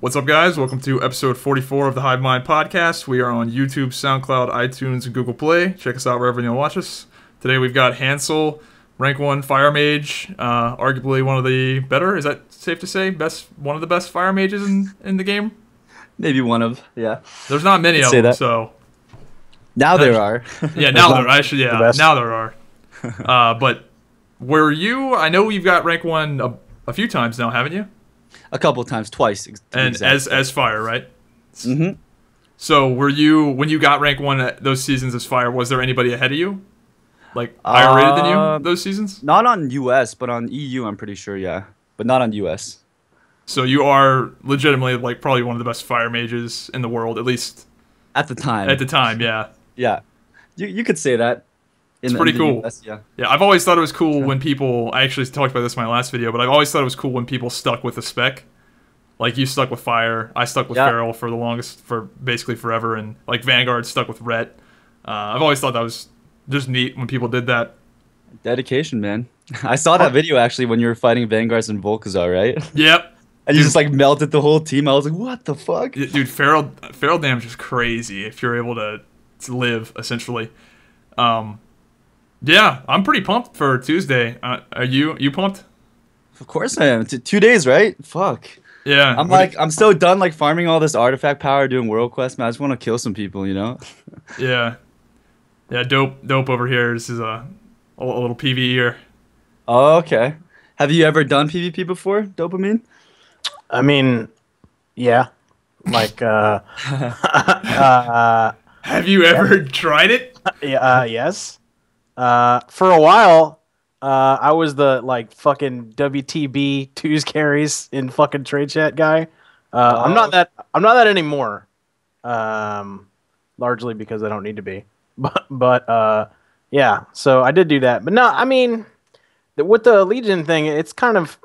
What's up, guys? Welcome to episode 44 of the Hive Mind podcast. We are on YouTube, SoundCloud, iTunes, and Google Play. Check us out wherever you watch us. Today we've got Hansol, rank 1 fire mage, arguably one of the better, is that safe to say? One of the best fire mages in the game? Maybe one of, yeah. There's not many of them, that. So... Now there are. Yeah, now there are. Actually, yeah, now there are. But were you... I know you've got rank 1 a few times now, haven't you? A couple times, twice. And as fire, right? Mm-hmm. So were you, when you got rank 1 at those seasons as fire, was there anybody ahead of you? Like, higher rated than you those seasons? Not on US, but on EU, I'm pretty sure, yeah. But not on US. So you are legitimately, like, probably one of the best fire mages in the world, at least... At the time. At the time, yeah. Yeah. You could say that. It's pretty cool. US, yeah. Yeah, I've always thought it was cool when people... I actually talked about this in my last video, but I've always thought it was cool when people stuck with the spec. Like, you stuck with fire, I stuck with feral for the longest... for basically forever, and, like, Vanguard stuck with Ret. I've always thought that was just neat when people did that. Dedication, man. I saw that video, actually, when you were fighting Vanguards and Volkazar, right? Yep. And you just, like, melted the whole team. I was like, what the fuck? Dude, feral damage is crazy if you're able to live, essentially. Yeah, I'm pretty pumped for Tuesday. Are you pumped? Of course I am. 2 days, right? Fuck. Yeah. I'm so done, like, farming all this artifact power, doing world quests, man. I just want to kill some people, you know? Yeah. Yeah, dope over here. This is a little PvE here. Oh, okay. Have you ever done PvP before, Dopamean? I mean, yeah. Like, have you ever tried it? yes. For a while, I was the, like, fucking WTB twos carries in fucking trade chat guy. I'm not that anymore. Largely because I don't need to be. But yeah, so I did do that. But no, I mean, with the Legion thing, it's kind of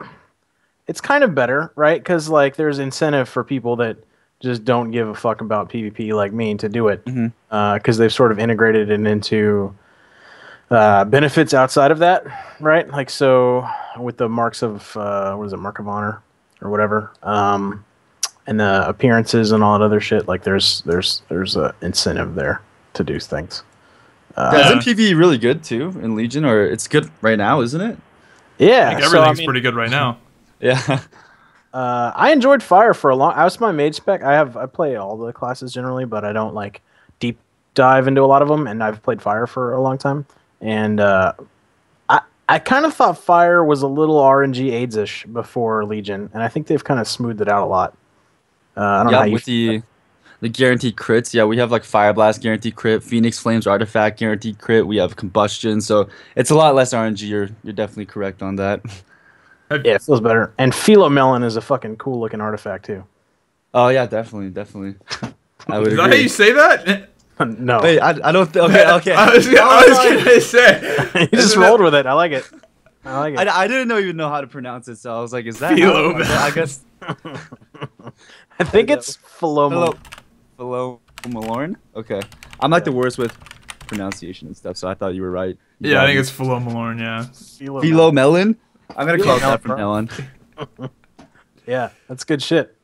better, right? Because, like, there's incentive for people that just don't give a fuck about PvP like me to do it. Because they've sort of integrated it into benefits outside of that, right? Like, so with the marks of, what is it, Mark of Honor or whatever, and the appearances and all that other shit, like, there's a incentive there to do things. Isn't PvE really good too in Legion, or it's good right now, isn't it? Yeah, I think everything's pretty good right now. Yeah. I enjoyed fire for a long. I was my mage spec. I play all the classes generally, but I don't like deep dive into a lot of them. And I've played fire for a long time, and I kind of thought fire was a little RNG AIDS-ish before Legion, and I think they've kind of smoothed it out a lot. I don't know how you with the guaranteed crits, yeah, we have, like, Fire Blast guaranteed crit, Phoenix Flames artifact guaranteed crit, we have combustion, so it's a lot less RNG. You're definitely correct on that. Yeah, it feels better. And Philomelon is a fucking cool looking artifact too. Oh yeah, definitely. I would Is agree. that how you say that? No. Wait, I don't. Okay. I was gonna say. You just rolled with it. I like it. I didn't even know how to pronounce it, so I was like, "Is that?" Philomelon. I guess. I think it's Philomelon. Philomelon. Okay, I'm like the worst with pronunciation and stuff, so I thought you were right. Yeah, I think it's Philomelon. Yeah. Philomelon. I'm gonna call it that from now on. Yeah, that's good shit.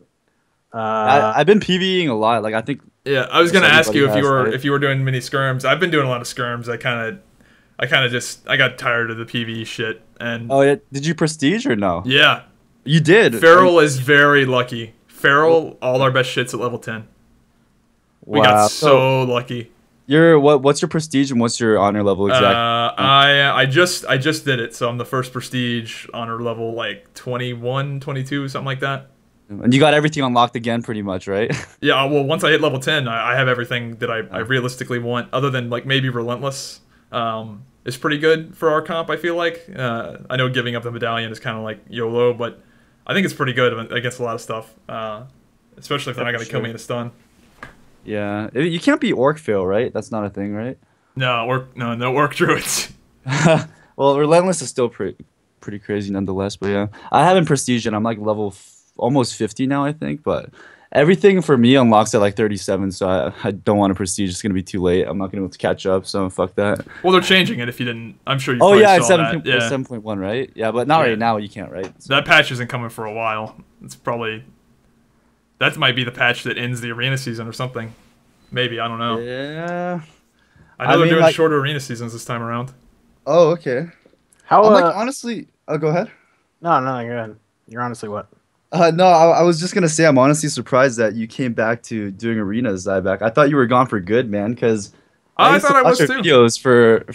I've been PvEing a lot. Like, I think. Yeah, I was gonna ask you if you were doing mini skirms. I've been doing a lot of skirms. I got tired of the PvE shit. And oh yeah, did you prestige or no? Yeah, you did. Feral is very lucky. Feral, all our best shits at level 10. We got so lucky. What's your prestige and what's your honor level exactly? I just did it, so I'm the first prestige honor level, like 21, 22, something like that. And you got everything unlocked again, pretty much, right? Yeah. Well, once I hit level 10, I have everything that I realistically want, other than, like, maybe Relentless. Is pretty good for our comp, I feel like. I know giving up the medallion is kind of like YOLO, but I think it's pretty good against a lot of stuff, especially if they're not going to kill me in a stun. Yeah, you can't be Orc Fail, right? That's not a thing, right? No Orc Druids. Well, Relentless is still pretty crazy nonetheless, but yeah. I haven't Prestige and I'm like level almost 50 now, I think, but everything for me unlocks at like 37, so I don't want to Prestige. It's going to be too late. I'm not going to be able to catch up, so fuck that. Well, they're changing it if you didn't. I'm sure you Oh, yeah, it's saw that. Yeah. 7.1, right? Yeah, but not right now. You can't, right? So. That patch isn't coming for a while. It's probably That might be the patch that ends the arena season or something. Maybe, I don't know. Yeah. I know they're mean, doing like, shorter arena seasons this time around. oh, okay. How? I'm like honestly. Oh, go ahead. No, go ahead. You're honestly what? No, I was just gonna say I'm honestly surprised that you came back to doing arenas, Zyback. I thought you were gone for good, man. Because I I used thought to I watch was your too. videos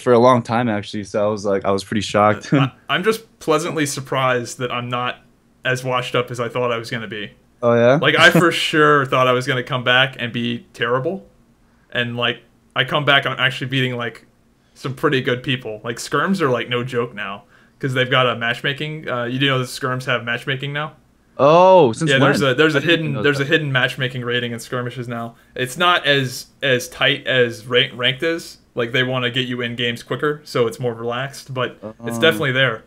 for a long time actually. So I was pretty shocked. I'm just pleasantly surprised that I'm not as washed up as I thought I was going to be. Oh yeah. Like, I for sure thought I was going to come back and be terrible. And, like, I come back and I'm actually beating, like, some pretty good people. Like, skirms are, like, no joke now. Because they've got a matchmaking. You do know that skirms have matchmaking now? Oh, since Yeah, when? there's I a didn't even know hidden that. matchmaking rating in skirmishes now. It's not as tight as ranked is. Like, they want to get you in games quicker, so it's more relaxed, but it's definitely there.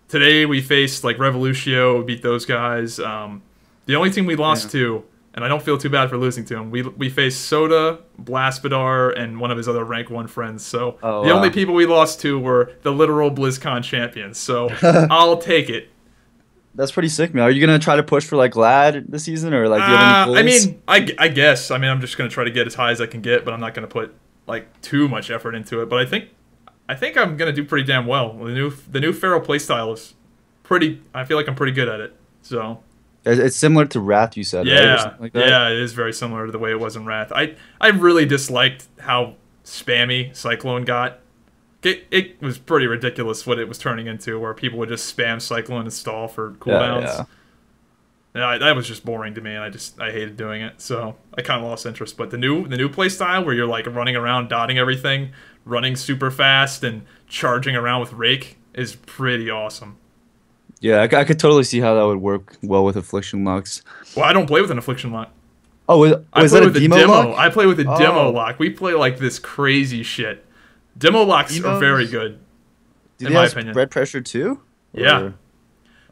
Today we faced like Revolutio, beat those guys. The only team we lost to, and I don't feel too bad for losing to him. We faced Soda, Blaspidar, and one of his other rank 1 friends. So Oh, the only wow. people we lost to were the literal BlizzCon champions. So I'll take it. That's pretty sick, man. Are you gonna try to push for like Glad this season, or like do you have any I goals? mean, I guess. I mean, I'm just gonna try to get as high as I can get, but I'm not gonna put like too much effort into it. But I think I'm gonna do pretty damn well. The new Feral playstyle is pretty. I feel like I'm pretty good at it. So It's similar to Wrath, you said, right? Or yeah, something like that? yeah, it is very similar to the way it was in Wrath. I really disliked how spammy Cyclone got. It was pretty ridiculous what it was turning into, where people would just spam Cyclone and stall for cooldowns. Yeah. Yeah, that was just boring to me, and I hated doing it. So I kind of lost interest. But the new play style, where you're like running around, dotting everything, running super fast, and charging around with Rake, is pretty awesome. Yeah, I could totally see how that would work well with Affliction Lux. Well, I don't play with an Affliction lock. Oh, I was play that a with demo lock? I play with a demo Oh. lock. We play like this crazy shit. Demo locks are Demos? very good, Do in they my have opinion. spread pressure too? Yeah. Or-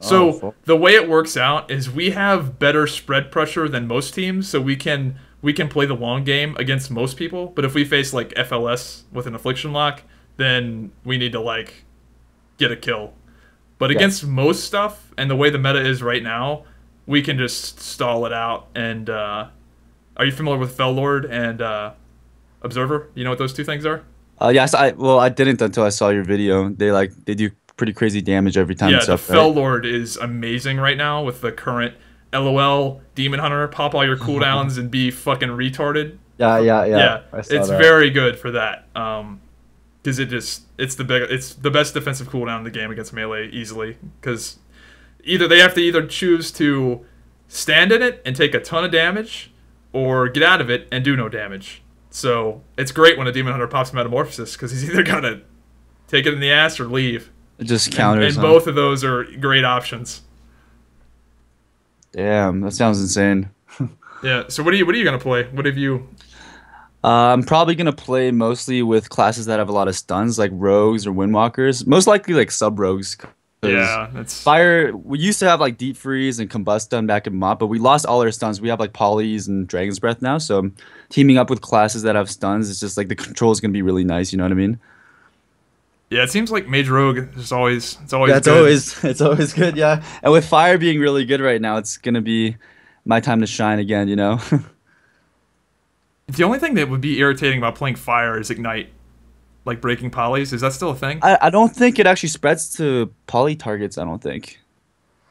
So fuck. the way it works out is we have better spread pressure than most teams, so we can play the long game against most people. But if we face like FLS with an Affliction lock, then we need to like get a kill. But Yeah. against most stuff, and the way the meta is right now, we can just stall it out. And are you familiar with Fellord and Observer? You know what those two things are? Yes, I didn't until I saw your video. They do pretty crazy damage every time. Yeah, it's the up, right? Fell Lord is amazing right now with the current LOL Demon Hunter. Pop all your cooldowns and be fucking retarded. Yeah. I saw It's that. very good for that. Because it's the best defensive cooldown in the game against melee easily. Because they have to either choose to stand in it and take a ton of damage, or get out of it and do no damage. So it's great when a Demon Hunter pops Metamorphosis, because he's either gotta take it in the ass or leave. It just counters. And both of those are great options. Damn, that sounds insane. Yeah. So what are you gonna play? What have you? I'm probably gonna play mostly with classes that have a lot of stuns, like rogues or windwalkers. Most likely like sub rogues. Yeah, that's Fire. We used to have like deep freeze and combust stun back in Mop, but we lost all our stuns. We have like polys and dragon's breath now. So teaming up with classes that have stuns, it's just like the control is gonna be really nice. You know what I mean? yeah. It seems like Mage Rogue is always Yeah, good. it's always good. Yeah, and with fire being really good right now, it's gonna be my time to shine again. You know. The only thing that would be irritating about playing Fire is Ignite, like breaking polys. Is that still a thing? I don't think it actually spreads to poly targets. I don't think.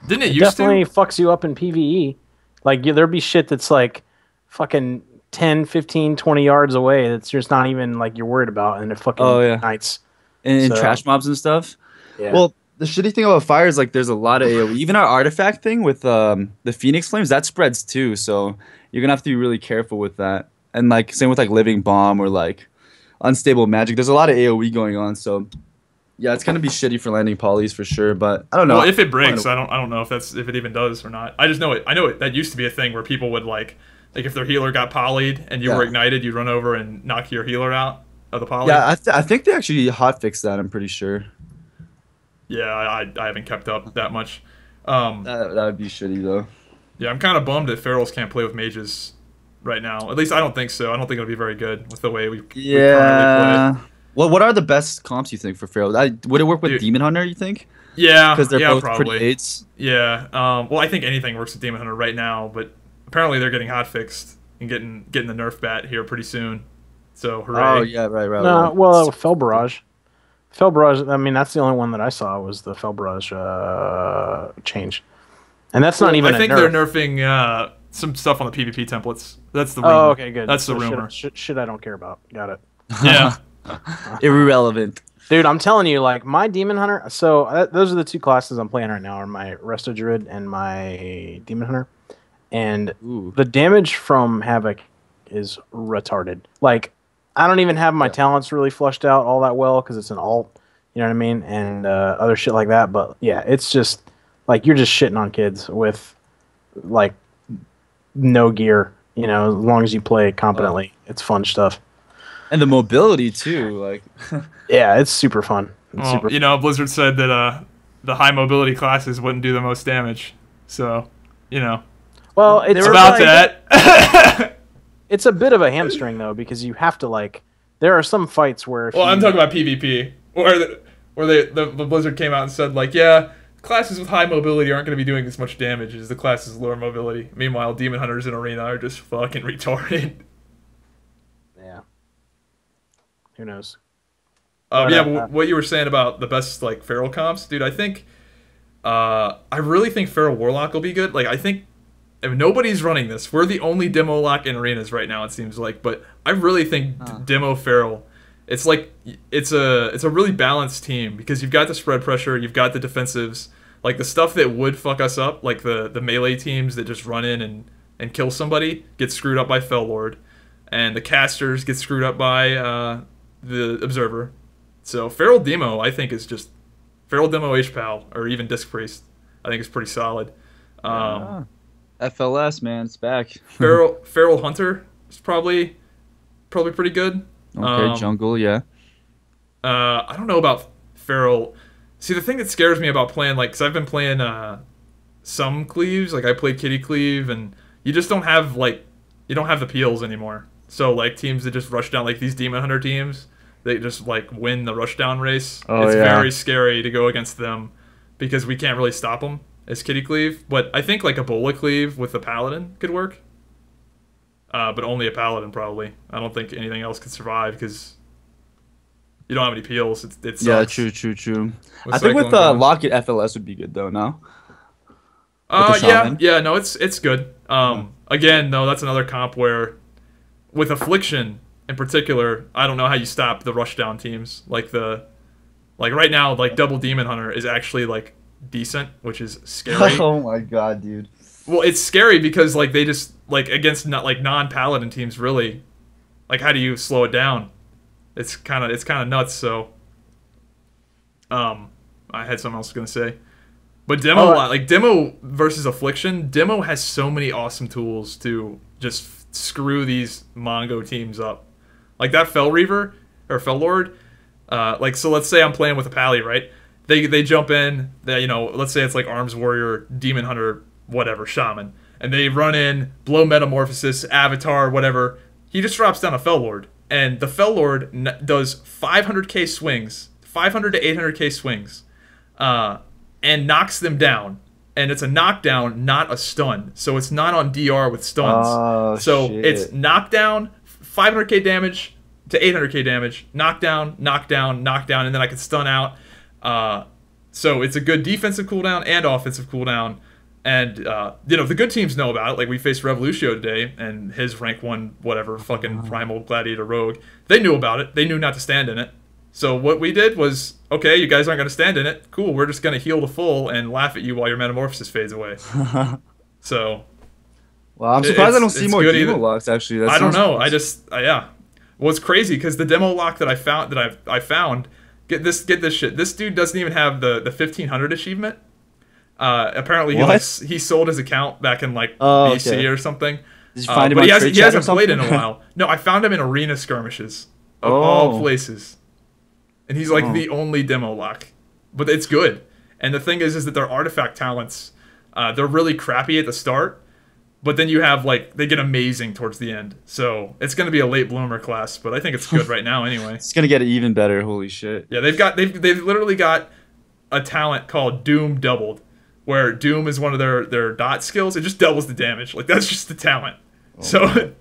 Didn't it It used definitely to? fucks you up in PvE. Like, there'd be shit that's like fucking 10, 15, 20 yards away that's just not even like you're worried about, and it fucking Oh, yeah. ignites. In So- trash mobs and stuff. Yeah. Well, the shitty thing about fire is like there's a lot of AoE. Even our artifact thing with the Phoenix Flames, that spreads too. So you're gonna have to be really careful with that. And like same with like Living Bomb or like Unstable Magic. There's a lot of AoE going on. So yeah, it's gonna be shitty for landing polys for sure. But I don't know. Well, if it breaks, I don't know if it even does or not. I just know it. I know it. That used to be a thing where people would like if their healer got polyed and you Yeah. were ignited, you'd run over and knock your healer out of the poly. Yeah, I think they actually hotfixed that. I'm pretty sure. Yeah, I haven't kept up that much. That would be shitty though. Yeah, I'm kind of bummed that Ferals can't play with mages right now. At least I don't think so. I don't think it'll be very good with the way we currently play Yeah. it. Well, what are the best comps you think for Pharaoh? Would it work with Dude. Demon Hunter? You think? Yeah, Because they're yeah, both probably. pretty aids. Yeah. Well, I think anything works with Demon Hunter right now, but apparently they're getting hotfixed and getting the nerf bat here pretty soon. So hooray! Oh yeah, right. No, well, Fell Barrage. Fell Barrage. I mean, that's the only one that I saw was the Fell Barrage change, and that's not even. I think a nerf. they're nerfing some stuff on the PvP templates. That's the rumor. Oh, okay, good. That's so the rumor. Shit, I don't care about. Got it. Yeah. Irrelevant. Dude, I'm telling you, like my Demon Hunter. So those are the two classes I'm playing right now: are my Resto Druid and my Demon Hunter. And the damage from Havoc is retarded. Like, I don't even have my talents really flushed out all that well because it's an alt. You know what I mean? And other shit like that. But yeah, it's just like you're just shitting on kids with like no gear. You know, as long as you play competently, it's fun stuff. And the mobility too, like. Yeah, it's super fun. You know, Blizzard said that the high mobility classes wouldn't do the most damage. So, you know. Well, it's about that. It's a bit of a hamstring though, because you have to like. There are some fights where. I'm talking about PvP, where the Blizzard came out and said like, yeah, classes with high mobility aren't going to be doing as much damage as the classes with lower mobility. Meanwhile, Demon Hunters in Arena are just fucking retarded. Yeah. Who knows? What you were saying about the best like Feral comps, dude. I think, I really think Feral Warlock will be good. Like I think. If nobody's running this, we're the only demo lock in arenas right now. It seems like, but I really think demo Feral. It's like it's a really balanced team because you've got the spread pressure, you've got the defensives, like the stuff that would fuck us up, like the melee teams that just run in and kill somebody get screwed up by Fell Lord, and the casters get screwed up by the Observer. So Feral demo, I think is just Feral demo HPAL or even Disc Priest. I think is pretty solid. FLS, man, it's back. Feral Hunter is probably pretty good. Okay, Jungle, yeah. I don't know about Feral. See, the thing that scares me about playing, like, because I've been playing some cleaves, like I played Kitty Cleave, and you just don't have, like, you don't have the peels anymore. So, like, teams that just rush down, like these Demon Hunter teams, they just, like, win the rush down race. It's very scary to go against them because we can't really stop them. As Kitty Cleave, but I think like Ebola Cleave with the Paladin could work. But only a Paladin probably. I don't think anything else could survive because you don't have any peels. It sucks. Yeah, true. I think with Locket FLS would be good though. No. No, it's good. Again, though, that's another comp where with Affliction in particular, I don't know how you stop the rushdown teams. Like right now, like Double Demon Hunter is actually like decent, which is scary. Oh my god, dude. Well, it's scary because like they just like against non-paladin teams really, like how do you slow it down? It's kind of nuts. So, I had something else I was gonna say, but demo versus Affliction, demo has so many awesome tools to just screw these Mongo teams up, like that Fell Reaver or Fell Lord. So let's say I'm playing with a Pally, right? They jump in, let's say it's like Arms Warrior, Demon Hunter, whatever, Shaman. And they run in, blow Metamorphosis, Avatar, whatever. He just drops down a Fell Lord. And the Fell Lord does 500k swings, 500 to 800k swings, and knocks them down. And it's a knockdown, not a stun. So it's not on DR with stuns. Oh, shit. It's knockdown, 500k damage to 800k damage, knockdown, knockdown, knockdown, and then I can stun out. So it's a good defensive cooldown and offensive cooldown, and the good teams know about it. Like we faced Revolutio today, and his rank 1 whatever fucking Primal Gladiator Rogue. They knew about it. They knew not to stand in it. So what we did was, okay, you guys aren't going to stand in it. Cool, we're just going to heal to full and laugh at you while your Metamorphosis fades away. So, well, I'm surprised I don't see more demo locks. Actually, I don't know. Well, it's crazy because the demo lock that I found. Get this shit. This dude doesn't even have the 1500 achievement. Apparently he sold his account back in BC or something. Did you find him on he hasn't played in a while. No, I found him in arena skirmishes of all places. And he's like the only demo lock. But it's good. And the thing is that their artifact talents, they're really crappy at the start. But then you have, they get amazing towards the end. So it's going to be a late bloomer class, but I think it's good right now anyway. It's going to get even better, holy shit. Yeah, they've literally got a talent called Doom Doubled, where Doom is one of their dot skills. It just doubles the damage. Like that's just the talent. So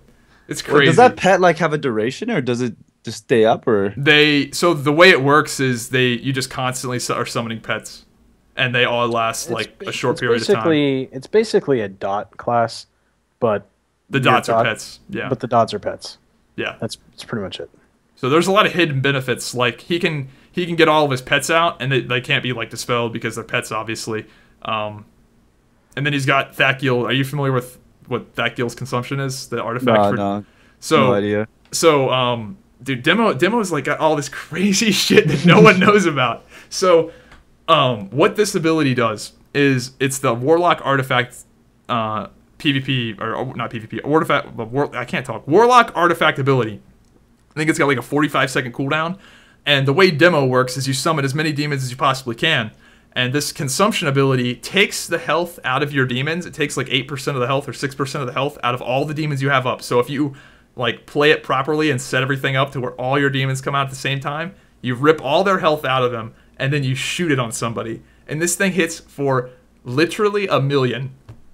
it's crazy. Wait, does that pet like have a duration, or does it just stay up, or so the way it works is you just constantly are summoning pets, and they all last like a short period of time. It's basically a dot class, but the dots are pets. Yeah, but the dots are pets. Yeah, that's pretty much it. So there's a lot of hidden benefits. Like he can get all of his pets out, and they can't be like dispelled because they're pets, obviously. And then he's got Thakil. Are you familiar with what Thakil's consumption is? The artifact. No, so, no idea. So dude, Demo's like got all this crazy shit that no one knows about. So what this ability does is it's the Warlock artifact PvP or not PvP artifact. I can't talk. Warlock artifact ability. I think it's got like a 45-second cooldown. And the way Demo works is you summon as many demons as you possibly can. And this consumption ability takes the health out of your demons. It takes like 8% of the health or 6% of the health out of all the demons you have up. So if you like play it properly and set everything up to where all your demons come out at the same time, you rip all their health out of them and then you shoot it on somebody. And this thing hits for literally 1,000,000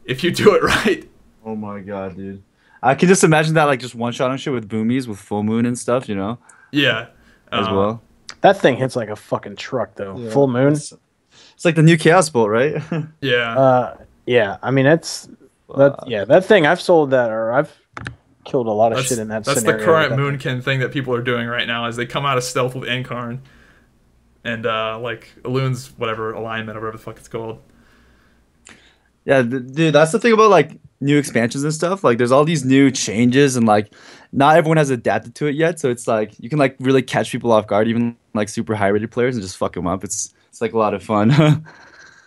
if you do it right. Oh my god, dude. I can just imagine that like just one-shot on shit with boomies, with full moon and stuff, you know? Yeah. As well. That thing hits like a fucking truck, though. Yeah. Full moon. It's like the new Chaos Bolt, right? Yeah. Yeah. I mean, that thing, I've sold that, or I've killed a lot of shit in that scenario. That's the current Moonkin thing that people are doing right now, is they come out of stealth with Incarn and like Elun's whatever alignment or whatever the fuck it's called. Yeah, dude, that's the thing about like new expansions and stuff. Like, there's all these new changes, and like, not everyone has adapted to it yet. So it's like you can like really catch people off guard, even like super high rated players, and just fuck them up. It's like a lot of fun.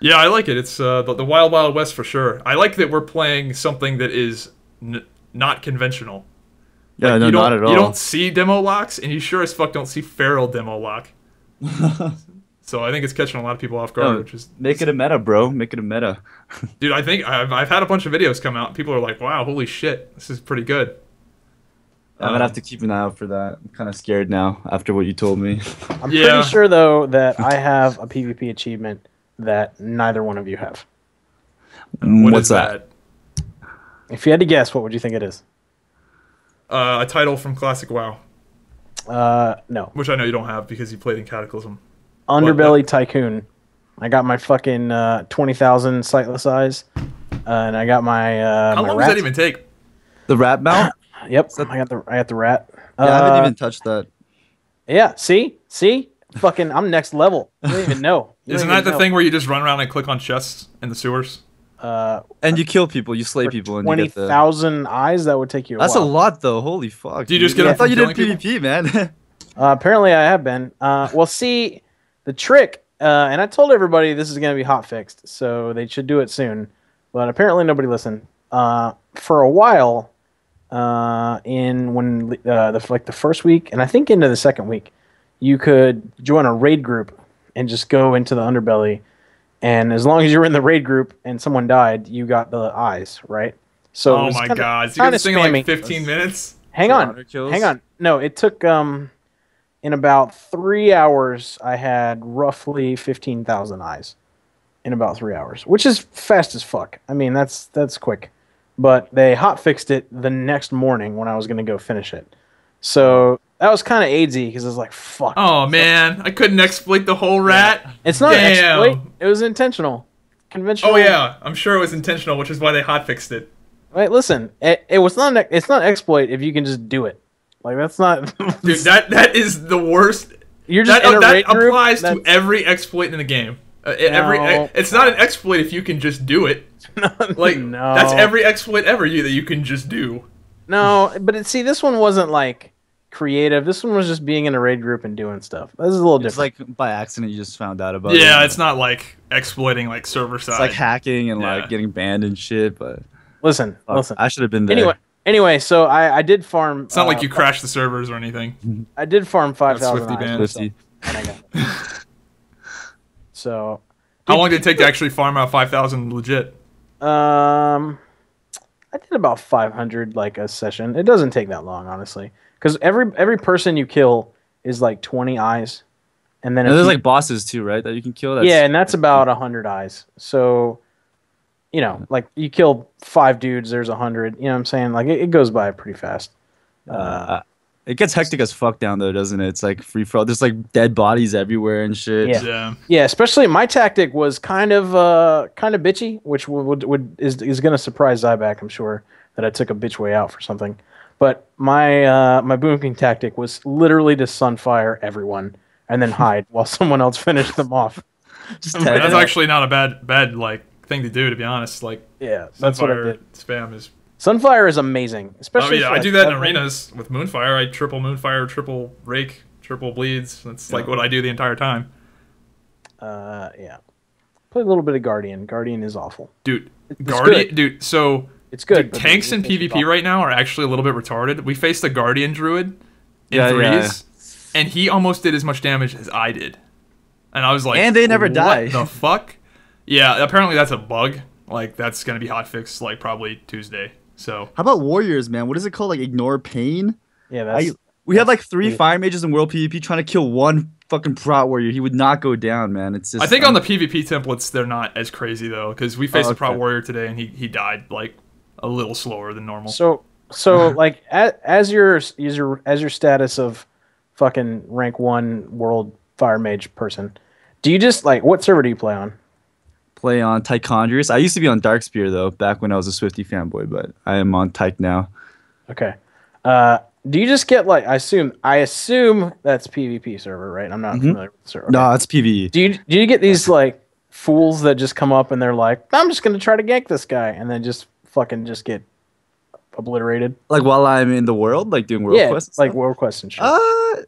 Yeah, I like it. It's the Wild Wild West for sure. I like that we're playing something that is not conventional. Yeah, like, no, not at all. You don't see demo locks, and you sure as fuck don't see feral demo lock. So I think it's catching a lot of people off guard. Which is make it a meta, bro. Make it a meta. Dude, I think I've had a bunch of videos come out. And people are like, "Wow, holy shit, this is pretty good." I'm gonna have to keep an eye out for that. I'm kind of scared now after what you told me. I'm pretty sure though that I have a PvP achievement that neither one of you have. What's that? If you had to guess, what would you think it is? A title from Classic WoW. No. Which I know you don't have because you played in Cataclysm. Underbelly Tycoon. I got my fucking 20,000 sightless eyes, and I got my. How long does that even take? The rat mount. Yep, I got the rat. Yeah, I haven't even touched that. Yeah, see, fucking, I'm next level. You don't even know. Isn't that the thing where you just run around and click on chests in the sewers? And you kill people, you slay people, and 20,000 eyes. That would take you. That's a lot, though. Holy fuck! Do you just get? I thought you did PvP, people? Man. Apparently, I have been. Well, see, the trick, and I told everybody this is going to be hot fixed, so they should do it soon. But apparently, nobody listened. For a while, the first week, and I think into the second week, you could join a raid group and just go into the underbelly, and as long as you were in the raid group and someone died, you got the eyes, right? So oh my god, so you're this thing in like 15 minutes? Hang on. No, it took in about 3 hours I had roughly 15,000 eyes in about 3 hours, which is fast as fuck. I mean, that's quick. But they hot fixed it the next morning when I was going to go finish it. So that was kind of AIDSy because I was like, fuck. Oh, man. I couldn't exploit the whole rat. Yeah. It's not an exploit. It was intentional. Conventional. Oh, yeah. I'm sure it was intentional, which is why they hot fixed it. Wait, listen. It's not exploit if you can just do it. Like, that's not... Dude, that is the worst. You're just in a raid group? That applies to every exploit in the game. It's not an exploit if you can just do it. Like, no. That's every exploit ever that you can just do. No, but see, this one wasn't like creative. This one was just being in a raid group and doing stuff. This is a little different. It's like by accident you just found out about it. Yeah, it's not like exploiting like server side. It's like hacking and like getting banned and shit. But listen. I should have been there. Anyway, so I did farm. It's not like you crashed the servers or anything. I did farm 5,000 eyes. And I got it. So. How long did it take to actually farm out 5,000 legit? I did about 500 like a session. It doesn't take that long, honestly, because every person you kill is like 20 eyes, and then there's like bosses too, right? That you can kill. Yeah, and that's about 100 eyes. So you know, like you kill 5 dudes, there's 100. You know what I'm saying? Like it goes by pretty fast. It gets hectic as fuck down though, doesn't it? It's like free for all. There's like dead bodies everywhere and shit. Yeah. Yeah. Yeah, especially my tactic was kind of bitchy, which is going to surprise Zyback, I'm sure, that I took a bitch way out for something. But my Boom King tactic was literally to sunfire everyone and then hide while someone else finished them off. That's actually not a bad like thing to do, to be honest. Like, yeah, that's what I Sunfire did. spam is. Sunfire is amazing, especially. Yeah, for, I like, do that in heavy- arenas with Moonfire. I triple Moonfire, triple Rake, triple Bleeds. That's like what I do the entire time. Yeah. Play a little bit of Guardian. Guardian is awful. Dude, It's Guardian, good. dude. So It's good. but tanks in it's PvP awful. right now are actually a little bit retarded. We faced a Guardian Druid in Yeah, threes, and he almost did as much damage as I did. And I was like, And they never what die. the fuck? Yeah, apparently that's a bug. Like, that's going to be hotfixed, like, probably Tuesday. So, How about warriors, man? What is it called? Like ignore pain? Yeah, that's We had like 3 yeah. fire mages in world PvP trying to kill one fucking prot warrior. He would not go down, man. It's just I think on the PvP templates, they're not as crazy, though, because we faced a Prot okay. Warrior today, and he died, like, a little slower than normal. So like as your status of fucking rank 1 world fire mage person, do you just like what server do you play on? play on Tychondrius. I used to be on Darkspear though, back when I was a Swifty fanboy, but I am on Tyche now. Okay. Do you just get like I assume that's PvP server, right? I'm not familiar with the server. No, Okay. it's PvE. Do you get these like fools that just come up and they're like, I'm just gonna try to gank this guy and then just fucking just get obliterated? Like while I'm in the world, like doing world Yeah, quests. and like stuff? world quests and shit.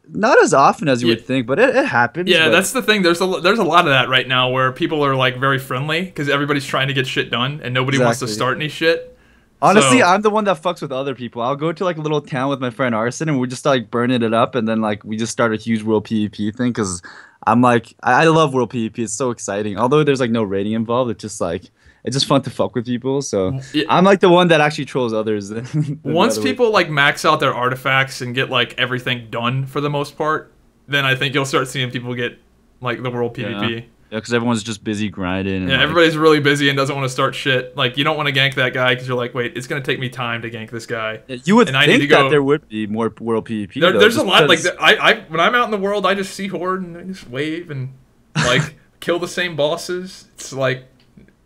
Not as often as you Yeah. would think, but it happens. Yeah, but that's the thing. There's a lot of that right now where people are like very friendly because everybody's trying to get shit done and nobody wants to Exactly. start any shit. honestly, So- I'm the one that fucks with other people. I'll go to like a little town with my friend Arson, and we just like burning it up, and then like we just start a huge world PvP thing because I'm like I love world PvP. It's so exciting. Although there's like no rating involved, it's just fun to fuck with people. So Yeah. I'm like the one that actually trolls others. than the Once other way. people like max out their artifacts and get like everything done for the most part, then I think you'll start seeing people get like the world PvP. Yeah, because everyone's just busy grinding. And, Yeah, like, everybody's really busy and doesn't want to start shit. Like, you don't want to gank that guy because you're like, wait, it's going to take me time to gank this guy. you would and I need think to go- that there would be more world PvP. though, There's a just lot. Like, because- when I'm out in the world, I just see Horde and I just wave and, like, kill the same bosses. It's like...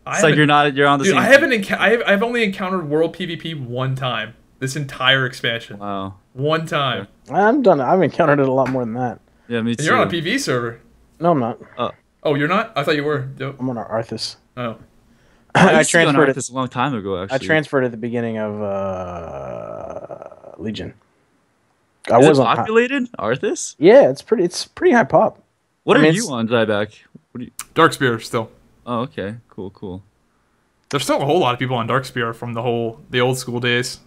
it's like you're on the Dude, same. I haven't... I've only encountered world PvP one time. This entire expansion. Wow. One time. I'm done. I've encountered it a lot more than that. Yeah, me too. And you're on a PV server. No, I'm not. Oh, you're not? I thought you were. Dope. I'm on Arthas. Oh. I I used to be on transferred it. Arthas a long time ago. Actually, I transferred at the beginning of Legion. I Is was it on. populated Arthas? Yeah, it's pretty high pop. What I are mean, you it's- on, Dieback? What are you? Darkspear still. Oh, okay, cool. There's still a whole lot of people on Darkspear from the old school days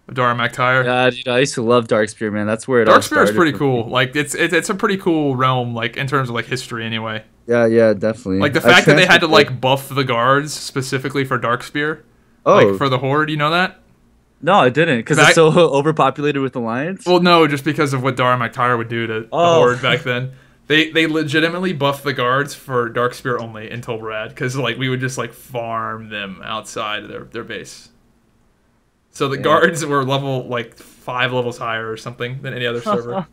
of Dara MacTyre. Yeah, dude, I used to love Darkspear, man. That's where it all Darkspear is started pretty for cool. me. Like it's a pretty cool realm, like in terms of like history anyway. Yeah, definitely. Like the I fact that they had to transferred like buff the guards specifically for Darkspear, Oh like for the Horde. You know that? no, I didn't, because I- it's so overpopulated with Alliance. Well, no, just because of what Dara MacTyre would do to the Oh. Horde back then. They legitimately buffed the guards for Darkspear only in Tolbarad because like we would just like farm them outside of their base. So the guards were level like 5 levels higher or something than any other server.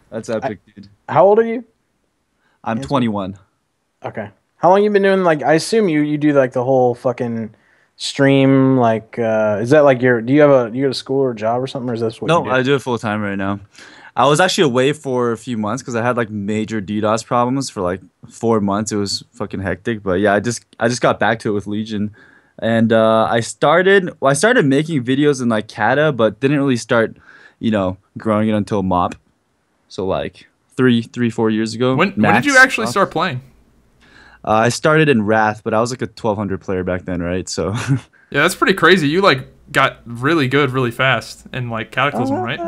That's epic, dude. How old are you? I'm 21. Okay. How long you been doing? Like, I assume you do like the whole fucking stream. Like, is that like do you go to school or job or something, or is this what you No, do? I do it full time right now. I was actually away for a few months because I had like major DDoS problems for like 4 months. It was fucking hectic, but yeah, I just got back to it with Legion, and I started making videos in like Kata, but didn't really start, growing it until MOP. So like 4 years ago. When did max. you actually start playing? I started in Wrath, but I was like a 1200 player back then, right? So Yeah, that's pretty crazy. You like got really good really fast in like Cataclysm, right?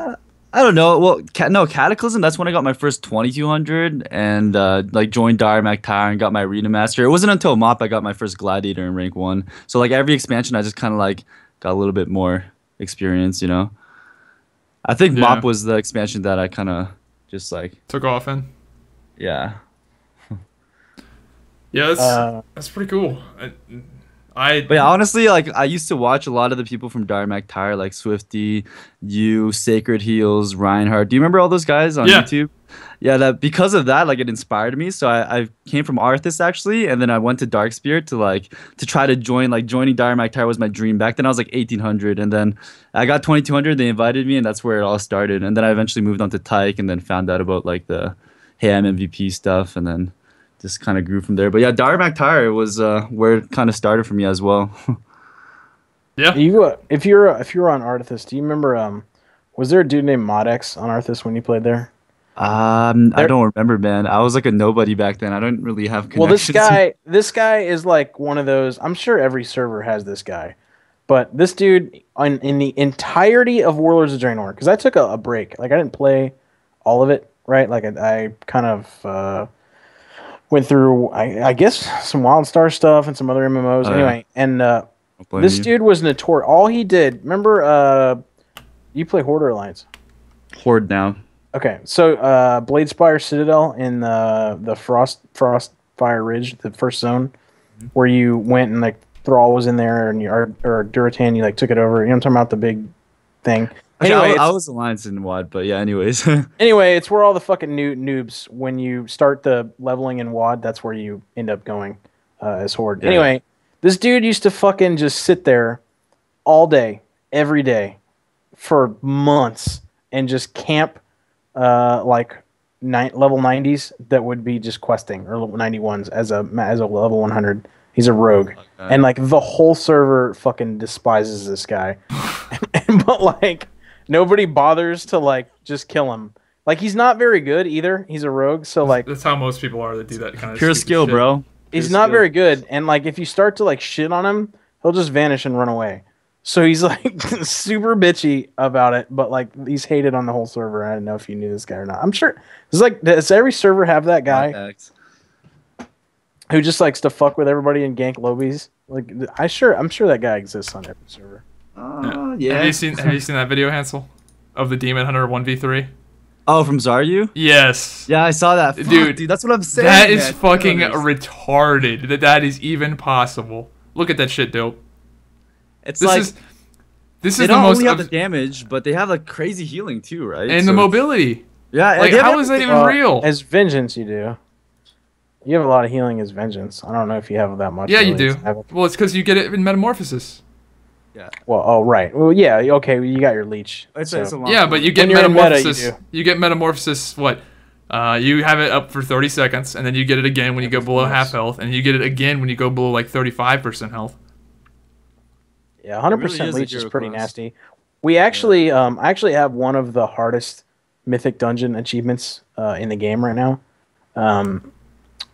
I don't know. Well, Cataclysm. That's when I got my first 2200 and like joined Dara MacTyre and got my Arena Master. It wasn't until MOP I got my first Gladiator in rank 1. So like every expansion, I just kind of like got a little bit more experience. I think Yeah. MOP was the expansion that I kind of just like Took off in. yeah. Yeah, that's pretty cool. But yeah, honestly, like I used to watch a lot of the people from Darmac Tire, like Swifty, you, Sacred Heels, Reinhardt. Do you remember all those guys on YouTube? Yeah, that because of that, like it inspired me. So I came from Arthas actually, and then I went to Dark Spirit to try to join. Like joining Darmac Tire was my dream. Back then I was like 1800, and then I got 2200. They invited me, and that's where it all started. And then I eventually moved on to Tyke, and then found out about like the Hey I'm MVP stuff, and then just kind of grew from there. But yeah, Darmac Tire was where it kind of started for me as well. Yeah. If you're on Arthas, do you remember was there a dude named Modex on Arthas when you played there? I don't remember, man. I was like a nobody back then. I don't really have connections. Well, this guy is like one of those. I'm sure every server has this guy, but this dude in the entirety of Warlords of Draenor, because I took a break. Like I didn't play all of it, right? Like I kind of went through, I guess, some WildStar stuff and some other MMOs. Anyway, and this dude was notorious. All he did, remember, you play Horde or Alliance? Horde now. Okay, so Bladespire Citadel in the Frostfire Ridge, the first zone, where you went and like Thrall was in there, and or Duratan, you like took it over. You know what I'm talking about, the big thing. Anyway, I was Alliance in WoD, but yeah, anyways. Anyway, it's where all the fucking noobs, when you start the leveling in WoD, that's where you end up going as Horde. Yeah. Anyway, this dude used to fucking just sit there all day, every day, for months, and just camp level 90s that would be just questing, or level 91s as a level 100. He's a rogue. Okay. And like the whole server fucking despises this guy. But like nobody bothers to like just kill him. Like he's not very good either. He's a rogue, so like that's how most people are that do that kind of pure skill, shit. Bro. He's not very good, and like if you start to like shit on him, he'll just vanish and run away. So he's like super bitchy about it, but like he's hated on the whole server. I don't know if you knew this guy or not. I'm sure it's like, does every server have that guy who just likes to fuck with everybody and gank lobbies? Like I'm sure that guy exists on every server. Yeah. Have you seen that video, Hansol, of the Demon Hunter 1v3? Oh, from Zaryu? Yes. Yeah, I saw that. Dude, that's what I'm saying. That is fucking retarded. That is even possible. Look at that shit, dope. This is they don't only have the damage, but they have like crazy healing too, right? And the mobility. Yeah. Like how is that even real? As Vengeance, you do. You have a lot of healing as Vengeance. I don't know if you have that much. Yeah, you do. Well, it's because you get it in Metamorphosis. Yeah. Well, oh right. Well, yeah. Okay, you got your leech. It's a long yeah, but you get Metamorphosis. You get Metamorphosis. What? You have it up for 30 seconds, and then you get it again when you go below half health, and you get it again when you go below like 35% health. Yeah, 100% leech is pretty nasty. We actually, I actually have one of the hardest mythic dungeon achievements in the game right now.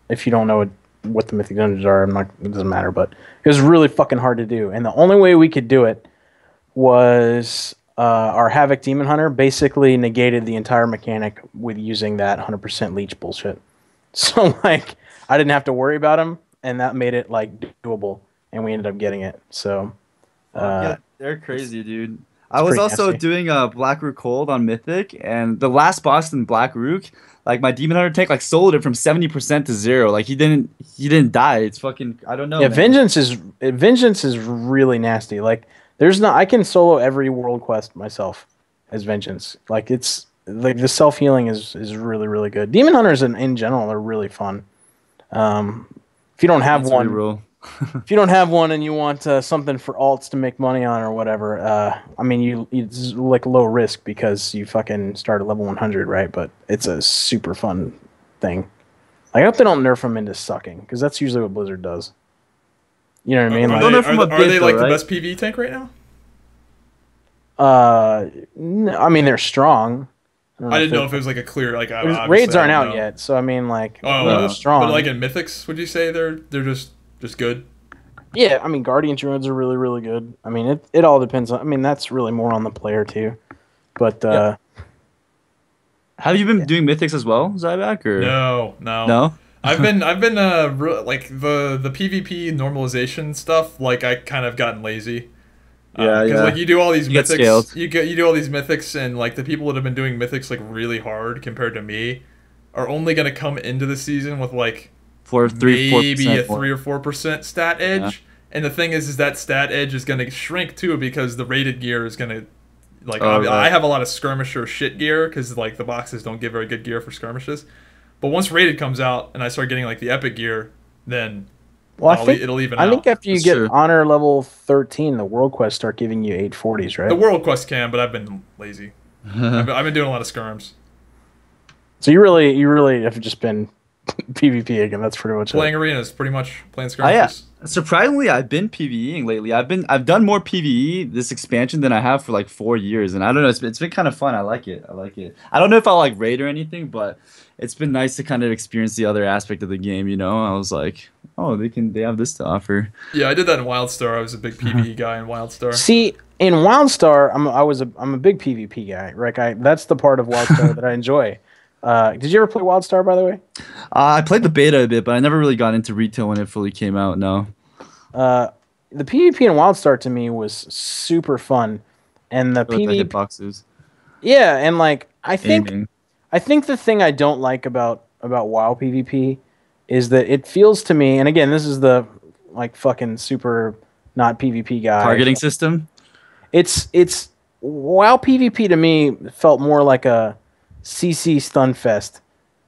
If you don't know what the mythic dungeons are, it doesn't matter, but it was really fucking hard to do. And the only way we could do it was our Havoc Demon Hunter basically negated the entire mechanic with using that 100% leech bullshit. So like I didn't have to worry about him, and that made it like doable, and we ended up getting it. So yeah, they're crazy, dude. I was also doing Black Rook Cold on Mythic, and the last boss in Black Rook, like my Demon Hunter tank, like soloed it from 70% to 0. Like he didn't die. It's fucking, I don't know. Yeah, man. Vengeance is really nasty. Like I can solo every world quest myself as Vengeance. Like it's like the self healing is really really good. Demon Hunters in general are really fun. If you don't have one. If you don't have one and you want something for alts to make money on or whatever, I mean, it's like low risk because you fucking start at level 100, right? But it's a super fun thing. I hope they don't nerf them into sucking, because that's usually what Blizzard does. You know what I mean? Are they like the best PvE tank right now? No, I mean, they're strong. I didn't know if it was like a clear raids aren't out yet, so I mean, like they're strong. But like in Mythics, would you say they're just good? Yeah, I mean, Guardian Druids are really, really good. I mean, it all depends on. I mean, that's really more on the player too. But have you been doing Mythics as well, Zyback? Or no. I've been like the PvP normalization stuff. Like I kind of gotten lazy. Because like you do all these mythics, you do all these mythics, and like the people that have been doing mythics like really hard compared to me are only gonna come into the season with like maybe a 3 or 4% stat edge, And the thing is that stat edge is going to shrink too because the rated gear is going to like. Right. I have a lot of skirmisher shit gear because like the boxes don't give very good gear for skirmishes. But once rated comes out and I start getting like the epic gear, then it'll even out. I think after you That's get true. honor level 13, the world quests start giving you 840s, right? The world quest can, but I've been lazy. I've been doing a lot of skirms. So you really have just been PvP again. That's pretty much Playing it. arenas, pretty much playing Oh, yeah. skirmishes. Surprisingly, I've been PvEing lately. I've done more PvE this expansion than I have for like 4 years, and I don't know. It's been kind of fun. I like it. I don't know if I'll like raid or anything, but it's been nice to kind of experience the other aspect of the game. You know, I was like, oh, they have this to offer. Yeah, I did that in WildStar. I was a big PvE guy in WildStar. See, in WildStar, I'm a big PvP guy, right? That's the part of WildStar that I enjoy. Did you ever play WildStar, by the way? I played the beta a bit, but I never really got into retail when it fully came out. No. The PvP in WildStar to me was super fun, and the With the PvP, hitboxes. yeah, and like I think Aiming. the thing I don't like about WoW PvP is that it feels to me, and again, this is the like fucking super not PvP guy Targeting system. It's WoW PvP to me felt more like a CC Stunfest,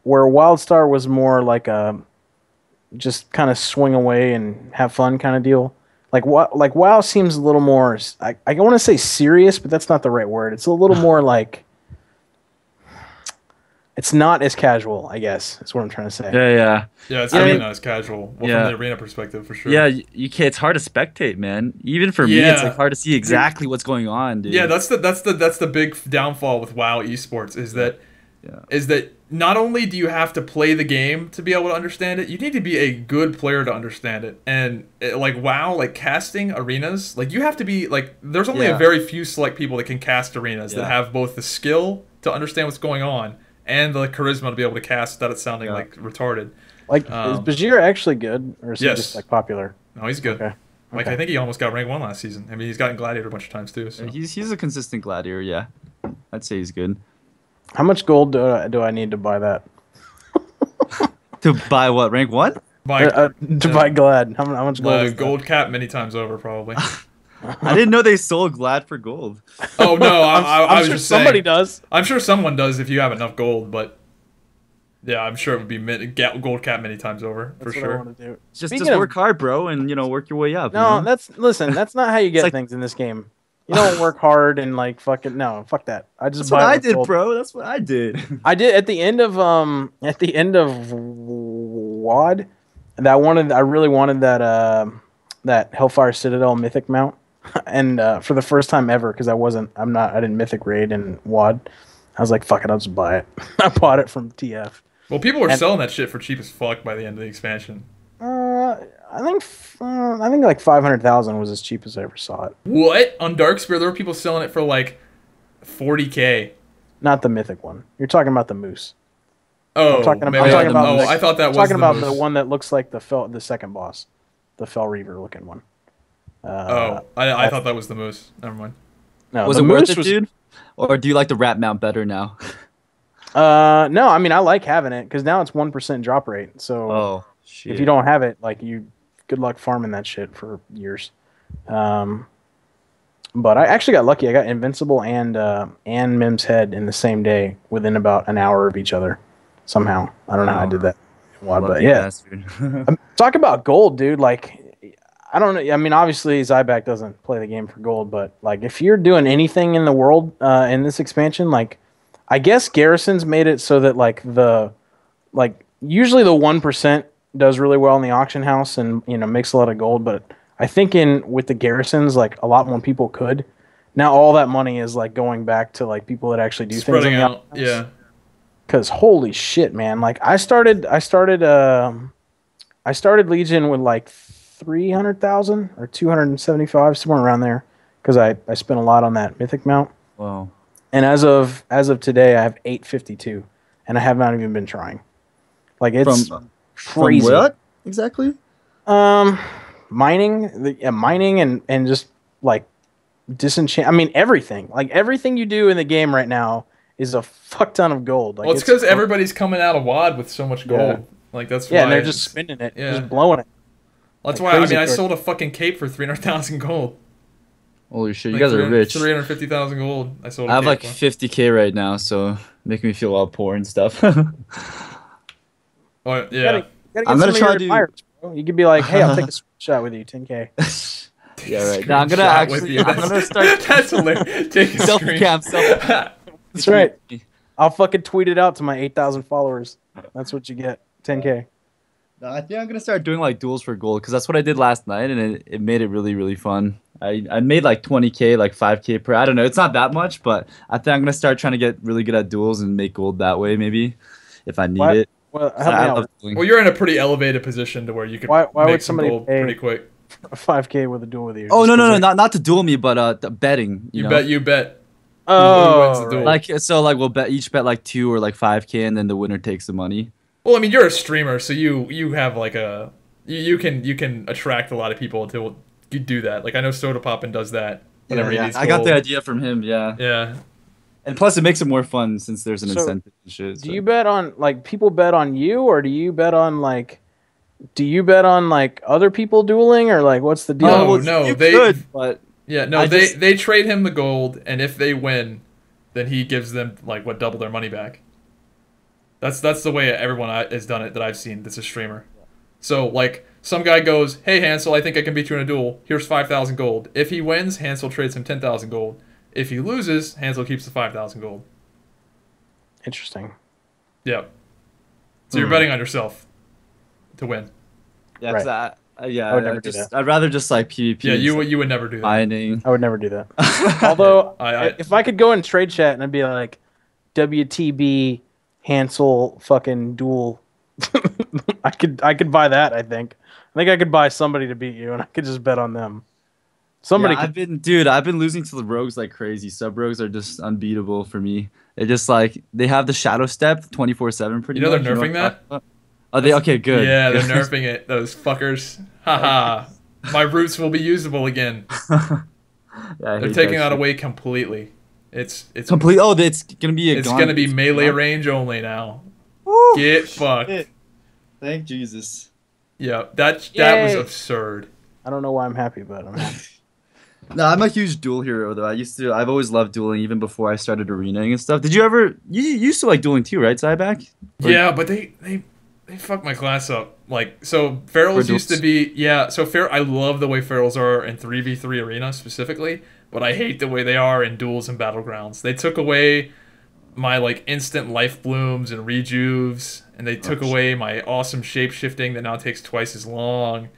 where WildStar was more like a just kind of swing away and have fun kind of deal. Like WoW seems a little more. I want to say serious, but that's not the right word. It's a little more like. It's not as casual, I guess. That's what I'm trying to say. Yeah. Yeah, it's You know what I definitely mean? not as casual. Well, Yeah. from the arena perspective, for sure. Yeah, you can't. It's hard to spectate, man. Even for me, it's Yeah. like hard to see exactly what's going on, dude. Yeah, that's the big downfall with WoW esports is that Yeah. not only do you have to play the game to be able to understand it, you need to be a good player to understand it. And like WoW, like casting arenas, like you have to be like there's only a Yeah. very few select people that can cast arenas that Yeah. have both the skill to understand what's going on and the charisma to be able to cast without it sounding like retarded. Like, is Bajir actually good, or is he Yes. just like popular? No, he's good. Okay. Like I think he almost got rank 1 last season. I mean, he's gotten Gladiator a bunch of times too. So. He's a consistent gladiator. Yeah, I'd say he's good. How much gold do I need to buy that? To buy what, rank 1? By To buy Glad. How much gold? Is that? gold cap many times over, probably. I didn't know they sold glad for gold. Oh no, I I'm was sure just saying. somebody does. I'm sure someone does if you have enough gold, but yeah, I'm sure it would be gold cap many times over for That's what I sure. want to do. Just Speaking of- work hard, bro, and work your way up. No, you know? that's not how you get like- things in this game. You don't work hard and like fucking fuck that. I just That's buy what it I with did, gold. bro. That's what I did. I did at the end of WoD. I really wanted that Hellfire Citadel mythic mount, and for the first time ever, because I didn't mythic raid in WoD. I was like, fuck it, I'll just buy it. I bought it from TF. Well, people were selling that shit for cheap as fuck by the end of the expansion. I think like 500,000 was as cheap as I ever saw it. What? On Darkspear, there were people selling it for like 40K. Not the mythic one. You're talking about the moose. Oh, I'm talking maybe about oh, the- I thought that I'm was talking about moose. the one that looks like the second boss, the Fell Reaver looking one. I thought that was the moose. Never mind. No, Was the it worth moose it, was, dude? Or do you like the rat mount better now? No, I mean I like having it because now it's 1% drop rate. So Oh, shit. if you don't have it, like good luck farming that shit for years. But I actually got lucky. I got Invincible and Mim's head in the same day within about an hour of each other. Somehow I don't know how I did that. But yeah, Bastard. talk about gold, dude. Like, I don't know. I mean, obviously, Zyback doesn't play the game for gold, but like, if you're doing anything in the world in this expansion, like, I guess Garrison's made it so that usually the 1% does really well in the auction house and makes a lot of gold. But I think with the Garrisons, like a lot more people could. Now all that money is like going back to like people that actually do Spreading things. In the out, auction house. yeah. Cause holy shit, man! Like I started Legion with like 300,000 or 275, somewhere around there. Cause I spent a lot on that mythic mount, Wow. and as of today, I have 852, and I have not even been trying. Like it's From crazy. what exactly? Mining and just like disenchant. I mean everything. Like everything you do in the game right now is a fuck ton of gold. Like Well, it's because everybody's coming out of WoD with so much gold. Yeah. Like that's why. and they're just spending it, Yeah. just blowing it. That's Like why I crazy sold a fucking cape for 300,000 gold. Holy shit, you Like guys are rich. 350,000 gold. I sold. I A have cape like for. 50K right now, so making me feel all poor and stuff. Oh You yeah. gotta I'm get gonna some of try your to. admirers, bro. You could be like, hey, I'll take a screenshot with you, 10K. Yeah, right. Now I'm gonna Screenshot with actually. you. I'm gonna start That's hilarious. Take a selfie screen. cam. Selfie. That's right. I'll fucking tweet it out to my 8,000 followers. That's what you get, 10K. No, I think I'm gonna start doing like duels for gold because that's what I did last night, and it made it really really fun. I made like 20K, like 5K per. I don't know. It's not that much, but I think I'm gonna start trying to get really good at duels and make gold that way maybe, if I need Why? it. Well, 'Cause help me I out. love dueling. Well, you're in a pretty elevated position to where you could Why make would some somebody gold pay pretty quick. 5K with a duel with you? Oh just no 'cause no no, they're- not to duel me, but the betting. You know? You bet. Who Oh, wins the duel? right. Like so, like we'll each bet like 2 or like 5K, and then the winner takes the money. Well, I mean, you're a streamer, so you have like you can attract a lot of people to you do that. Like I know Soda Poppin does that whenever he needs I got gold. the idea from him. Yeah, Yeah. and plus it makes it more fun since there's an So, incentive and shit. Do you bet on like people bet on you, or do you bet on like other people dueling, or like what's the deal? No, no, you they- could, but Yeah, no, I they just- they trade him the gold, and if they win, then he gives them like double their money back. That's the way everyone has done it that I've seen. That's a streamer. So like some guy goes, "Hey Hansel, I think I can beat you in a duel. Here's 5,000 gold." If he wins, Hansel trades him 10,000 gold. If he loses, Hansel keeps the 5,000 gold. Interesting. Yep. So you're betting on yourself to win. yeah, Right. 'cause yeah, I would never do that. I'd rather just like PvP. Yeah, and you would never do that. mining. I would never do that. Although, I- if I could go in trade chat and I'd be like, WTB Hansel fucking duel, I could buy that. I think I could buy somebody to beat you, and I could just bet on them. Somebody Yeah, could. I've been losing to the rogues like crazy. Sub rogues are just unbeatable for me. They're just like they have the shadow step 24/7 pretty You know much. they're what nerfing I'm that? talking about? Oh, they okay, good. Yeah, they're good. nerfing it. Those fuckers. Haha. My roots will be usable again. Yeah, I They're hate taking that that shit. away completely. It's Complete. Oh, it's gonna be a. It's gone- gonna be it's melee gone. range only now. Woo! Get fucked. Shit. Thank Jesus. Yeah, that was Yay. absurd. I don't know why I'm happy, but I'm happy. No, I'm a huge duel hero though. I've always loved dueling even before I started arenaing and stuff. Did you ever? You used to like dueling too, right, Cyback? Or- Yeah, but they fucked my class up. Like so, ferals For used to be So I love the way ferals are in 3v3 arena specifically, but I hate the way they are in duels and battlegrounds. They took away my like instant life blooms and rejuves, and they took away my awesome shape shifting that now takes twice as long.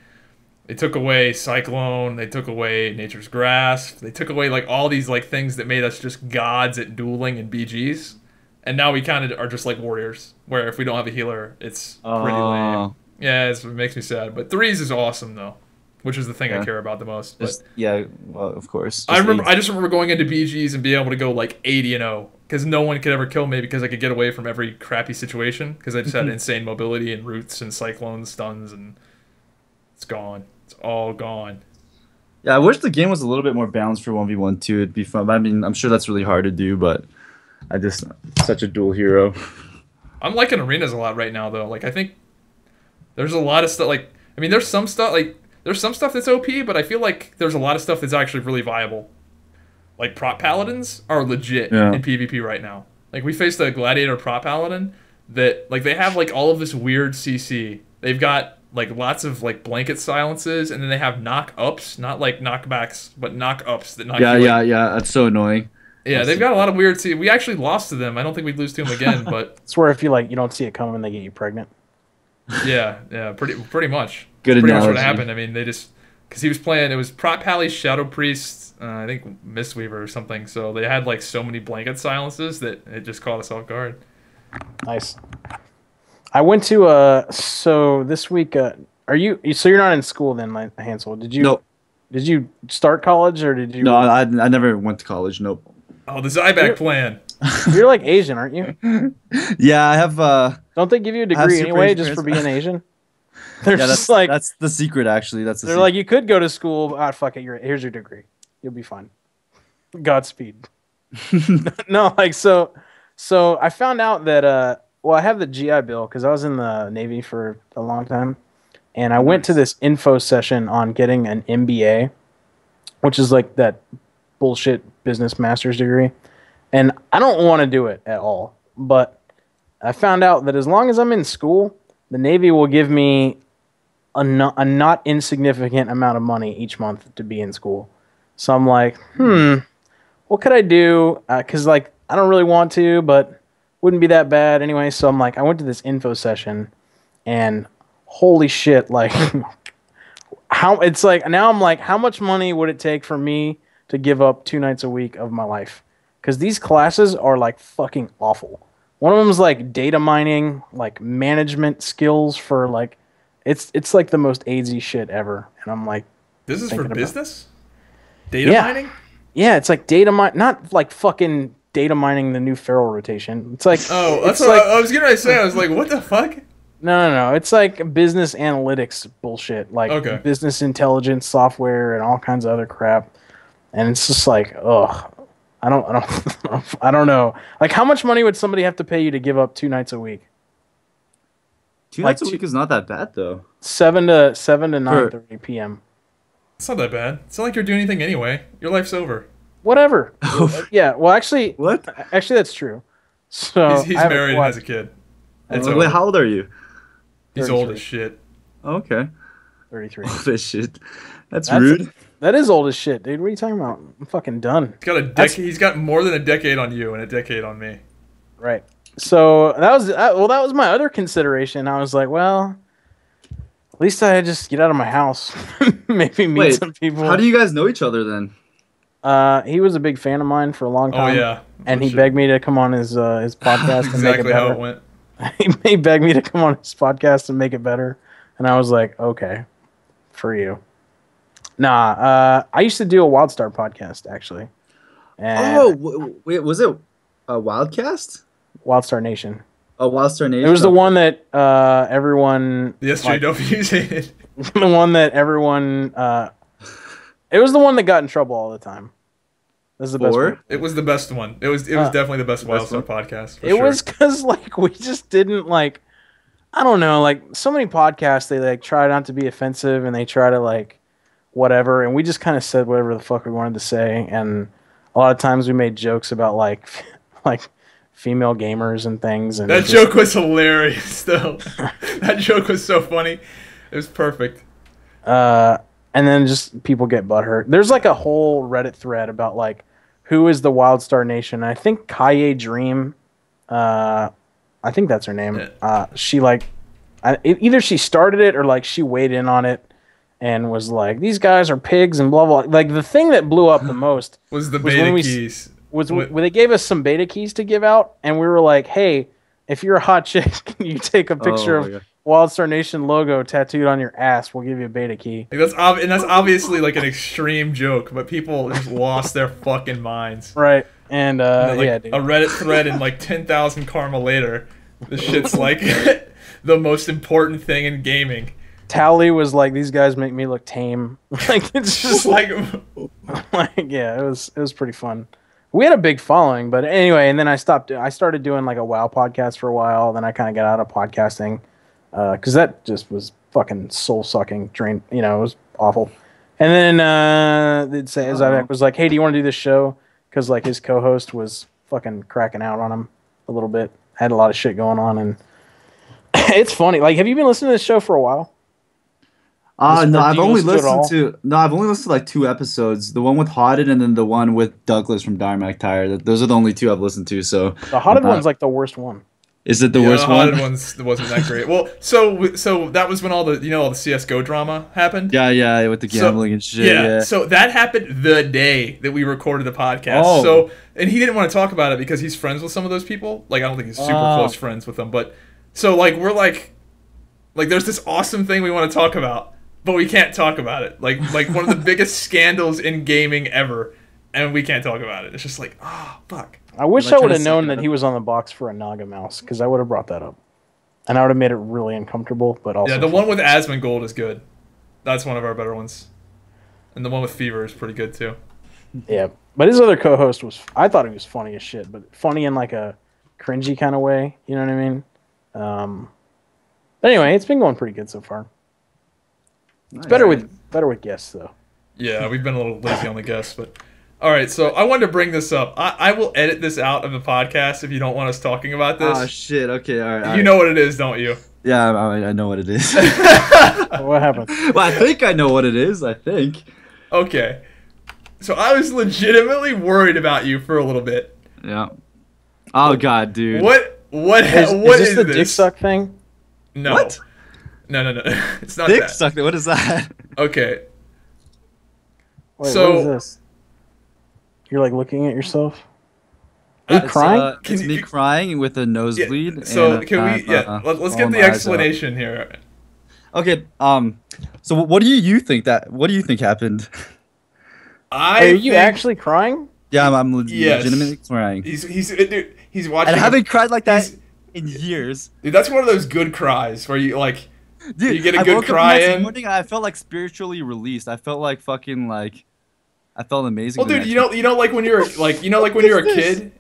They took away Cyclone. They took away Nature's Grasp. They took away like all these like things that made us just gods at dueling and BGs. And now we kind of are just like warriors, where if we don't have a healer, it's pretty lame. Yeah, it makes me sad. But threes is awesome though, which is the thing I Yeah. care about the most. But Just, yeah, well, of course. I just remember going into BGs and being able to go like 80-0 because no one could ever kill me because I could get away from every crappy situation because I just had insane mobility and roots and cyclones, stuns, and it's gone. It's all gone. Yeah, I wish the game was a little bit more balanced for 1v1 too. It'd be fun. I mean, I'm sure that's really hard to do, but I just such a dual hero. I'm liking arenas a lot right now though. Like I think there's a lot of stuff. Like I mean, there's some stuff that's OP, but I feel like there's a lot of stuff that's actually really viable. Like prop paladins are legit Yeah. in PvP right now. Like we faced a gladiator prop paladin that like they have like all of this weird CC. They've got like lots of like blanket silences, and then they have knock ups, not like knockbacks, but knock ups that knock you. Like, Yeah. That's so annoying. yeah, they've got a lot of weird. We actually lost to them. I don't think we'd lose to them again, but It's where if you like you don't see it coming, they get you pregnant. yeah, pretty much. Good That's pretty much what analogy. happened. I mean, they just because he was playing. It was Prop Pally, Shadow Priest, I think Mistweaver or something. So they had like so many blanket silences that it just caught us off guard. Nice. I went to so this week. Are you? So you're not in school then, like Hansel? Did you? Nope. Did you start college or did you? No, I never went to college. Nope. Oh, the Zyback plan. You're like Asian, aren't you? Yeah, I have. Don't they give you a have degree super anyway Asian just for parents. being Asian? They're Yeah, just like that's the secret. Actually, that's the they're secret. like you could go to school. Ah, fuck it. Here's your degree. You'll be fine. Godspeed. No, like so. I found out that well, I have the GI Bill because I was in the Navy for a long time, and I went to this info session on getting an MBA, which is like that bullshit business master's degree. And I don't want to do it at all. But I found out that as long as I'm in school, the Navy will give me a not insignificant amount of money each month to be in school. So I'm like, what could I do? Because like I don't really want to, but wouldn't be that bad anyway. So I'm like, I went to this info session, and holy shit, like how it's like now I'm like, how much money would it take for me to give up 2 nights a week of my life? Because these classes are like fucking awful. One of them is like data mining, like management skills for like, it's like the most AZ shit ever. And I'm like, this is for business? Data mining? Yeah, it's like data mine, not like fucking data mining the new feral rotation. It's like, oh, that's what I was gonna say. I was like, what the fuck? No. It's like business analytics bullshit, like business intelligence software and all kinds of other crap. And it's just like, ugh. I don't know. Like, how much money would somebody have to pay you to give up 2 nights a week? 2 nights a week is not that bad though. 7 to 9:30 p.m. It's not that bad. It's not like you're doing anything anyway. Your life's over. Whatever. Yeah. Well, actually, what? Actually, that's true. So he's married and has a kid. Wait, how old are you? He's old as shit. Okay. 33. Old as shit. That's rude. That is old as shit, dude. What are you talking about? I'm fucking done. He's got more than a decade on you and a decade on me. Right. So that was my other consideration. I was like, well, at least I just get out of my house, maybe meet some people. How do you guys know each other then? He was a big fan of mine for a long time. Oh yeah. And he begged me to come on his podcast and make it better. Exactly how it went. He begged me to come on his podcast and make it better, and I was like, okay, for you. Nah, I used to do a WildStar podcast actually. And wait, was it a Wildcast? WildStar Nation. Oh, WildStar Nation. It was the one that everyone. The SJWs hated. The one that everyone. It was the one that got in trouble all the time. This is the best one. It was the best one. It was definitely the best WildStar podcast. It was because like we just didn't like. I don't know, like so many podcasts they like try not to be offensive and they try to like whatever, and we just kind of said whatever the fuck we wanted to say, and a lot of times we made jokes about like female gamers and things. And that joke was hilarious, though. That joke was so funny. It was perfect. And then just people get butthurt. There's like a whole Reddit thread about like who is the WildStar Nation. And I think Kaye Dream, I think that's her name. Yeah. She like either she started it or like she weighed in on it. And was like, these guys are pigs and blah blah. Like the thing that blew up the most was the beta keys. When they gave us some beta keys to give out, and we were like, hey, if you're a hot chick, can you take a picture of WildStar Nation logo tattooed on your ass? We'll give you a beta key. Like, that's obviously like an extreme joke, but people just lost their fucking minds. Right, and then, yeah, dude. A Reddit thread and like 10,000 karma later, this shit's like the most important thing in gaming. Tally was like, these guys make me look tame. Like it's just like yeah, it was pretty fun. We had a big following, but anyway, and then I started doing like a WoW podcast for a while. Then I kind of got out of podcasting because that just was fucking soul sucking. It was awful. And then Zivek was like, hey, do you want to do this show? Because like his co-host was fucking cracking out on him a little bit. Had a lot of shit going on, and it's funny. Like, have you been listening to this show for a while? No, I've only listened to like 2 episodes. The one with Hodded and then the one with Douglas from Dire McTire. Those are the only 2 I've listened to. So the Hodded one's like the worst one. Is it the worst one? The Hodded ones wasn't that great. Well, so that was when all the all the CS:GO drama happened. Yeah, with the gambling and shit. Yeah, so that happened the day that we recorded the podcast. Oh. So and he didn't want to talk about it because he's friends with some of those people. Like I don't think he's super close friends with them, but so like we're like there's this awesome thing we want to talk about. But we can't talk about it. Like one of the biggest scandals in gaming ever, and we can't talk about it. It's just like, oh, fuck. I wish I would have known that he was on the box for a Naga mouse, because I would have brought that up. And I would have made it really uncomfortable, but also... Yeah, the one with Asmongold is good. That's one of our better ones. And the one with Fever is pretty good, too. Yeah, but his other co-host was... I thought he was funny as shit, but funny in like a cringy kind of way. You know what I mean? But anyway, it's been going pretty good so far. It's better with guests though. Yeah, we've been a little lazy on the guests, but all right. So I wanted to bring this up. I will edit this out of the podcast if you don't want us talking about this. Oh shit. Okay. All right. You know what it is, don't you? Yeah, I know what it is. What happened? Well, I think I know what it is. I think. Okay. So I was legitimately worried about you for a little bit. Yeah. Oh god, dude. What Is this the dick suck thing? No. What? No. It's not Dick that. suck. What is that? Okay. Wait, So- what is this? You're like looking at yourself. Are you It's, crying? it's me crying with a nosebleed. So and can we? I'm, Yeah. Let's get rolling the my eyes out. explanation here. Okay. So what do you think happened? Are Are you actually crying? Yeah, I'm Yes. legitimately crying. Dude, he's watching. And I haven't cried like that he's- in years. Dude, that's one of those good cries where you like. Dude, You get a I good woke up cry the next in. morning and I felt like spiritually released. I felt like fucking like I felt amazing. Well, the dude, next you know, like when you're like, like when you're a kid.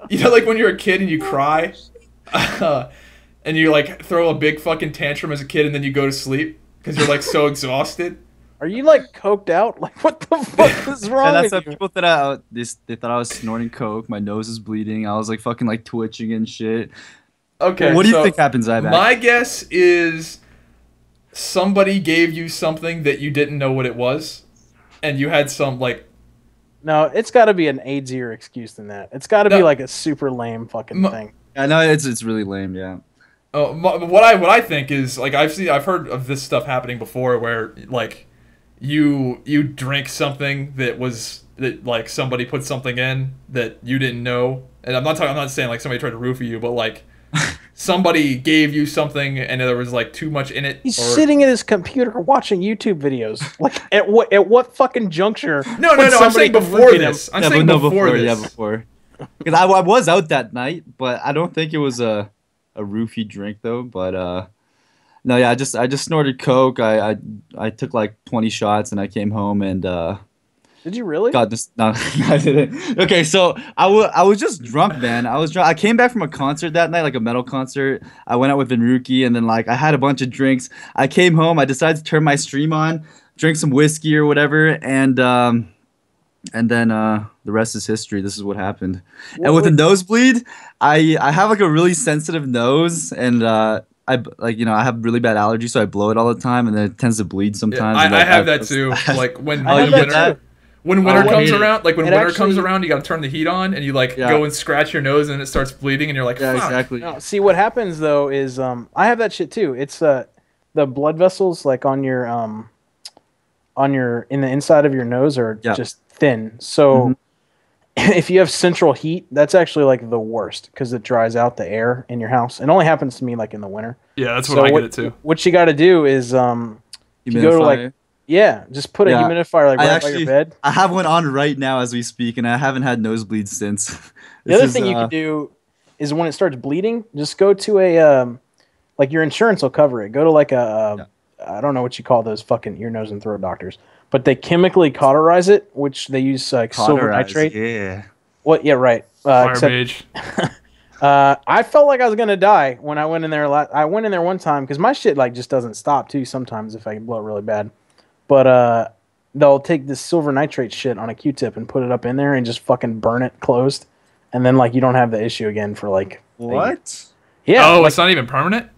You know, like when you're a kid and you cry, and you like throw a big fucking tantrum as a kid, and then you go to sleep because you're like so exhausted. Are you like coked out? Like what the fuck is wrong And that's with how you? people they thought I was snorting coke. My nose is bleeding. I was like fucking like twitching and shit. Okay, What do you so think happens, Ivan? My guess is somebody gave you something that you didn't know what it was, and you had some like. No, it's got to be an AIDSier excuse than that. It's got to be No. like a super lame fucking thing. I know it's really lame. Yeah. What I think is like I've heard of this stuff happening before where like you drink something that like somebody put something in that you didn't know, and I'm not saying like somebody tried to roofie you, but like somebody gave you something and there was like too much in it. He's sitting at his computer watching YouTube videos. Like at what fucking juncture? No. would I'm somebody saying come before roofie him? this. I'm saying before this. Yeah, before. Because I was out that night, but I don't think it was a roofie drink though. But no, yeah, I just snorted coke. I took like 20 shots and I came home and Did you really? God, no, I didn't. Okay, so I was just drunk, man. I was drunk. I came back from a concert that night, like a metal concert. I went out with Vinruki, and then like I had a bunch of drinks. I came home. I decided to turn my stream on, drink some whiskey or whatever, and then the rest is history. This is what happened. And with a nosebleed, I have like a really sensitive nose, and I have really bad allergies, so I blow it all the time, and then it tends to bleed sometimes. I and, like, have that too. Like when I have that winter. too. When winter Oh, comes wait. around, like when It winter actually- comes around, you gotta turn the heat on and you like Yeah. go and scratch your nose and it starts bleeding and you're like, Yeah, fuck. exactly. No, see what happens though is I have that shit too. It's the blood vessels like on your in the inside of your nose are Yeah. just thin. So if you have central heat, that's actually like the worst because it dries out the air in your house. It only happens to me like in the winter. Yeah, that's what So I get it too. What you got to do is you go to like Humidifier. just put a Yeah. humidifier like I right by your bed. I have one on right now as we speak, and I haven't had nosebleeds since. The other thing you can do is when it starts bleeding, just go to a like your insurance will cover it. Go to like I don't know what you call those fucking ear, nose, and throat doctors, but they chemically cauterize it, which they use like silver nitrate. Yeah. What? Yeah, right. Fire Except, mage. I felt like I was gonna die when I went in there. I went in there one time because my shit like just doesn't stop too. Sometimes if I blow it really bad, but they'll take this silver nitrate shit on a Q-tip and put it up in there and just fucking burn it closed, and then like you don't have the issue again for like What? yeah. Oh, like, it's not even permanent?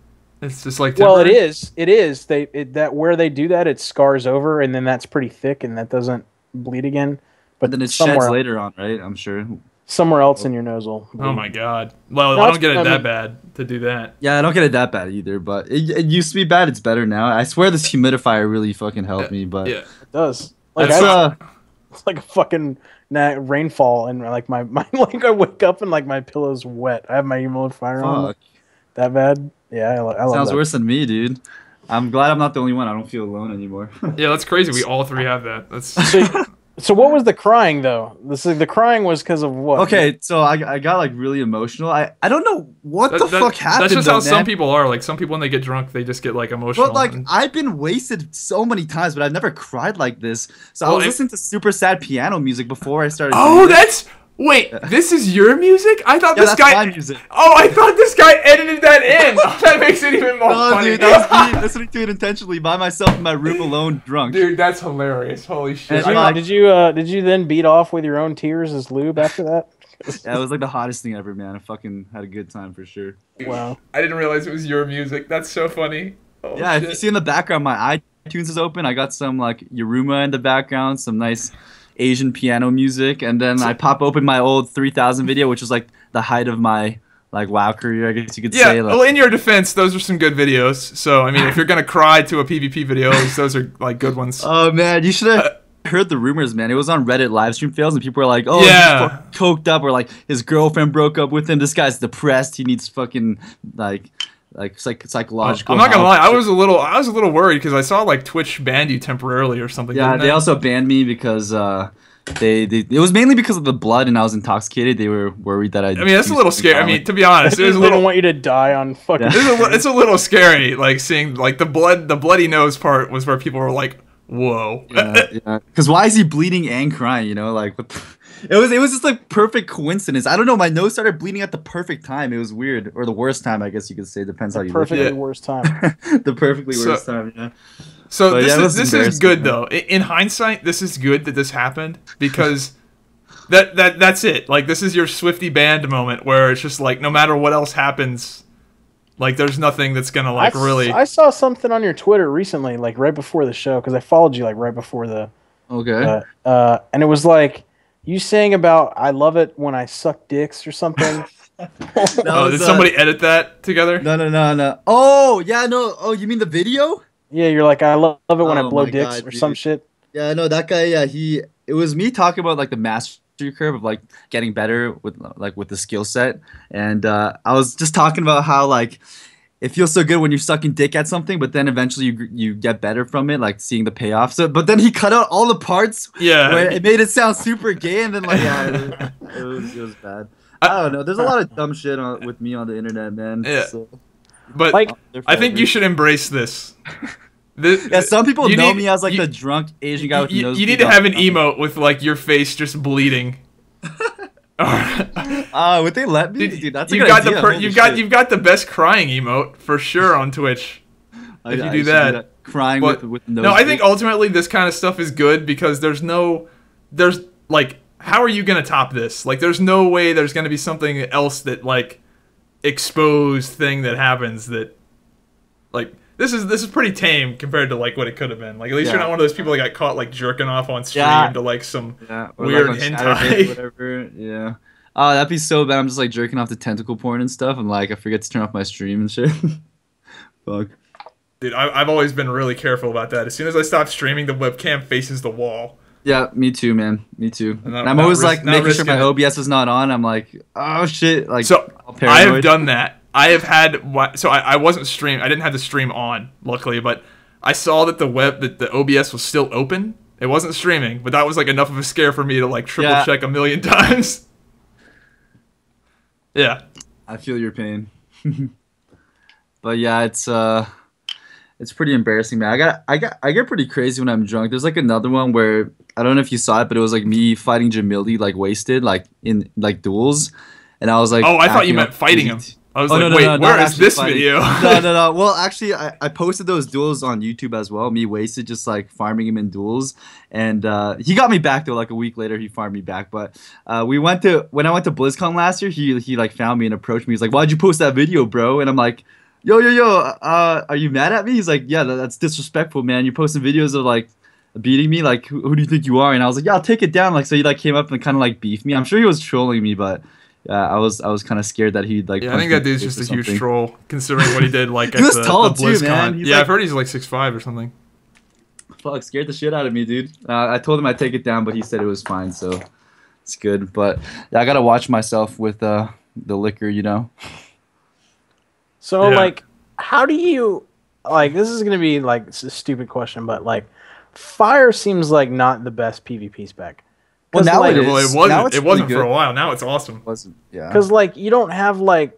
It's just like well, it temporary? is. It is. That where they do that, it scars over, and then that's pretty thick, and that doesn't bleed again. But then it sheds later on, right? I'm sure. Somewhere else in your nose will bleed. Oh my god. Well, No, I it's- don't get it I that mean- bad to do that. Yeah, I don't get it that bad either, but it used to be bad. It's better now. I swear this humidifier really fucking helped me, but Yeah. It does. Like it's it's like a fucking rainfall, and like my like I wake up and like my pillow's wet. I have my humidifier on. fuck. That bad? Yeah, I love Sounds that. worse than me, dude. I'm glad I'm not the only one. I don't feel alone anymore. Yeah, that's crazy. We all three have that. That's So what was the crying though? The crying was because of what? Okay, so I got like really emotional. I don't know what the fuck happened. That's just how though, some man. people are. Like some people when they get drunk, they just get like emotional. But like and- I've been wasted so many times, but I've never cried like this. So I Well, was it- listening to super sad piano music before I started. Oh, doing this. Wait, this is your music? I thought this that's guy. my music. Oh, I thought this guy edited that in. Oh, that makes it even more No, funny. dude, that was me listening to it intentionally by myself in my room alone, drunk. Dude, that's hilarious. Holy shit. Did you then beat off with your own tears as lube after that? Yeah, it was like the hottest thing ever, man. I fucking had a good time for sure. Wow. I didn't realize it was your music. That's so funny. Oh, Yeah, shit. if you see in the background, my iTunes is open. I got some like Yuruma in the background, some nice Asian piano music, and then I pop open my old 3000 video, which was like the height of my like WoW career, I guess you could say. Like, well, in your defense, those are some good videos. So, I mean, if you're gonna cry to a PvP video, those are like good ones. oh man, you should have heard the rumors, man. It was on Reddit live stream fails, and people were like, "Oh, Yeah. he's coked up," or like his girlfriend broke up with him. This guy's depressed. He needs fucking like psychological. I'm not gonna help. lie, I was a little worried because I saw like Twitch banned you temporarily or something. Yeah, didn't they also banned me because it was mainly because of the blood and I was intoxicated. They were worried that I mean, that's a little scary. I mean, to be honest, it They was a don't little. want you to die on fucking. Yeah. It's a little scary, like seeing like the bloody nose part was where people were like, "Whoa." Yeah. Because why is he bleeding and crying? You know, like what the, it was just like perfect coincidence. I don't know. My nose started bleeding at the perfect time. It was weird, or the worst time, I guess you could say. Depends how you look at Perfectly Yeah. worst time. it. The perfectly So- worst time. Yeah. So But yeah, this that's is good embarrassing, though. In hindsight, this is good that this happened because that's it. Like this is your Swifty band moment where it's just like no matter what else happens, like there's nothing that's gonna like really. I saw something on your Twitter recently, like right before the show, because I followed you like right before the. Okay. And it was like you saying about I love it when I suck dicks or something. Oh, did somebody edit that together? No. Oh yeah, no. Oh, you mean the video? Yeah, you're like I love it when I Oh blow my dicks God, or some dude. shit. Yeah, no, that guy. Yeah, it was me talking about like the mastery curve of like getting better with the skill set, and I was just talking about how like it feels so good when you're sucking dick at something, but then eventually you get better from it, like seeing the payoff. So, but then he cut out all the parts Yeah. where it made it sound super gay, and then like yeah, it was bad. I don't know. There's a lot of dumb shit with me on the internet, man. Yeah. So, But Like, I think you should embrace this. yeah, some people You know need- me as like you- the drunk Asian guy with the nose. you need to have an emote with like your face just bleeding. Would they let me? Dude, that's a you've good got idea. Holy shit. you've got the best crying emote for sure on Twitch. If you I do should that. crying But with nose. no, I think ultimately this kind of stuff is good because there's like how are you gonna top this? Like there's no way there's gonna be something else that like exposed thing that happens that like this is pretty tame compared to like what it could have been. Like at least you're Yeah. not one of those people that got caught like jerking off on stream Yeah. to like some yeah, or weird like on hentai. Saturday or whatever. Yeah. Oh, that'd be so bad. I'm just like jerking off the tentacle porn and stuff, and like I forget to turn off my stream and shit. Fuck. Dude, I've always been really careful about that. As soon as I stop streaming, the webcam faces the wall. Yeah, me too, man. Me too. Not- And I'm not always risk- like not making sure risking my it. OBS is not on. I'm like, oh shit, like So all I paranoid. have done that. I have had so I wasn't stream. I didn't have the stream on, luckily, but I saw that the OBS was still open. It wasn't streaming, but that was like enough of a scare for me to like triple Yeah. check a million times. Yeah. I feel your pain. But yeah, it's pretty embarrassing, man. I get pretty crazy when I'm drunk. There's like another one where I don't know if you saw it, but it was like me fighting Jamili like wasted, like in like duels, and I was like, Oh, I thought you acting meant up fighting him. crazy. I was Oh, like, no, wait, not where is actually this fighting. video? No. Well, actually, I posted those duels on YouTube as well. Me wasted, just like farming him in duels, and he got me back though. Like a week later, he farmed me back. But when I went to BlizzCon last year, he like found me and approached me. He's like, "Why'd you post that video, bro?" And I'm like, "Yo, are you mad at me?" He's like, "Yeah, that's disrespectful, man. You're posting videos of like beating me. Like, who do you think you are?" And I was like, "Yeah, I'll take it down." Like, so he like came up and kind of like beefed me. I'm sure he was trolling me, but. I was kind of scared that he'd like. Yeah, I think that dude's just a huge troll, considering what he did. Like He at was the tall, the too, BlizzCon. man. He's Yeah, like- I've heard he's like 6'5" or something. Fuck, scared the shit out of me, dude. I told him I'd take it down, but he said it was fine, so it's good. But yeah, I gotta watch myself with the liquor, you know. So Yeah. like, how do you like? This is gonna be like a stupid question, but like, fire seems like not the best PvP spec. Well, 'Cause, now like, it is. Well, it Now wasn't. it's It wasn't really for a good. while. Now it's awesome. Wasn't yeah. Because like you don't have like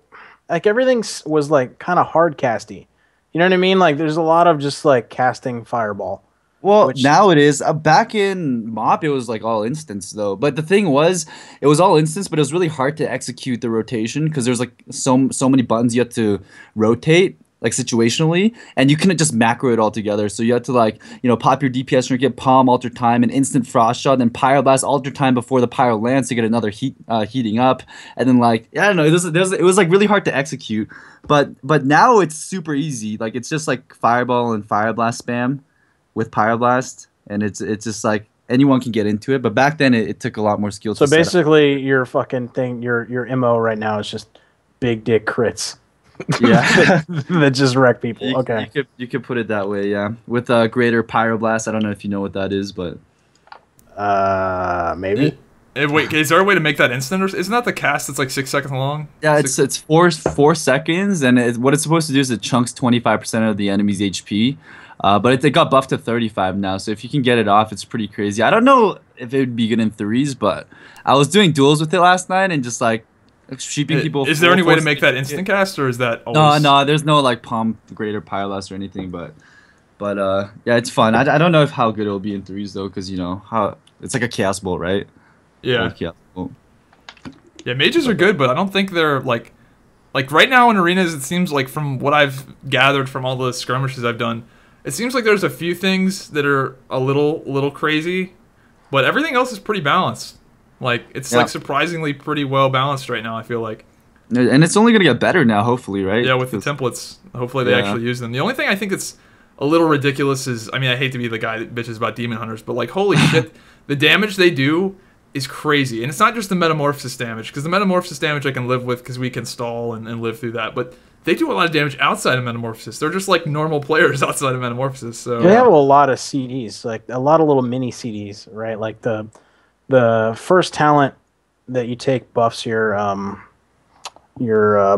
everything was like kind of hard casty. You know what I mean? Like there's a lot of just like casting fireball. Well, now it is. Back in MoP, it was like all instance though. But the thing was, it was all instance, but it was really hard to execute the rotation because there's like so many buttons you had to rotate, like situationally, and you couldn't just macro it all together. So you had to like, you know, pop your DPS trinket, palm, alter time, and instant frost shot, then pyroblast, alter time before the pyro lands to get another heating up, and then like, I don't know, it was like really hard to execute. But now it's super easy. Like it's just like fireball and fireblast spam with pyroblast, and it's just like anyone can get into it. But back then it took a lot more skill. So basically, your fucking thing, your MO right now is just big dick crits. Yeah, that just wreck people. Okay, you could put it that way. Yeah, with a greater pyroblast. I don't know if you know what that is, but maybe. Wait, is there a way to make that instant, or isn't that the cast that's like 6 seconds long? Yeah, it's 4 seconds, and what it's supposed to do is it chunks 25% of the enemy's HP. But it got buffed to 35 now, so if you can get it off, it's pretty crazy. I don't know if it would be good in threes, but I was doing duels with it last night and just like sheeping people. Is there any way to make that instant cast, or is that always... No, there's no like palm greater pyroblast or anything, but yeah, it's fun. I don't know how good it'll be in threes though, because you know how it's like a chaos bolt, right? Yeah. Chaos bolt. Yeah, mages are good, but I don't think they're like right now in arenas. It seems like from what I've gathered from all the skirmishes I've done, it seems like there's a few things that are a little crazy, but everything else is pretty balanced. Like it's like surprisingly pretty well balanced right now, I feel like. And it's only gonna get better now, hopefully, right? Yeah, with the templates. Hopefully they actually use them. The only thing I think that's a little ridiculous is, I mean, I hate to be the guy that bitches about demon hunters, but like holy shit, the damage they do is crazy. And it's not just the metamorphosis damage, because the metamorphosis damage I can live with because we can stall and live through that, but they do a lot of damage outside of Metamorphosis. They're just like normal players outside of Metamorphosis. So they have a lot of CDs, like a lot of little mini CDs, right? Like the first talent that you take buffs your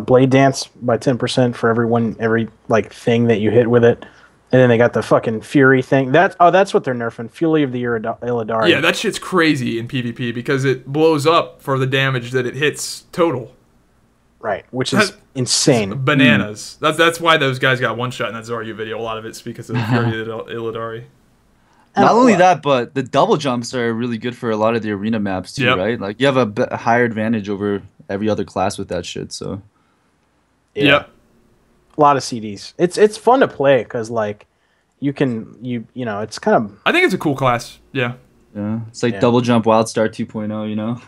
blade dance by 10% for every like thing that you hit with it. And then they got the fucking Fury thing. That's what they're nerfing. Fury of the Illidari. Yeah, that shit's crazy in PvP because it blows up for the damage that it hits total. Right, which is insane. Bananas. That's why those guys got one shot in that Zaryu video. A lot of it's because of the Fury of the Illidari. Not only that, but the double jumps are really good for a lot of the arena maps too, right? Like you have a higher advantage over every other class with that shit. So yeah. A lot of CDs. It's fun to play because like you know it's kind of. I think it's a cool class. Yeah. Yeah. It's like double jump Wildstar 2.0. You know.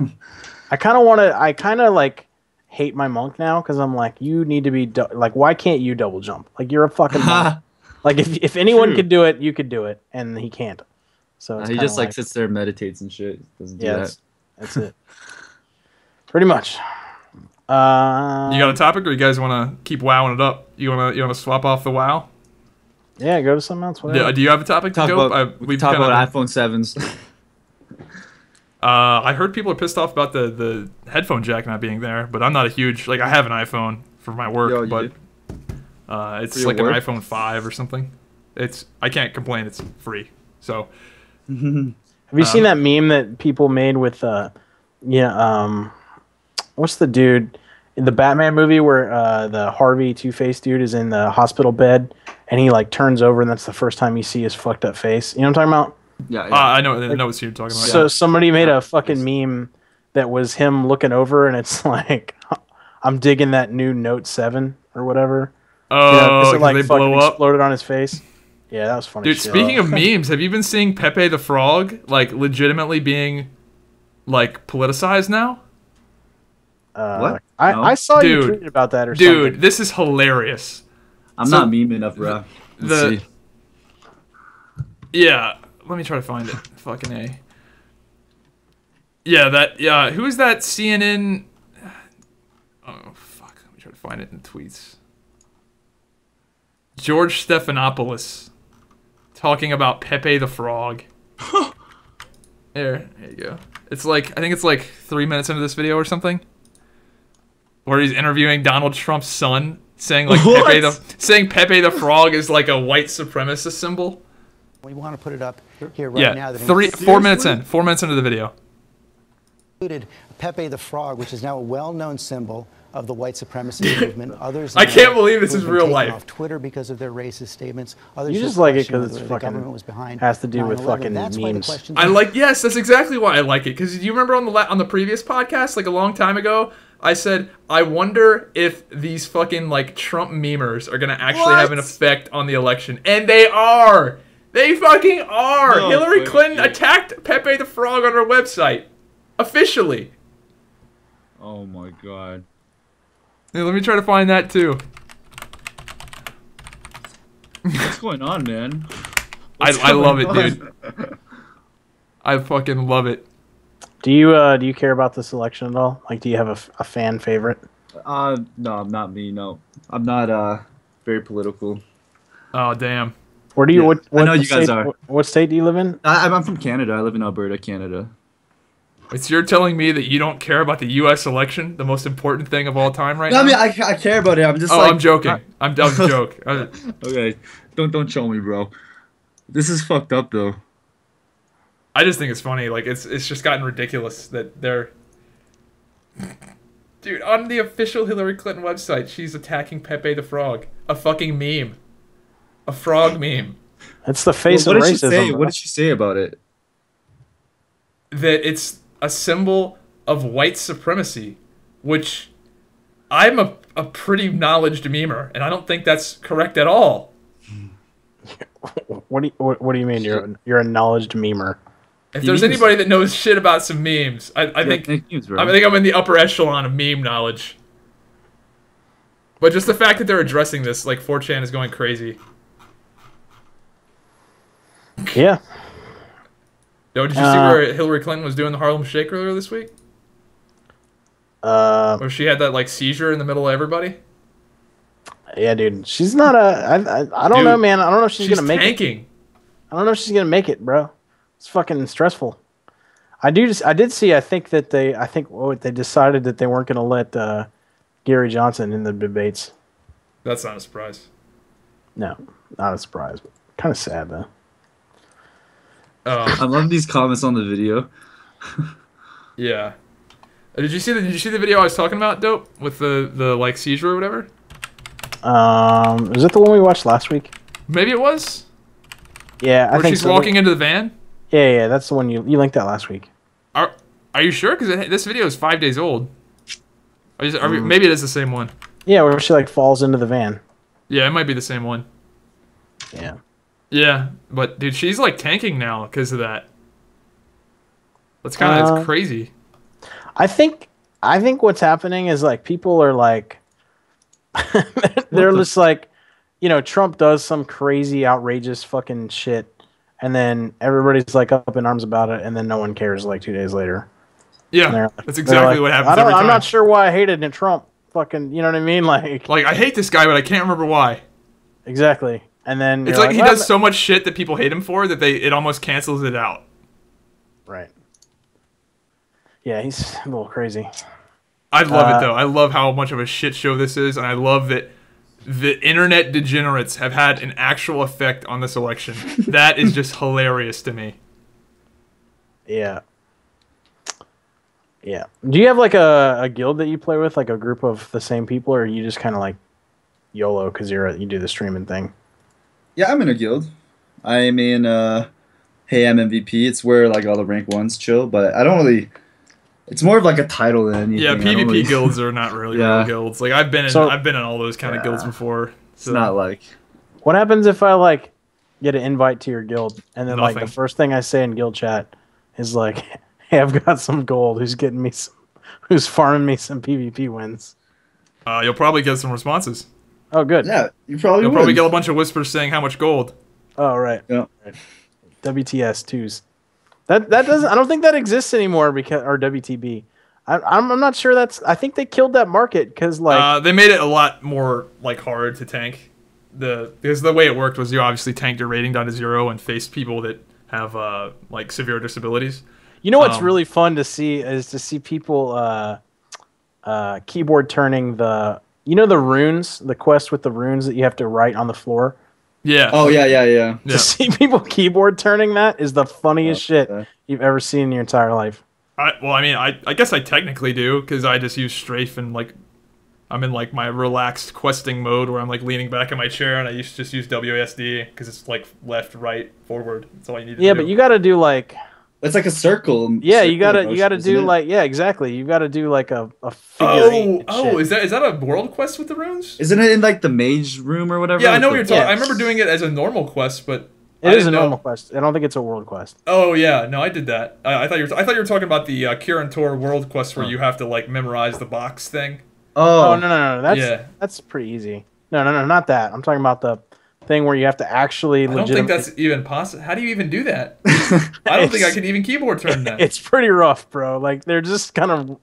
I kind of like hate my monk now because I'm like, you need to be like, why can't you double jump? Like you're a fucking monk. Like if anyone could do it, you could do it, and he can't. So it's he just like sits there and meditates and shit. Doesn't do that. That's it. Pretty much. You got a topic, or you guys want to keep wowing it up? You wanna swap off the wow? Yeah, go to something else. Whatever. Yeah, do you have a topic to go? We talk about iPhone 7s. I heard people are pissed off about the headphone jack not being there, but I'm not a huge I have an iPhone for my work, but it's like an iPhone 5 or something. I can't complain. It's free. So have you seen that meme that people made with what's the dude in the Batman movie where the Harvey Two-Face dude is in the hospital bed and he like turns over and that's the first time you see his fucked up face? You know what I'm talking about? Yeah. I know what you're talking about. So somebody made a fucking meme that was him looking over and it's like, I'm digging that new Note 7 or whatever. Oh, it like they fucking blow up? exploded on his face. Yeah, that was funny. Dude, speaking of memes, have you been seeing Pepe the Frog like legitimately being like politicized now? What? I saw you tweeted about that or something. Dude, this is hilarious. I'm not meme enough, bro. Let's see. Yeah, let me try to find it. Fucking A. Yeah, who is that CNN? Oh, fuck. Let me try to find it in the tweets. George Stephanopoulos talking about Pepe the Frog. There you go. It's like, I think it's like 3 minutes into this video or something, where he's interviewing Donald Trump's son, saying like Pepe the Frog is like a white supremacist symbol. We want to put it up here right now. Yeah, 4 minutes in. 4 minutes into the video. included Pepe the Frog, which is now a well-known symbol of the white supremacy movement. Others I can't believe this is real life. Off Twitter because of their racist statements. Others You just like it because it's fucking was behind has to do with 9/11. fucking That's why the memes. questions I like, yes, that's exactly why I like it. Because you remember on the previous podcast, like a long time ago, I said, I wonder if these fucking like Trump memers are gonna actually have an effect on the election, and they are. They fucking are. No, Hillary Clinton attacked Pepe the Frog on her website, officially. Oh my god. Yeah, let me try to find that too. What's going on, man? I love it, dude. I fucking love it. Do you care about this election at all? Like, do you have a fan favorite? No, not me. No, I'm not very political. Oh damn. Where do you? Yeah, What I know you state, guys are. What state do you live in? I'm from Canada. I live in Alberta, Canada. It's you're telling me that you don't care about the U.S. election, the most important thing of all time right No, now? I mean I care about it. I'm just Oh, like I'm joking. I'm joke. Okay, don't show me, bro. This is fucked up though. I just think it's funny. Like it's just gotten ridiculous that they're. Dude, on the official Hillary Clinton website, she's attacking Pepe the Frog, a fucking meme, a frog meme. It's the face What of did she racism. say? bro. What did she say about it? That it's a symbol of white supremacy, which I'm a pretty knowledged memer, and I don't think that's correct at all. What do you mean? You're a knowledge memer. If there's anybody that knows shit about some memes, I think I'm in the upper echelon of meme knowledge. But just the fact that they're addressing this, like 4chan is going crazy. Yeah. Yo, did you see where Hillary Clinton was doing the Harlem Shake earlier this week? Where she had that like seizure in the middle of everybody? Yeah, dude. She's not a. I don't know, man. I don't know if she's gonna make tanking. it. I don't know if she's gonna make it, bro. It's fucking stressful. I did see. I think they decided that they weren't gonna let Gary Johnson in the debates. That's not a surprise. No, not a surprise. But kind of sad though. I love these comments on the video. Yeah. Did you see the video I was talking about, Dope, with the like seizure or whatever? Is it the one we watched last week? Maybe it was. Yeah, I Where think she's walking into the van. Yeah, that's the one you linked that last week. Are you sure? Because this video is 5 days old. Maybe it is the same one. Yeah, where she like falls into the van. Yeah, it might be the same one. Yeah. Yeah, but dude, she's like tanking now because of that. That's kind of crazy. I think what's happening is like people are like they're just like, you know, Trump does some crazy outrageous fucking shit and then everybody's like up in arms about it and then no one cares like 2 days later. Yeah, that's exactly like, what happens every time. I'm not sure why I hated Trump. Fucking, you know what I mean? Like I hate this guy, but I can't remember why. Exactly. And then it's like he does so much shit that people hate him for that it almost cancels it out. Right. Yeah, he's a little crazy. I love it though. I love how much of a shit show this is, and I love that the internet degenerates have had an actual effect on this election. That is just hilarious to me. Yeah. Yeah. Do you have like a guild that you play with, like a group of the same people, or are you just kind of like YOLO because you do the streaming thing? Yeah, I'm in a guild. I'm in Hey I'm MVP. It's where like all the rank ones chill, but I don't really. It's more of like a title than anything. Yeah, PvP guilds are not really real guilds. Like I've been in all those kind of guilds before. So. It's not like. What happens if I like get an invite to your guild and then like the first thing I say in guild chat is like, "Hey, I've got some gold. Who's farming me some PvP wins?" You'll probably get some responses. Oh, good. Yeah, you'll probably get a bunch of whispers saying how much gold. Oh, right. Yeah. Right. WTS twos. That doesn't. I don't think that exists anymore or WTB. I'm not sure I think they killed that market because like they made it a lot more like hard to tank. Because the way it worked was you obviously tanked your rating down to 0 and faced people that have like severe disabilities. You know what's really fun to see is to see people keyboard turning the runes, the quest with the runes that you have to write on the floor. Yeah. Oh yeah. To see people keyboard turning that is the funniest shit you've ever seen in your entire life. I guess I technically do because I just use strafe and like I'm in like my relaxed questing mode where I'm like leaning back in my chair and I just use WASD because it's like left, right, forward. That's all you need to do. Yeah, but you got to do like. It's like a circle. Yeah, you circle gotta motion, do isn't it? like exactly. You gotta do like a figure eight. Oh, is that a world quest with the runes? Isn't it in like the mage room or whatever? Yeah, I know what you're talking. Yeah. I remember doing it as a normal quest, but It is a normal quest. I don't think it's a world quest. Oh yeah, no, I did that. I thought you were talking about the Kirin Tor world quest where you have to like memorize the box thing. Oh no. That's pretty easy. No, not that. I'm talking about the thing where you have to actually. I don't think that's even possible. How do you even do that? I don't think I can even keyboard turn that. It's pretty rough, bro. Like they're just kind of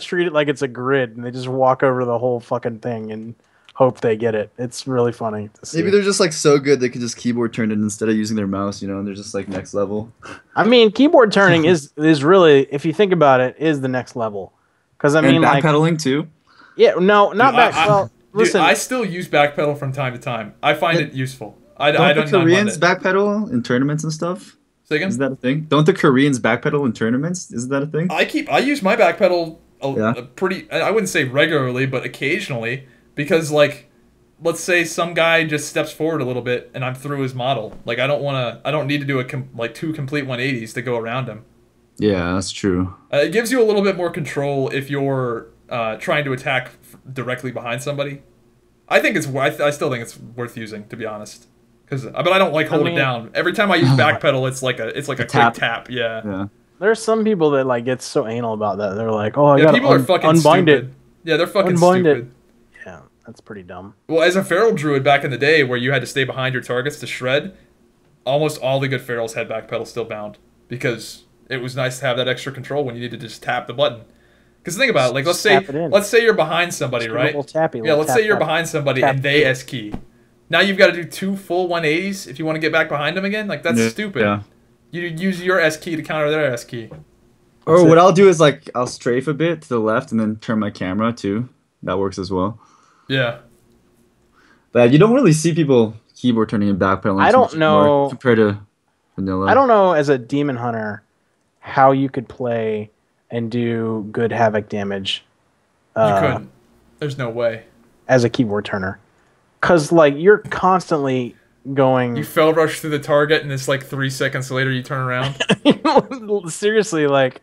treat it like it's a grid, and they just walk over the whole fucking thing and hope they get it. It's really funny to see. Maybe they're just like so good they can just keyboard turn it instead of using their mouse, and they're just like next level. I mean, keyboard turning is really, if you think about it, is the next level. Because I mean, like backpedaling too. Yeah, no, not back. Well, listen, I still use backpedal from time to time. I find it useful. I don't the Koreans mind it. backpedal in tournaments and stuff? Say again? Is that a thing? Don't the Koreans backpedal in tournaments? Isn't that a thing? I use my backpedal pretty. I wouldn't say regularly, but occasionally because like, let's say some guy just steps forward a little bit and I'm through his model. Like I don't need to do two complete 180s to go around him. Yeah, that's true. It gives you a little bit more control if you're trying to attack directly behind somebody. I still think it's worth using, to be honest. But I don't like hold it down. Every time I use backpedal, it's like a quick tap. Yeah. There's some people that like get so anal about that. They're like, oh, I gotta people are fucking unbind stupid. it. Yeah, they're fucking Unbind stupid. It. Yeah, that's pretty dumb. Well, as a feral druid back in the day, where you had to stay behind your targets to shred, almost all the good ferals had backpedal still bound because it was nice to have that extra control when you need to just tap the button. Because think about it, like let's say you're behind somebody, right? Let's say you're behind somebody and they S key. Now you've got to do 2 full 180s if you want to get back behind them again. Like that's stupid. Yeah. You use your S key to counter their S key. Or what I'll do is like I'll strafe a bit to the left and then turn my camera too. That works as well. Yeah. But you don't really see people keyboard turning and backpedaling. I don't know compared to vanilla. I don't know as a demon hunter how you could play and do good havoc damage. You couldn't. There's no way. As a keyboard turner. Because, like, you're constantly going... You fell rush through the target, and it's like 3 seconds later you turn around. Seriously, like...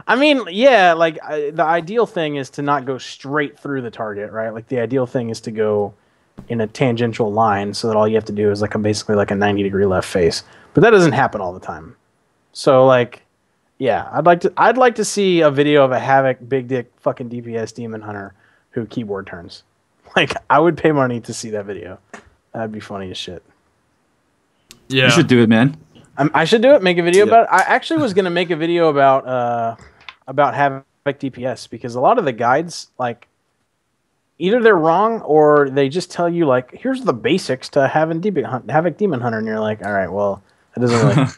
I mean, yeah, like, the ideal thing is to not go straight through the target, right? Like, the ideal thing is to go in a tangential line so that all you have to do is, like, basically like a 90-degree left face. But that doesn't happen all the time. So, like... Yeah, I'd like to see a video of a Havoc big dick fucking DPS demon hunter who keyboard turns. Like I would pay money to see that video. That'd be funny as shit. Yeah, you should do it, man. I should do it. Make a video about it. I actually was gonna make a video about Havoc DPS because a lot of the guides like either they're wrong or they just tell you like here's the basics to having Havoc demon hunter, and you're like, all right, well that doesn't really.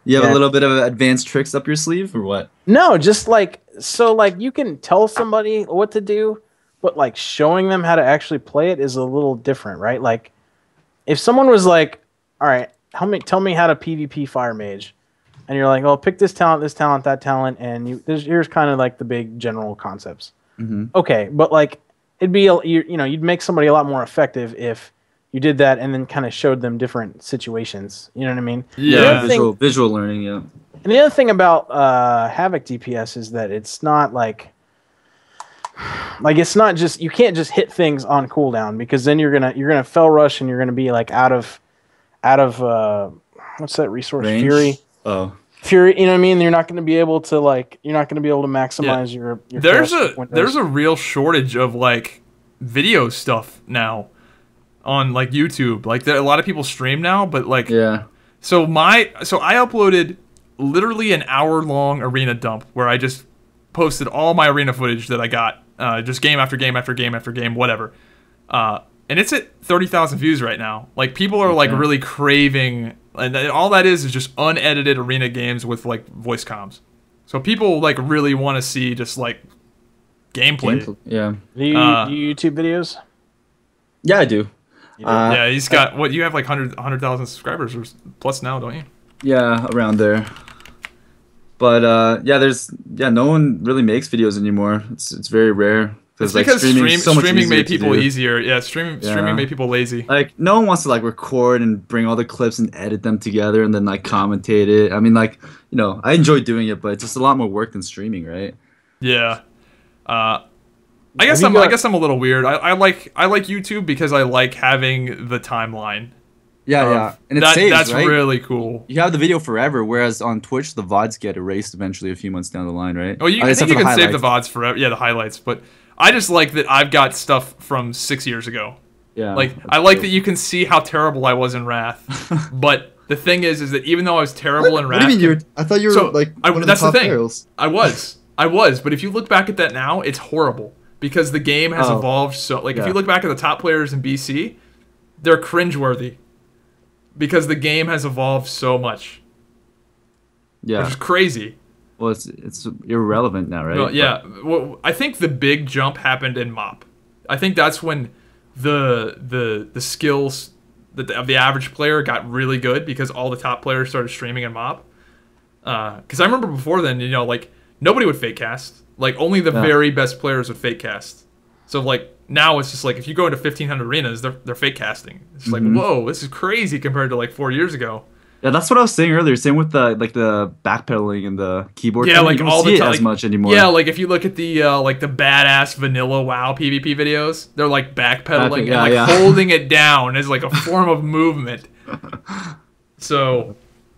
You have a little bit of advanced tricks up your sleeve, or what? No, just like so, like you can tell somebody what to do, but like showing them how to actually play it is a little different, right? Like, if someone was like, "All right, tell me how to PvP fire mage," and you're like, "Oh, pick this talent, that talent," and here's kind of like the big general concepts. Mm-hmm. Okay, but like it'd be you'd make somebody a lot more effective if you did that and then kind of showed them different situations. You know what I mean? Yeah, visual learning, yeah. And the other thing about Havoc DPS is that it's not like it's not just you can't just hit things on cooldown because then you're gonna fell rush and you're gonna be like out of what's that resource? Range? Fury. Oh. Fury, you know what I mean? You're not gonna be able to maximize your there's a real shortage of like video stuff now. On like YouTube, like a lot of people stream now, but like So I uploaded literally an hour-long arena dump where I just posted all my arena footage that I got, just game after game after game after game, whatever. And it's at 30,000 views right now. Like people are like really craving, and all that is just unedited arena games with like voice comms. So people like really want to see just like gameplay. Yeah. Do you YouTube videos? Yeah, I do. Yeah, he's got what you have like 100,000 subscribers or plus now, don't you? Yeah, around there. But no one really makes videos anymore. It's very rare. It's Like, because streaming made to people do. easier. Yeah, streaming made people lazy. Like, no one wants to like record and bring all the clips and edit them together and then like commentate it. I mean, like, I enjoy doing it, but it's just a lot more work than streaming, right? Yeah. I guess I'm a little weird. I like YouTube because I like having the timeline. Yeah, and that's right? Really cool. You have the video forever, whereas on Twitch the VODs get erased eventually a few months down the line, right? Oh, I think you can save the VODs forever. Yeah, the highlights, but I just like that I've got stuff from 6 years ago. Yeah. Like, I like that you can see how terrible I was in Wrath. But the thing is that even though I was terrible in Wrath... What do you mean? I thought you were one of the top players. I was, but if you look back at that now, it's horrible. Because the game has evolved so... Like, if you look back at the top players in BC, they're cringeworthy. Because the game has evolved so much. Yeah. Which is crazy. Well, it's irrelevant now, right? Well, yeah. Well, I think the big jump happened in MoP. I think that's when the skills of the average player got really good because all the top players started streaming in MoP. Because I remember before then, like, nobody would fake cast. Like, only the very best players would fake cast. So, like, now it's just like, if you go into 1,500 arenas, they're fake casting. It's just like, whoa, this is crazy compared to, like, 4 years ago. Yeah, that's what I was saying earlier. Same with the backpedaling and the keyboard. Yeah, like, you all don't see the it time as much anymore. Yeah, like, if you look at the badass vanilla WoW PvP videos, they're, like, backpedaling and holding it down as, like, a form of movement. So,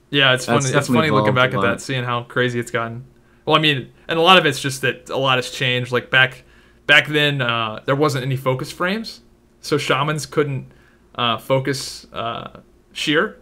yeah, it's funny. It's funny looking back at that, seeing how crazy it's gotten. Well, I mean, and a lot of it's just that a lot has changed. Like, back then, there wasn't any focus frames, so shamans couldn't focus sheer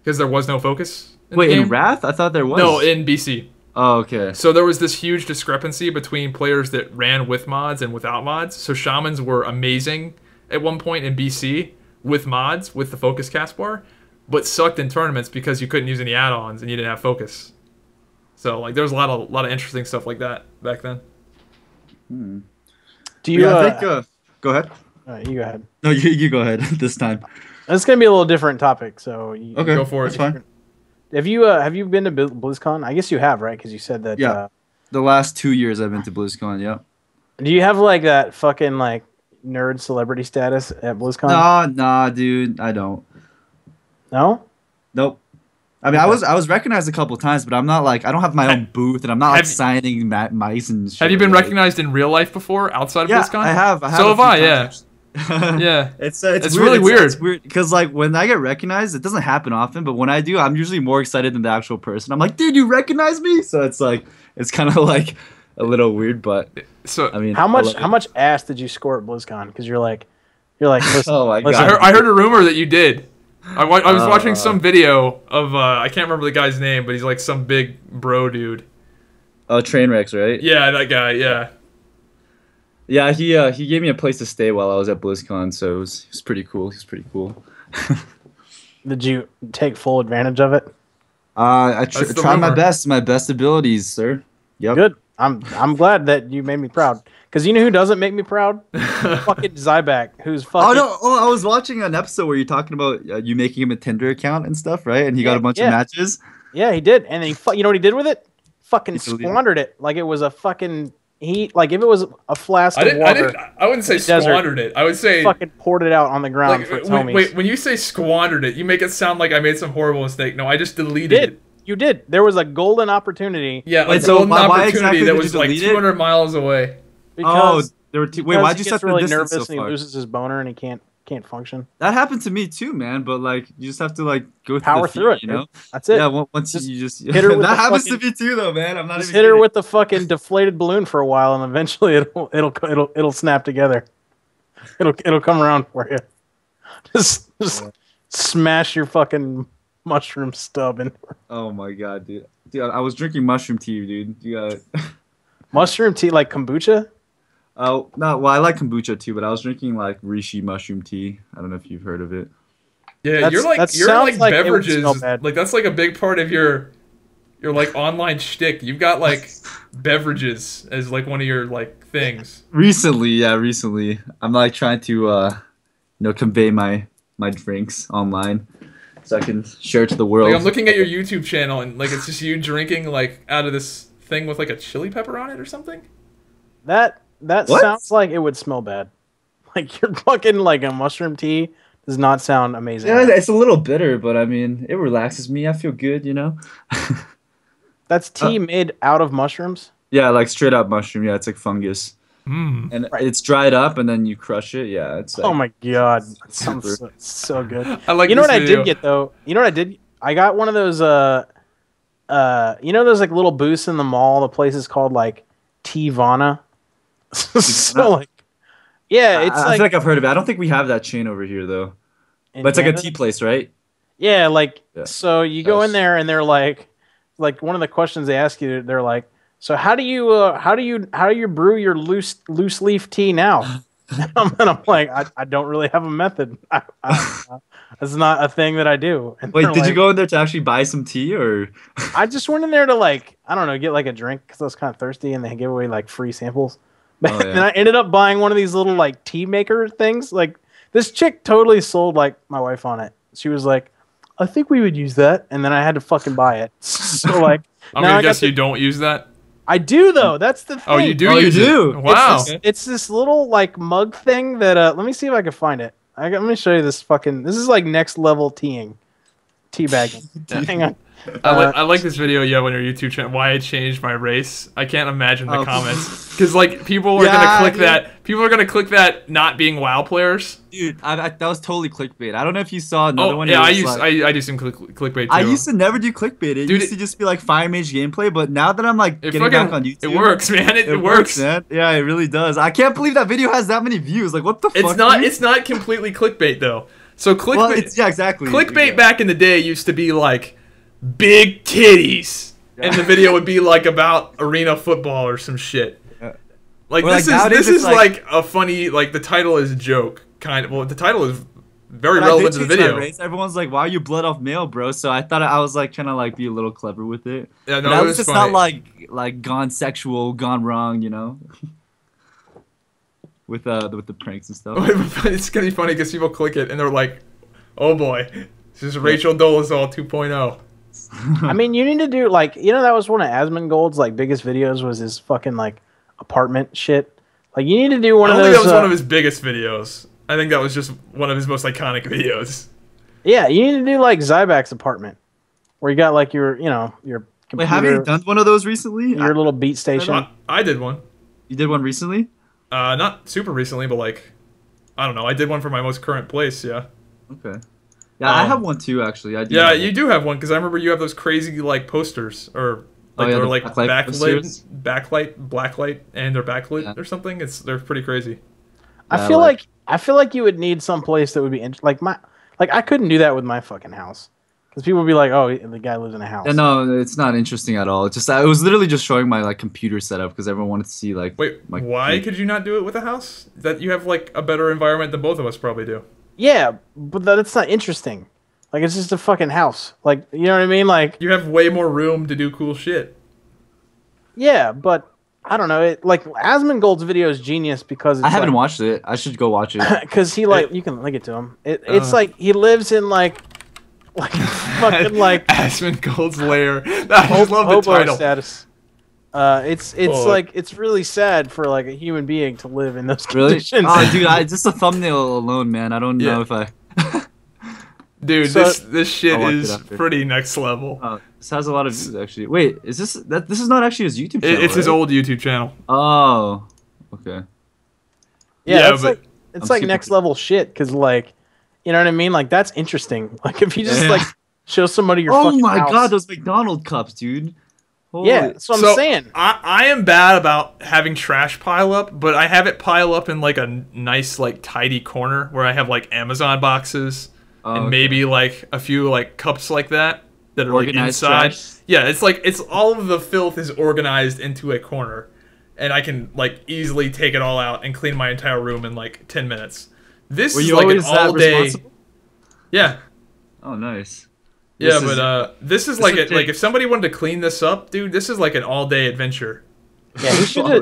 because there was no focus. In Wrath, I thought there was. No, in BC. Oh, okay. So there was this huge discrepancy between players that ran with mods and without mods. So shamans were amazing at one point in BC with mods, with the focus cast bar, but sucked in tournaments because you couldn't use any add-ons and you didn't have focus. So, like, there was a lot of interesting stuff like that back then. Do you? I think. Go ahead. You go ahead. No, you go ahead this time. It's gonna be a little different topic, so okay, go for it. That's fine. Have you been to BlizzCon? I guess you have, right? Because you said that. Yeah. The last 2 years I've been to BlizzCon. Yeah. Do you have like that fucking like nerd celebrity status at BlizzCon? Nah, dude, I don't. No. Nope. I mean, I was recognized a couple of times, but I'm not like, I don't have my own booth, and I'm not like signing mice and shit. Have you been recognized in real life before outside of BlizzCon? I have. So have I. Yeah. Yeah. It's weird. Really weird. It's weird because like when I get recognized, it doesn't happen often, but when I do, I'm usually more excited than the actual person. I'm like, dude, you recognize me? So it's like, it's kind of like a little weird, but so I mean, how much ass did you score at BlizzCon? Because you're like, listen, oh my God. I heard a rumor that you did. I was watching some video of I can't remember the guy's name, but he's like some big bro dude. Oh, Trainwrecks, right? Yeah, that guy. Yeah. Yeah, he gave me a place to stay while I was at BlizzCon, so it was pretty cool. He was pretty cool. Did you take full advantage of it? I tried my best abilities, sir. Yep. Good. I'm glad that you made me proud. Because you know who doesn't make me proud? Fucking Zyback, who's fucking... Oh, no. Oh, I was watching an episode where you're talking about you making him a Tinder account and stuff, right? And he got a bunch of matches. Yeah, he did. And then you know what he did with it? Fucking squandered it. Like it was a fucking... Like if it was a flask of water... I wouldn't say squandered it. I would say... Fucking poured it out on the ground for its homies. Wait, when you say squandered it, you make it sound like I made some horrible mistake. No, I just deleted it. You did. There was a golden opportunity. Yeah, a golden opportunity that was like 200 miles away. Because there were wait, why'd you set the really distance nervous so and far? he loses his boner and he can't function. That happened to me too, man. But like, you just have to like go power through it, you know. That's it. Yeah, once you just hit her with that happens fucking, to me too, though, man. I'm not just even hit her kidding. with the fucking deflated balloon for a while, and eventually it'll snap together. It'll come around for you. Just smash your fucking mushroom stub in. Oh my God, dude. I was drinking mushroom tea, dude. You got it. Mushroom tea like kombucha? Oh, no. Well, I like kombucha too, but I was drinking like reishi mushroom tea. I don't know if you've heard of it. Yeah, you're like beverages. Like that's like a big part of your like online shtick. You've got like beverages as like one of your like things. Recently, I'm like trying to convey my drinks online. so I can share it to the world. Like, I'm looking at your YouTube channel, and like it's just you drinking like out of this thing with like a chili pepper on it or something. That What? sounds like it would smell bad. Like you're fucking like a mushroom tea does not sound amazing. Yeah, it's a little bitter, but I mean, it relaxes me. I feel good, you know. That's tea made out of mushrooms. Yeah, like straight up mushroom. Yeah, it's like fungus, Mm. and it's dried up, and then you crush it. Yeah, it's. Like, Oh my god, that super. sounds so good. I like. You know this what I video. did get though? You know what I did? I got one of those you know those like little booths in the mall, the place is called like Teavana. So like yeah, it's I feel like I've heard of it. I don't think we have that chain over here though. in But it's like a Canada. Tea place, right? Yeah, like Yeah. so you go in Yes. there and they're like one of the questions they ask you, they're like, so how do you brew your loose leaf tea now? And I'm like, I don't really have a method. That's not a thing that I do. And Wait, they're did you like- go in there to actually buy some tea or? I just went in there to like, I don't know, get like a drink because I was kind of thirsty and they give away like free samples. But Oh, yeah. then I ended up buying one of these little like tea maker things. Like this chick totally sold like my wife on it. She was like, I think we would use that. And then I had to fucking buy it. So like, I'm now gonna I got guess to- you don't use that. I do though. That's the thing. Oh, you do. Oh, you use it. do? Wow. It's this little like mug thing that let me see if I can find it. Let me show you this fucking. This is like next level teabagging. Hang on. I like this video you have on your YouTube channel. Why I changed my race. I can't imagine the Oh. comments because like people are Yeah, gonna click dude. that. People are gonna click that not being WoW players. Dude, that was totally clickbait. I don't know if you saw another Oh one. yeah, it was like- I do some clickbait too. I used to never do clickbait. It Dude, used to just be like Fire Mage gameplay, but now that I'm like it getting fucking back on YouTube, it works, man. It works. man. Yeah, it really does. I can't believe that video has that many views. Like, what the fuck? It's not. dude? It's not completely clickbait though. So clickbait. Well, it's yeah, exactly. Clickbait Yeah. back in the day used to be like big titties, and the video would be like about arena football or some shit. Yeah. Like Or, like, this nowadays is it's like a funny, like the title is a joke kind of. Well, the title is very When I relevant did to the change my video. race, everyone's like, "Why are you blood off male, bro?" So I thought I was like trying to like be a little clever with it. Yeah, But no, I it was was just funny. not like gone sexual, gone wrong, you know. with the pranks and stuff. It's gonna be funny because people click it and they're like, "Oh boy, this is Rachel Dolezal 2.0." I mean, you need to do like that was one of Asmongold's like biggest videos was his fucking like apartment shit. Like you need to do one I of don't those. think that was one of his biggest videos. I think that was just one of his most iconic videos. Yeah, you need to do like Zybak's apartment, where you got like your your computer, Wait, have you done one of those recently? your little beat station. I did one. You did one recently? Not super recently, but like, I don't know. I did one for my most current place. Yeah. Okay. Yeah, I Um, have one too. Actually, I do. Yeah, have you one. do have one because I remember you have those crazy like posters or like yeah, they're the like backlight posters. blacklight, and they're backlit Yeah. or something. They're pretty crazy. I feel like you would need some place that would be like I couldn't do that with my fucking house because people would be like, oh, the guy lives in a house. Yeah, no, it's not interesting at all. It's just it was literally just showing my like computer setup because everyone wanted to see like. Wait, my why computer. could you not do it with a house? That you have like a better environment than both of us probably do. Yeah, but that's not interesting. Like it's just a fucking house. Like you know what I mean? Like You have way more room to do cool shit. yeah, but I don't know. Like Asmongold's video is genius because it's I haven't watched it. I should go watch it. because he like you can link it to him. It's like he lives in like fucking like Asmongold's Lair. I just love the hobo title. status. It's Oh. like it's really sad for like a human being to live in those Really? conditions. Oh, dude, just a thumbnail alone, man. I don't know Yeah. if I. Dude, So- this shit I'll watch it is after. pretty next level. Oh, this has a lot of views actually. Wait, is this this is not actually his YouTube channel? It's his right? old YouTube channel. Oh, okay. Yeah, but it's I'm like super- next level shit because like you know what I mean. Like that's interesting. Like if you just Yeah. like show somebody your Oh fucking my house. god, those McDonald's cups, dude. Holy- Yeah, that's what So, I'm saying. I am bad about having trash pile up, but I have it pile up in like a nice, like tidy corner where I have like Amazon boxes Oh, and okay. maybe like a few like cups like that are like Organized inside. trash? Yeah, it's all of the filth is organized into a corner, and I can like easily take it all out and clean my entire room in like 10 minutes. This Were is you like an always that all day. responsible? Yeah. Oh, nice. Yeah, This is- but this is this like would like take- if somebody wanted to clean this up, dude, this is like an all day adventure. Yeah,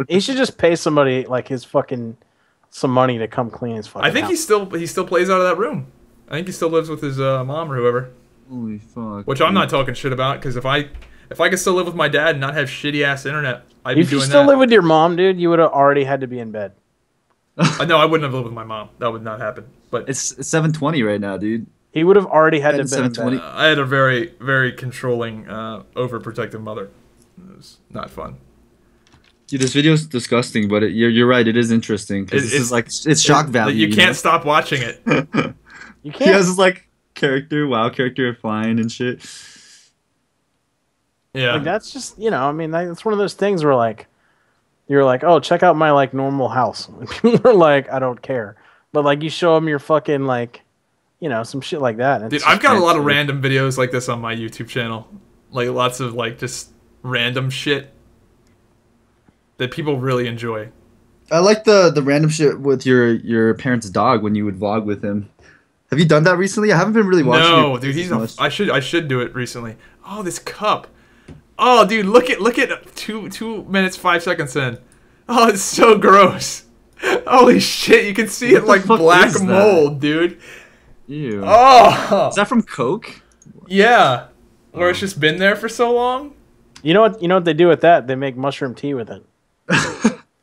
he should just pay somebody like his fucking some money to come clean his fucking. I think house. he still plays out of that room. I think he still lives with his mom or whoever. Holy fuck. Which I'm not talking shit about, because if I could still live with my dad and not have shitty ass internet, I'd be If you doing still that. live with your mom, dude, you would have already had to be in bed. No, I wouldn't have lived with my mom. That would not happen. But It's 7:20 right now, dude. He would have already had to At be in bed. 7:20. I had a very, very controlling, overprotective mother. It was not fun. Dude, this video is disgusting, but you're right. It is interesting because this is like it's shock value. You can't stop watching it. You He can't. has this like WoW character flying and shit. Yeah. Like, that's just, I mean, that's one of those things where, like, you're like, oh, check out my, like, normal house. And people are like, I don't care. But, like, you show them your fucking, like, some shit like that. And Dude, it's I've got a just- lot of random videos like this on my YouTube channel. Like, lots of, like, just random shit that people really enjoy. I like the random shit with your parents' dog when you would vlog with him. Have you done that recently? I haven't been really watching. No, it dude, he's much. I should do it recently. Oh, this cup. Oh, dude, look at 2 minutes 5 seconds in. Oh, it's so gross. Holy shit, you can see What it the like fuck black is that? mold, dude. Ew. Oh, Is that from Coke? yeah. Where it's just been there for so long. You know what they do with that? They make mushroom tea with it.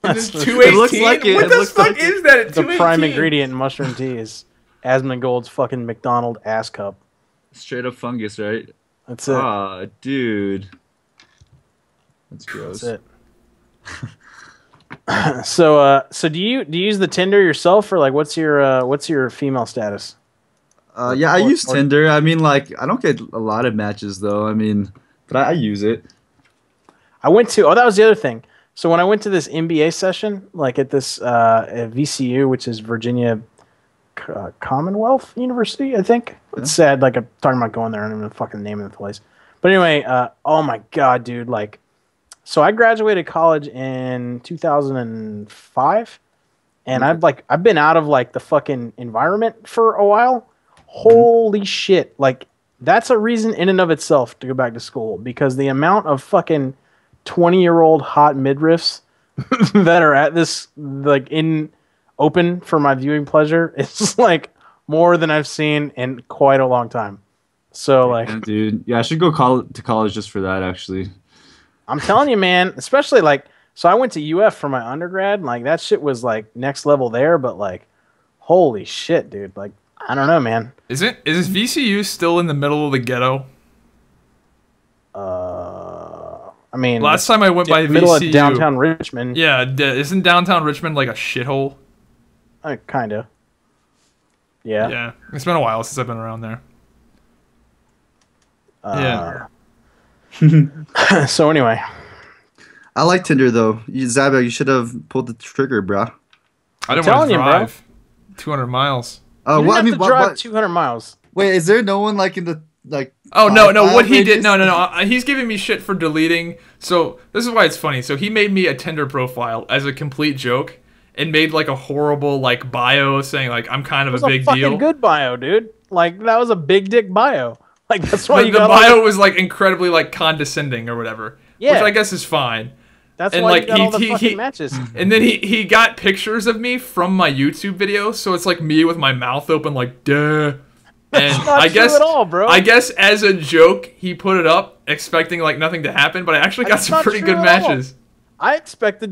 It's the- 218. It looks like it. What It the looks fuck like is that? At The 218? prime ingredient in mushroom tea is Asmongold's fucking McDonald ass cup. Straight up fungus, right? That's it. Ah, dude. That's gross. That's it. So do you use the Tinder yourself, or like what's your female status? Yeah, I use or- Tinder. I mean, like, I don't get a lot of matches though. I mean, but I use it. That was the other thing. So when I went to this MBA session, like at this at VCU, which is Virginia Commonwealth University, I think. It's sad, like I'm talking about going there. I don't even know the fucking name of the place. But anyway, oh my god, dude, like, so I graduated college in 2005, and I've been out of like the fucking environment for a while. Holy shit, like that's a reason in and of itself to go back to school, because the amount of fucking 20-year-old hot midriffs that are at this, like, in open for my viewing pleasure, it's like more than I've seen in quite a long time. So like, Yeah, dude. Yeah, I should go to college just for that, actually. I'm telling you, man, especially like, so I went to UF for my undergrad, and like that shit was like next level there, but like, holy shit, dude, like, I don't know, man. Is VCU still in the middle of the ghetto? I mean, Last time I went by middle VCU, of downtown Richmond. Yeah, isn't downtown Richmond like a shithole? Kind of. Yeah. Yeah, it's been a while since I've been around there. Yeah. So anyway, I like Tinder though. Zabak, you should have pulled the trigger, bro. I didn't want telling to you, bro. drive 200 miles. you didn't What? I have mean, to what? drive What? 200 miles. Wait, is there no one like in the like? Oh no, five what he did? ranges? No. He's giving me shit for deleting. So this is why it's funny. So he made me a Tinder profile as a complete joke and made like a horrible like bio saying like I'm kind of It was a big fucking deal. good bio, dude. Like that was a big dick bio. Like that's why But you the got bio was like incredibly like condescending or whatever, Yeah. which I guess is fine. That's and, why like, you got all the he- fucking matches. And then he got pictures of me from my YouTube video, so it's like me with my mouth open like duh. And not I true guess at all, bro. I guess as a joke he put it up expecting like nothing to happen, but I actually got That's some not pretty true good at all. matches. I expected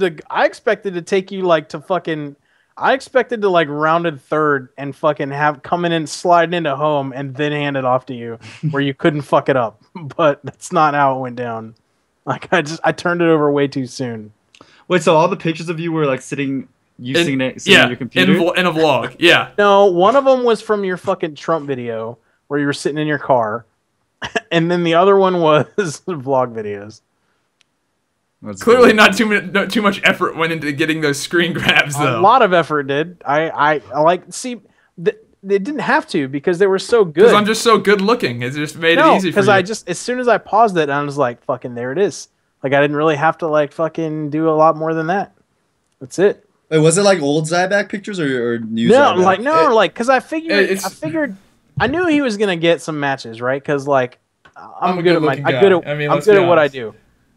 to take you like to fucking. I expected to like rounded third and fucking have coming in sliding into home and then hand it off to you where you couldn't fuck it up. But that's not how it went down. Like I turned it over way too soon. Wait, so all the pictures of you were like sitting In- on yeah, your computer? in a vlog. Yeah. No, one of them was from your fucking Trump video where you were sitting in your car, and then the other one was vlog videos. That's Clearly cool. not too much effort went into getting those screen grabs though. A lot of effort did. I like see. They didn't have to because they were so good. Because I'm just so good looking. It just made it easy for because you. I just as soon as I paused it, I was like, "Fucking there it is." Like I didn't really have to like fucking do a lot more than that. That's it. Wait, was it like old Zyback pictures or new No, Zyback? like because I figured it's- I knew he was gonna get some matches, right? Because like I'm a good at my good-looking I'm guy. good at I mean, I'm let's good be at what I honest. do.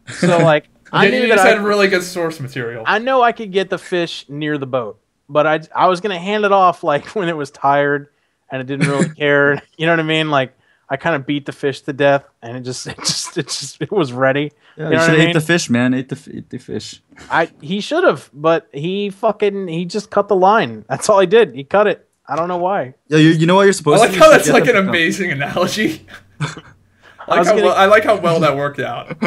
So like I Yeah, knew you that just I had really good source material. I know I could get the fish near the boat, but I was gonna hand it off like when it was tired and it didn't really care. You know what I mean? Like I kind of beat the fish to death, and it was ready. Yeah, You know you what should I have ate mean? the fish, man. Ate the fish. He should have, but he just cut the line. That's all he did. He cut it. I don't know why. Yeah, you know what you're I supposed like to do? how You that's should like get an them to come. amazing analogy. I was gonna- I like how well that worked out.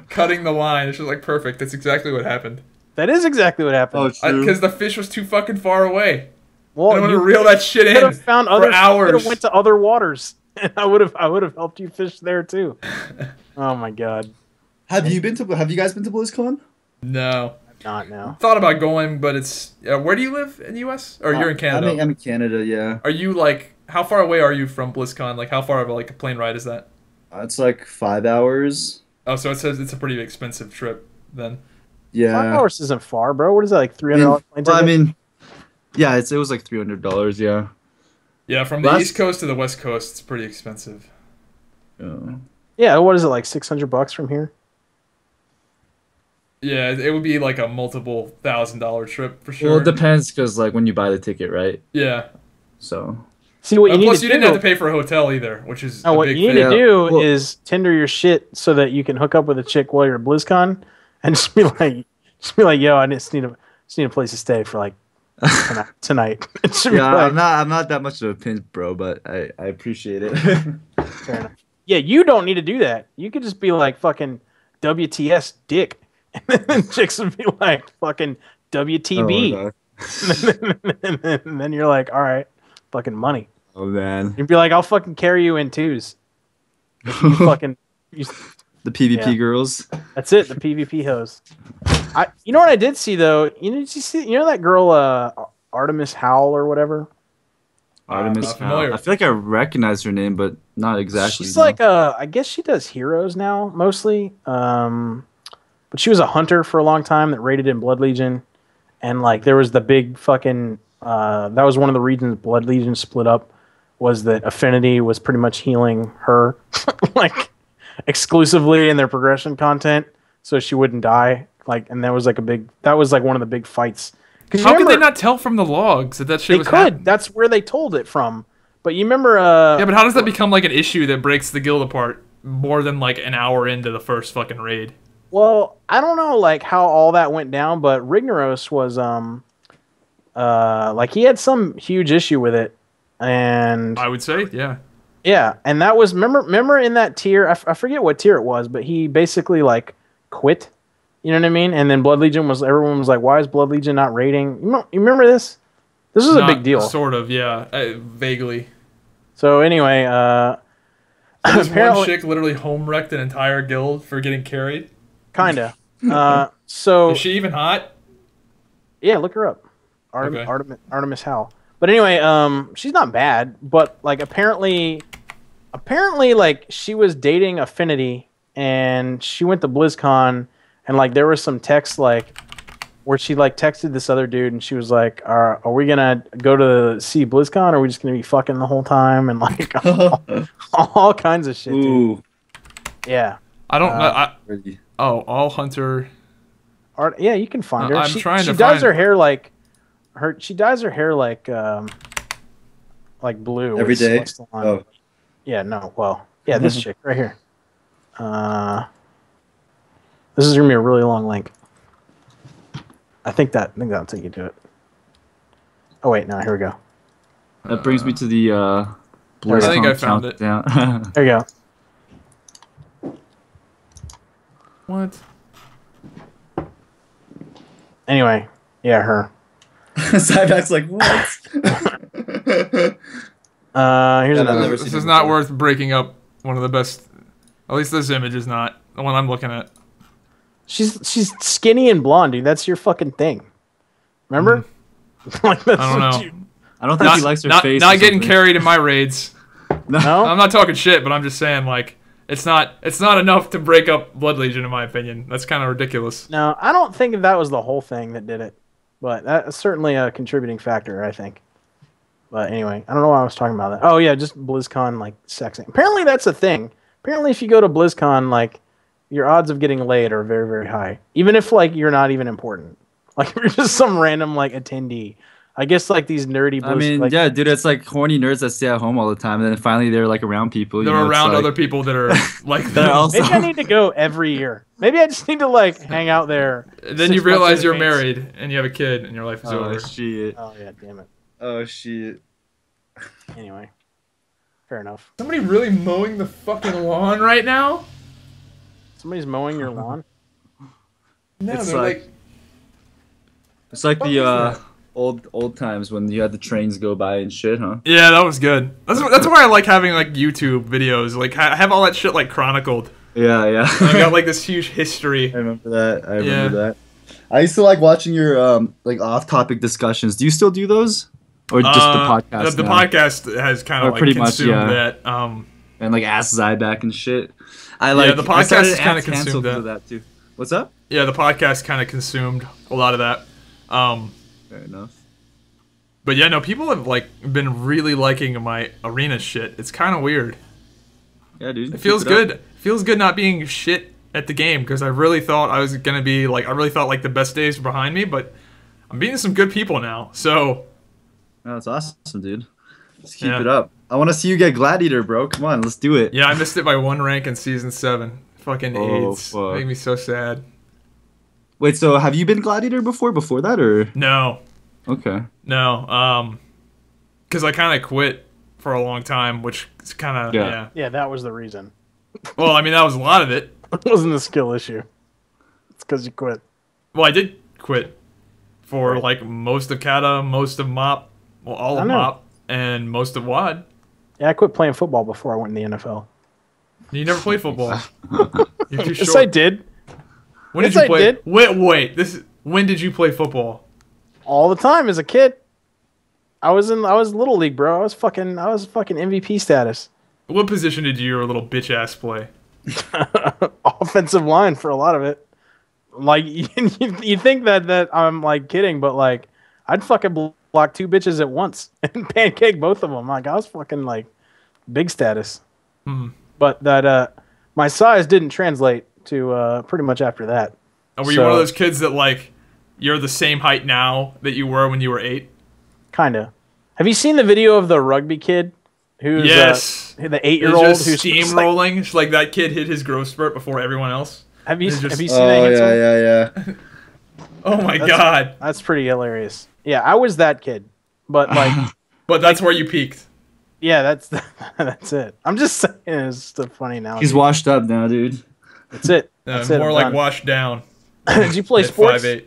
Cutting the line, it's just like perfect. That's exactly what happened. That is exactly what happened. Oh, true. Because the fish was too fucking far away. Well, I don't want you to reel that shit could in have found for other. Could hours. have went to other waters, and I would have helped you fish there too. Oh my god, Have you guys been to BlizzCon? No. not now. Thought about going, but it's... where do you live in the U.S.? Or you're in Canada? I'm in Canada, yeah. Are you like... How far away are you from BlizzCon? Like, how far of like a plane ride is that? It's like 5 hours. Oh, so it says it's a pretty expensive trip then. Yeah. 5 hours isn't far, bro. What is that, like $300 plane Well, I ticket? mean, yeah, it was like $300, yeah. Yeah, from the Last- East Coast to the West Coast, it's pretty expensive. Yeah, what is it, like $600 from here? Yeah, it would be like a multiple $1,000 trip for sure. Well, it depends because like when you buy the ticket, right? Yeah. So. See, what you need Plus, to you do. didn't have to pay for a hotel either, which is No, a what big you thing. need to Yeah. do Well- is Tinder your shit so that you can hook up with a chick while you're at BlizzCon, and just be like, yo, I just need a place to stay for like tonight. It should be Yeah, like, I'm not that much of a pimp, bro, but I appreciate it. fair enough. Yeah, you don't need to do that. You could just be like fucking WTS dick, and then chicks would be like fucking WTB, and then you're like, all right, fucking money. Oh man, You'd be like, I'll fucking carry you in twos. If you fucking, the PvP Yeah. girls. that's it. The PvP hose. You know what I did see though? You know that girl, Artemis Howell or whatever. Artemis not familiar. Fowl. I feel like I recognize her name, but not exactly. She's no. like I guess she does heroes now mostly. But she was a hunter for a long time that raided in Blood Legion, and like there was the big fucking that was one of the reasons Blood Legion split up, was that Affinity was pretty much healing her like exclusively in their progression content, so she wouldn't die. Like, and that was like one of the big fights. How could they not tell from the logs that shit They was could. happening? That's where they told it from. But you remember? Yeah, but how does that become like an issue that breaks the guild apart more than like an hour into the first fucking raid? Well, I don't know like how all that went down, but Rignoros was like he had some huge issue with it, and I would say, yeah. yeah, and that was remember in that tier, I forget what tier it was, but he basically like quit. You know what I mean? And then Blood Legion everyone was like, why is Blood Legion not raiding? You remember this? This was a big deal. Sort of, yeah. Vaguely. So anyway, This one apparently, chick literally home wrecked an entire guild for getting carried. kinda. So Is she even hot? yeah, look her up. Okay. Artemis Howell. But anyway, she's not bad, but like apparently like she was dating Affinity, and she went to BlizzCon, and like there was some text like where she like texted this other dude, and she was like, are we gonna go to see BlizzCon, or are we just gonna be fucking the whole time, and like all kinds of shit, dude. Ooh. Yeah. I don't know. Really. All hunter. Yeah, you can find her. I'm she trying to dyes find- her hair like she dyes her hair like blue Every with day? Celeste on. Oh. Yeah, no. Well, yeah, this chick right here. This is gonna be a really long link. I think that'll take you to it. Oh wait, no, here we go. That brings me to the I think I BlizzCon found it. countdown. There you go. What? Anyway, yeah, her. Cyback's like, what? Here's Yeah, another. never This seen is it not before. worth breaking up one of the best. At least this image is not the one I'm looking at. She's skinny and blonde, dude. That's your fucking thing. Remember? Like that's I don't what know. you- I don't think he likes her face. Not or getting something. carried in my raids. No. I'm not talking shit, but I'm just saying like it's not enough to break up Blood Legion in my opinion. That's kind of ridiculous. No, I don't think that was the whole thing that did it, but that's certainly a contributing factor, I think. But anyway, I don't know why I was talking about that. Oh yeah, just BlizzCon like sexing. Apparently that's a thing. Apparently if you go to BlizzCon, like your odds of getting laid are very, very high, even if like you're not even important. Like if you're just some random like attendee. I guess like these nerdy. I mean, like, yeah, dude, it's like horny nerds that stay at home all the time, and then finally they're like around people. They're around other people that are like They're them. also- maybe I need to go every year. Maybe I just need to like hang out there. Then you realize you're married and you have a kid and your life is Oh over. shit! Oh yeah, damn it. Oh shit! Anyway, fair enough. Somebody really mowing the fucking lawn right now? Somebody's mowing your lawn. No, It's they're like- It's like What is the that? old times when you had the trains go by and shit, huh? Yeah, that was good. That's why I like having like YouTube videos. Like I have all that shit like chronicled. Yeah, yeah. I got like this huge history. I remember that. I remember Yeah. that. I used to like watching your like off-topic discussions. Do you still do those, or just the podcast? The now? podcast has kind Or of like pretty much, consumed yeah. that. And like Ask Zyback and shit. I like the I podcast started has kinda Ask Hansol consumed because of that too. What's up? Yeah, the podcast kind of consumed a lot of that. Fair enough. But yeah, no, people have like been really liking my arena shit. It's kind of weird. Yeah, dude. It feels Keep it up. good. Feels good not being shit at the game because I really thought I was gonna be like I really thought like the best days were behind me, but I'm beating some good people now. So Oh, that's awesome, dude. Let's keep Yeah. it up. I want to see you get Gladiator, bro. Come on, let's do it. yeah, I missed it by 1 rank in season 7. Fucking Oh, AIDS fuck. made me so sad. Wait, so have you been Gladiator before that, or? No, Okay. no, because I kind of quit for a long time, which is kind of Yeah. yeah. Yeah, that was the reason. Well, I mean that was a lot of it. It wasn't a skill issue. It's because you quit. Well, I did quit for like most of Kata, most of Mop, well, all I of know. Mop, and most of WAD. Yeah, I quit playing football before I went in the NFL. You never played football. You're too Yes, short. I did. When did Yes, you I play? did. Wait. When did you play football? All the time as a kid. I was little league, bro. I was fucking MVP status. What position did your little bitch ass play? Offensive line for a lot of it. Like you think that I'm like kidding, but like I'd fucking block 2 bitches at once and pancake both of them. Like I was fucking like big status. But that my size didn't translate to pretty much after that. Or were you one of those kids that like you're the same height now that you were when you were 8? Kinda. Have you seen the video of the rugby kid? Who's Yes. the It's 8-year-old just who's steamrolling. It's like that kid hit his growth spurt before everyone else. Have you It's just- seen that? Oh Hansol? yeah. Oh my god! That's pretty hilarious. Yeah, I was that kid, but like, But that's where you peaked. yeah, that's that's it. I'm just saying, it's just a funny analogy. He's washed up now, dude. That's it. That's it. More I'm like done. washed down. Did you play At sports? 5'8".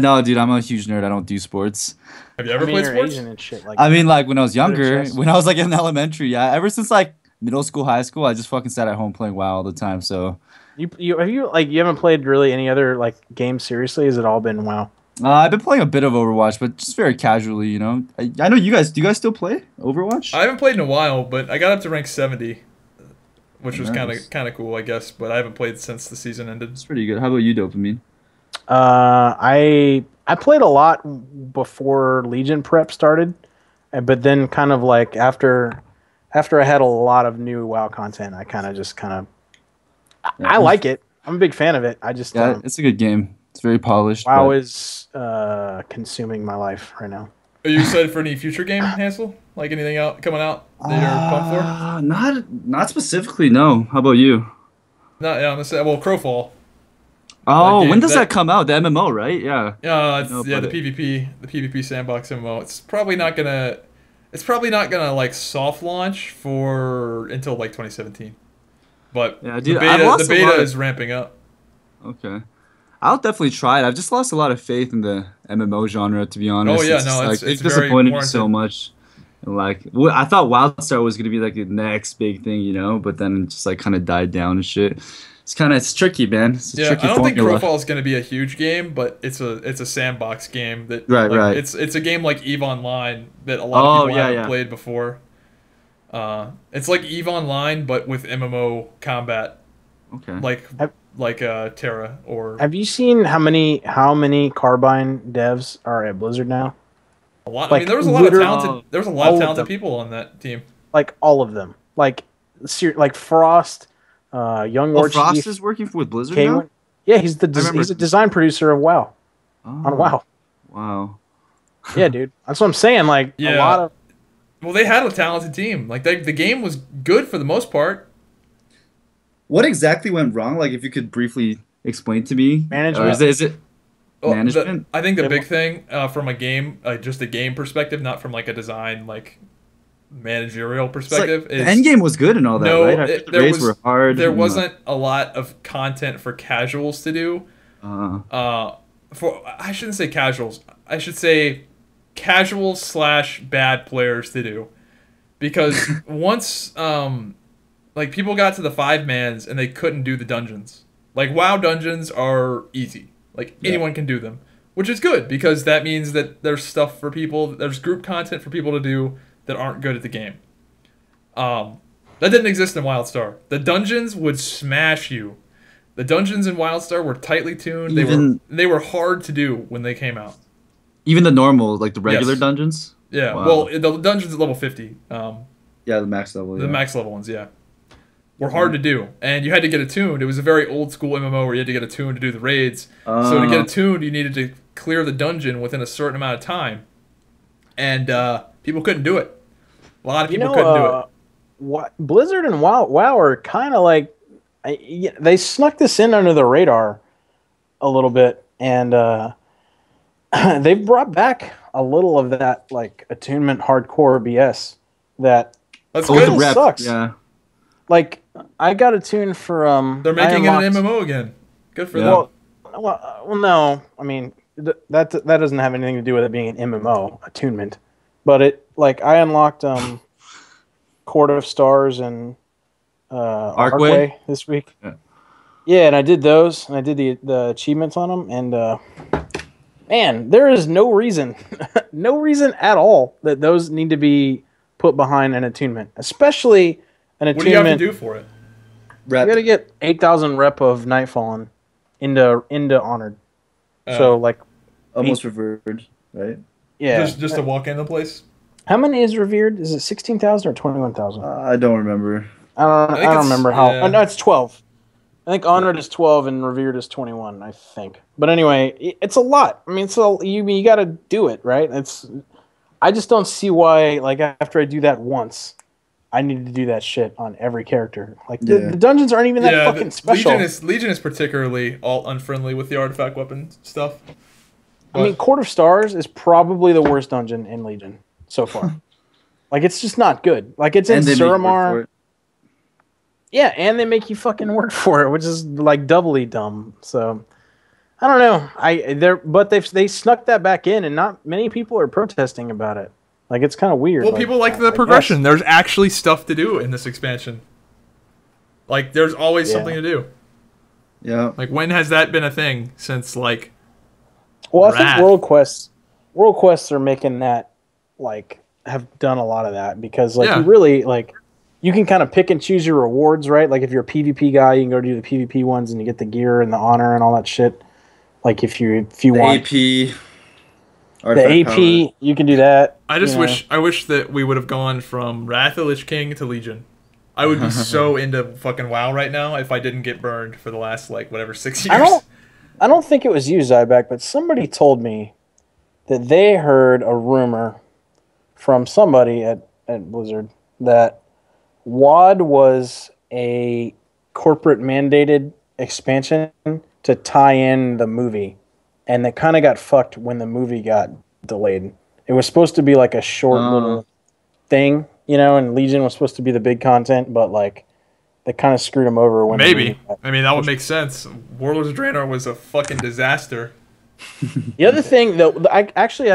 No, dude, I'm a huge nerd. I don't do sports. Have you I ever mean, played you're sports? Asian and shit. Like, I mean, like when I was younger, chess. when I was like in elementary, yeah. Ever since like middle school, high school, I just fucking sat at home playing WoW all the time. So you haven't played really any other like games seriously? Has it all been WoW? I've been playing a bit of Overwatch, but just very casually, you know. I know you guys. Do you guys still play Overwatch? I haven't played in a while, but I got up to rank 70, which was Nice. kind of cool, I guess. But I haven't played since the season ended. It's pretty good. How about you, Dopamean? I played a lot before Legion prep started, but then kind of like after I had a lot of new WoW content, I I like it. I'm a big fan of it. I just Yeah, it's a good game. It's very polished. WoW but- is consuming my life right now. Are you excited for any future game, Hansel? Like anything out coming out that you're pumped for? Not specifically. No. How about you? Not yeah. I'm gonna say well, Crowfall. Oh, game, when does that- that come out? The MMO, right? Yeah. Yeah, know the about PvP sandbox MMO. It's probably not gonna like soft launch for until like 2017. But Yeah, dude, the I've beta, lost the a beta lot of- is ramping up. Okay. I'll definitely try it. I've just lost a lot of faith in the MMO genre, to be honest. Oh, yeah, It's no, just, it's it very disappointed me warranted. so much. And like, I thought WildStar was gonna be like the next big thing, you know, but then it just like kind of died down and shit. It's tricky, man. It's a Yeah, tricky I don't think formula. Crowfall is going to be a huge game, but it's a sandbox game that Right, like, right. It's a game like EVE Online that a lot of people haven't yeah. played before. It's like EVE Online but with MMO combat, Okay. like Terra or Have you seen how many Carbine devs are at Blizzard now? a lot. I like, mean, there was a lot of literally- talented all of them. people on that team. Like all of them. Like Frost, Young Oh, War Frost Chief, is working with Blizzard K1. now? Yeah, he's remember- he's a design producer of WoW on Oh, WoW. wow. Yeah, dude. That's what I'm saying. Like a Yeah. lot of Well, they had a talented team. Like the game was good for the most part. What exactly went wrong? Like, if you could briefly explain to me, or Management. is it Well, management? I think the Yeah. big thing from a game, just a game perspective, not from like a design like managerial It's like, perspective, the is end game was good and all that, no. right? I heard the There raids was were hard. there and, wasn't a lot of content for casuals to do. For I shouldn't say casuals. I should say casuals slash bad players to do, because once like people got to the 5-mans and they couldn't do the dungeons. Like WoW dungeons are easy. Like anyone can do them, which is good because that means that there's stuff for people. There's group content for people to do that aren't good at the game. That didn't exist in WildStar. The dungeons would smash you. The dungeons in WildStar were tightly tuned. They were hard to do when they came out. even the normal, like the regular Yes. dungeons. Yeah. Wow. Well, the dungeons at level 50. Yeah, the max level. The Yeah. max level ones, yeah, were hard to do, and you had to get attuned. It was a very old school MMO where you had to get attuned to do the raids. So to get attuned, you needed to clear the dungeon within a certain amount of time, and people couldn't do it. A lot of people couldn't do it. What Blizzard and WoW are kind of like they snuck this in under the radar a little bit, and they've brought back a little of that like attunement hardcore BS that That's Oh, good. the rep. sucks. Yeah. like I got attuned for They're I making it an unlocked- MMO again. Good for Yeah. them. Well, no. I mean, that doesn't have anything to do with it being an MMO attunement, but it like I unlocked Court of Stars and Arcway this week. Yeah, and I did those, and I did the achievements on them, and man, there is no reason, no reason at all that those need to be put behind an attunement, especially an attunement. What do you have to do for it? Rep. You got to get 8,000 rep of Nightfallen into Honored. So like, Almost revered, right? yeah. Just to walk in the place. How many is revered? Is it 16,000 or 21,000? I don't remember. I think don't it's- remember how. yeah. Oh, no, it's 12. I think Honored is 12 and Revered is 21. I think. But anyway, it's a lot. I mean, so you got to do it, right? I just don't see why. Like after I do that once, I need to do that shit on every character. Like the dungeons aren't even that Yeah, fucking special. Legion is particularly all unfriendly with the artifact weapon stuff. I mean, Court of Stars is probably the worst dungeon in Legion so far. Like, it's just not good. Like, it's in And they make you work for Suramar. it. Yeah, and they make you fucking work for it, which is like doubly dumb. So, I don't know. But they snuck that back in, and not many people are protesting about it. Like, it's kind of weird. Well, people like the progression. There's actually stuff to do in this expansion. Like, there's always something to do. Yeah. Like, when has that been a thing since, like... Well, I think Wrath. World Quests are making that, like, have done a lot of that because, like, Yeah. you really, like, you can kind of pick and choose your rewards, right? Like, if you're a PvP guy, you can go do the PvP ones and you get the gear and the honor and all that shit. Like, if you want AP. the artifact AP, power. you can do that. I just you know. I wish that we would have gone from Wrath of Lich King to Legion. I would be so into fucking WoW right now if I didn't get burned for the last, like, whatever, 6 years. I don't think it was you, Zyback, but somebody told me that they heard a rumor from somebody at Blizzard that WoD was a corporate mandated expansion to tie in the movie, and that kind of got fucked when the movie got delayed. It was supposed to be like a short little thing, you know, and Legion was supposed to be the big content, but like they kind of screwed them over when the Maybe. movie got- I mean, that would make sense. Warlords of Draenor was a fucking disaster. The other thing, though, I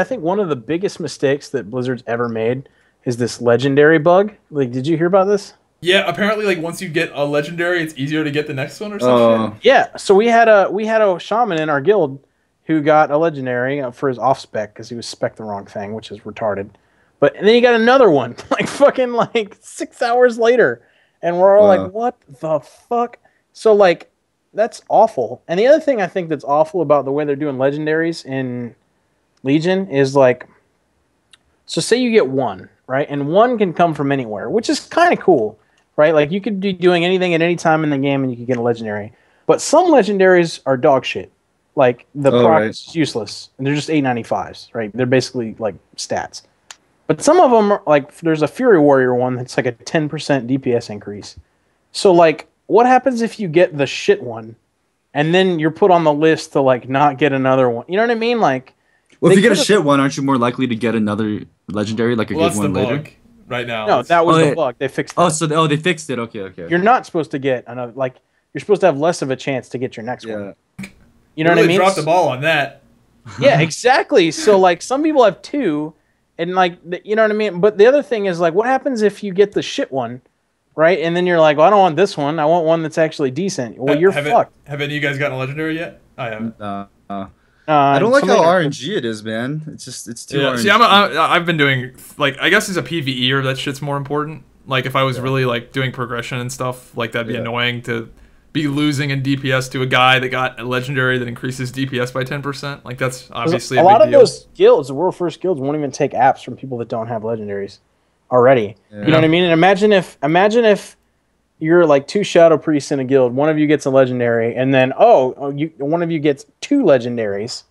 think one of the biggest mistakes that Blizzard's ever made is this legendary bug. Like, did you hear about this? Yeah, apparently, like, once you get a legendary, it's easier to get the next one or something. Yeah. So we had a shaman in our guild who got a legendary for his off spec because he was spec the wrong thing, which is retarded. But and then he got another one, like fucking like 6 hours later, and we're all like, "What the fuck?" So like, that's awful. And the other thing I think that's awful about the way they're doing legendaries in Legion is like, so say you get one, right? And one can come from anywhere, which is kind of cool, right? Like you could be doing anything at any time in the game and you could get a legendary. But some legendaries are dog shit. Like the proc right. is useless, and they're just 895s, right? They're basically like stats. But some of them are like there's a Fury Warrior one that's like a 10% DPS increase. So like, what happens if you get the shit one, and then you're put on the list to like not get another one? You know what I mean? Like, Well, if they you get a could've- shit one, aren't you more likely to get another legendary, like a Well, good that's the one later? bug right now. No, that was Oh, the yeah. bug. They fixed Oh, that. so they fixed it. Okay, okay. You're not supposed to get another. Like, you're supposed to have less of a chance to get your next one. Yeah. You know They what I really mean? dropped the ball on that. Yeah, exactly. So like, some people have two, and like, you know what I mean. But the other thing is like, what happens if you get the shit one, right? And then you're like, well, I don't want this one. I want one that's actually decent. Well, you're fucked. Have any of you guys gotten a legendary yet? I haven't. I don't like how somebody- RNG it is, man. It's too Yeah, RNG. see, I've been doing like I guess as a PVEer that shit's more important. Like if I was really like doing progression and stuff, like that'd be annoying to be losing in DPS to a guy that got a legendary that increases DPS by 10%. Like that's obviously a a lot big of deal. those guilds, the world first guilds, won't even take apps from people that don't have legendaries already. You know what I mean? And imagine if you're like 2 shadow priests in a guild, one of you gets a legendary, and then one of you gets 2 legendaries.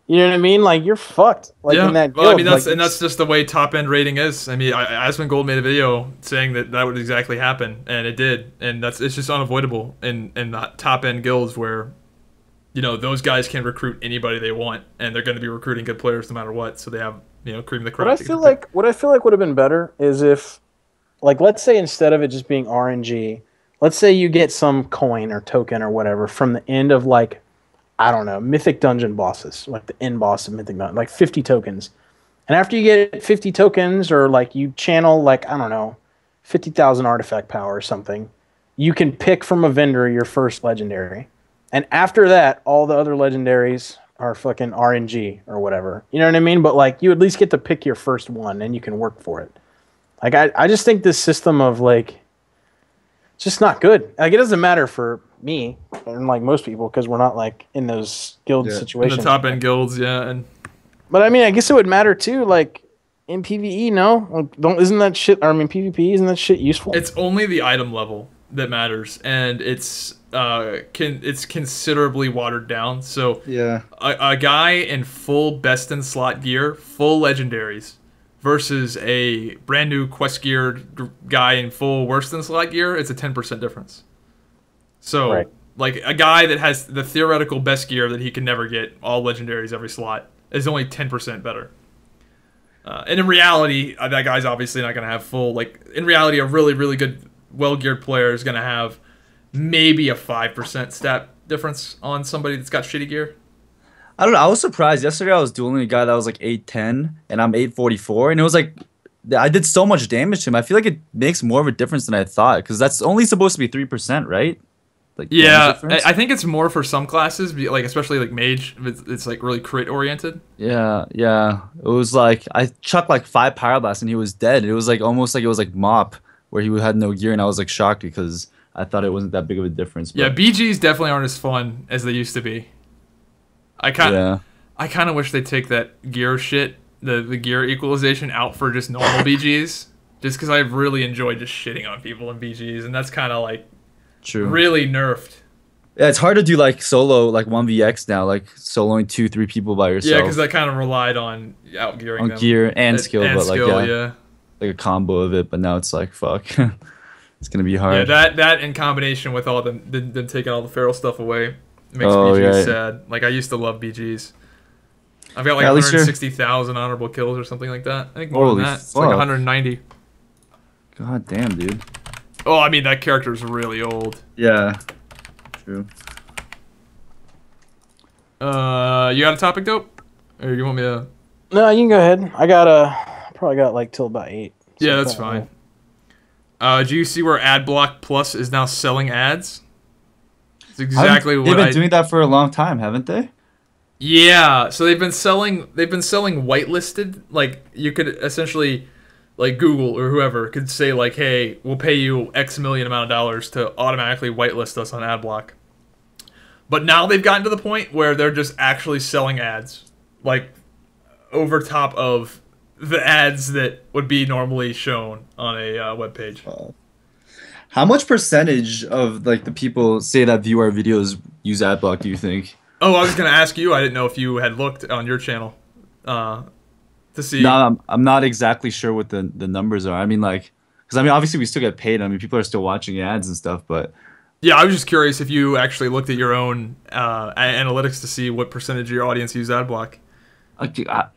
You know what I mean? Like you're fucked. Like in that guild. Well, I mean that's like, and that's just the way top end rating is. I mean, Asmongold made a video saying that would exactly happen, and it did, and it's just unavoidable in the top end guilds where, you know, those guys can recruit anybody they want, and they're going to be recruiting good players no matter what. So they have cream of the crop. What I feel like would have been better is if, like, let's say instead of it just being RNG, let's say you get some coin or token or whatever from the end of like, I don't know, Mythic Dungeon bosses, like the end boss of Mythic Dungeon, like 50 tokens. And after you get 50 tokens, or like you channel like, I don't know, 50,000 artifact power or something, you can pick from a vendor your first legendary. And after that, all the other legendaries are fucking RNG or whatever. You know what I mean? But like you at least get to pick your first one and you can work for it. Like I just think this system of like, it's just not good. Like it doesn't matter for me and like most people because we're not like in those guild in situations. the top end guilds, and But I mean, I guess it would matter too. Like in PVE, no, like, isn't that shit? I mean, PvP, isn't that shit useful? it's only the item level that matters, and it's considerably watered down. So Yeah. a guy in full best in slot gear, full legendaries, versus a brand new quest geared guy in full worse than slot gear, it's a 10% difference. So Right. like a guy that has the theoretical best gear that he can never get, all legendaries every slot, is only 10% better. And in reality, that guy's obviously not going to have full, like, in reality, a really, really good, well-geared player is going to have maybe a 5% stat difference on somebody that's got shitty gear. I don't know. I was surprised. Yesterday I was dueling a guy that was like 810 and I'm 844, and it was like I did so much damage to him. I feel like it makes more of a difference than I thought because that's only supposed to be 3%, right? Like damage Yeah, difference? I think it's more for some classes, like especially like mage. It's like really crit oriented. Yeah. It was like I chucked like 5 pyroblasts and he was dead. It was like almost like it was like mop where he had no gear, and I was like shocked because I thought it wasn't that big of a difference. But Yeah, BGs definitely aren't as fun as they used to be. I kind of wish they'd take that gear shit, the gear equalization out for just normal BGs, just because I've really enjoyed just shitting on people in BGs, and that's kind of like true. really nerfed. Yeah, it's hard to do like solo, like 1vx now, like soloing 2-3 people by yourself. Yeah, because I kind of relied on outgearing on them. gear and skill, and but like skill, yeah, like a combo of it. But now it's like fuck, it's gonna be hard. Yeah, that in combination with all them taking all the feral stuff away makes Oh, BGs yeah. sad. Like I used to love BGs. I've got like Yeah, at least you're- 160,000 honorable kills or something like that. I think more Holy than that. It's like fuck. 190. God damn, dude. Oh, I mean that character's really old. Yeah, true. You got a topic, Dope? Or you want me to? No, you can go ahead. Probably got like till about 8. So Yeah, that's fine. Do you see where AdBlock Plus is now selling ads? It's exactly what They've been I. doing that for a long time, haven't they? Yeah, so they've been selling whitelisted. Like you could essentially, like Google or whoever could say like, hey, we'll pay you X million amount of dollars to automatically whitelist us on AdBlock. But now they've gotten to the point where they're just actually selling ads, like over top of the ads that would be normally shown on a web page. How much percentage of like the people say that view our videos use AdBlock, do you think? Oh, I was gonna ask you. I didn't know if you had looked on your channel to see. No, I'm not exactly sure what the numbers are. I mean, like, because I mean, obviously we still get paid. I mean, people are still watching ads and stuff, but Yeah, I was just curious if you actually looked at your own analytics to see what percentage of your audience use AdBlock.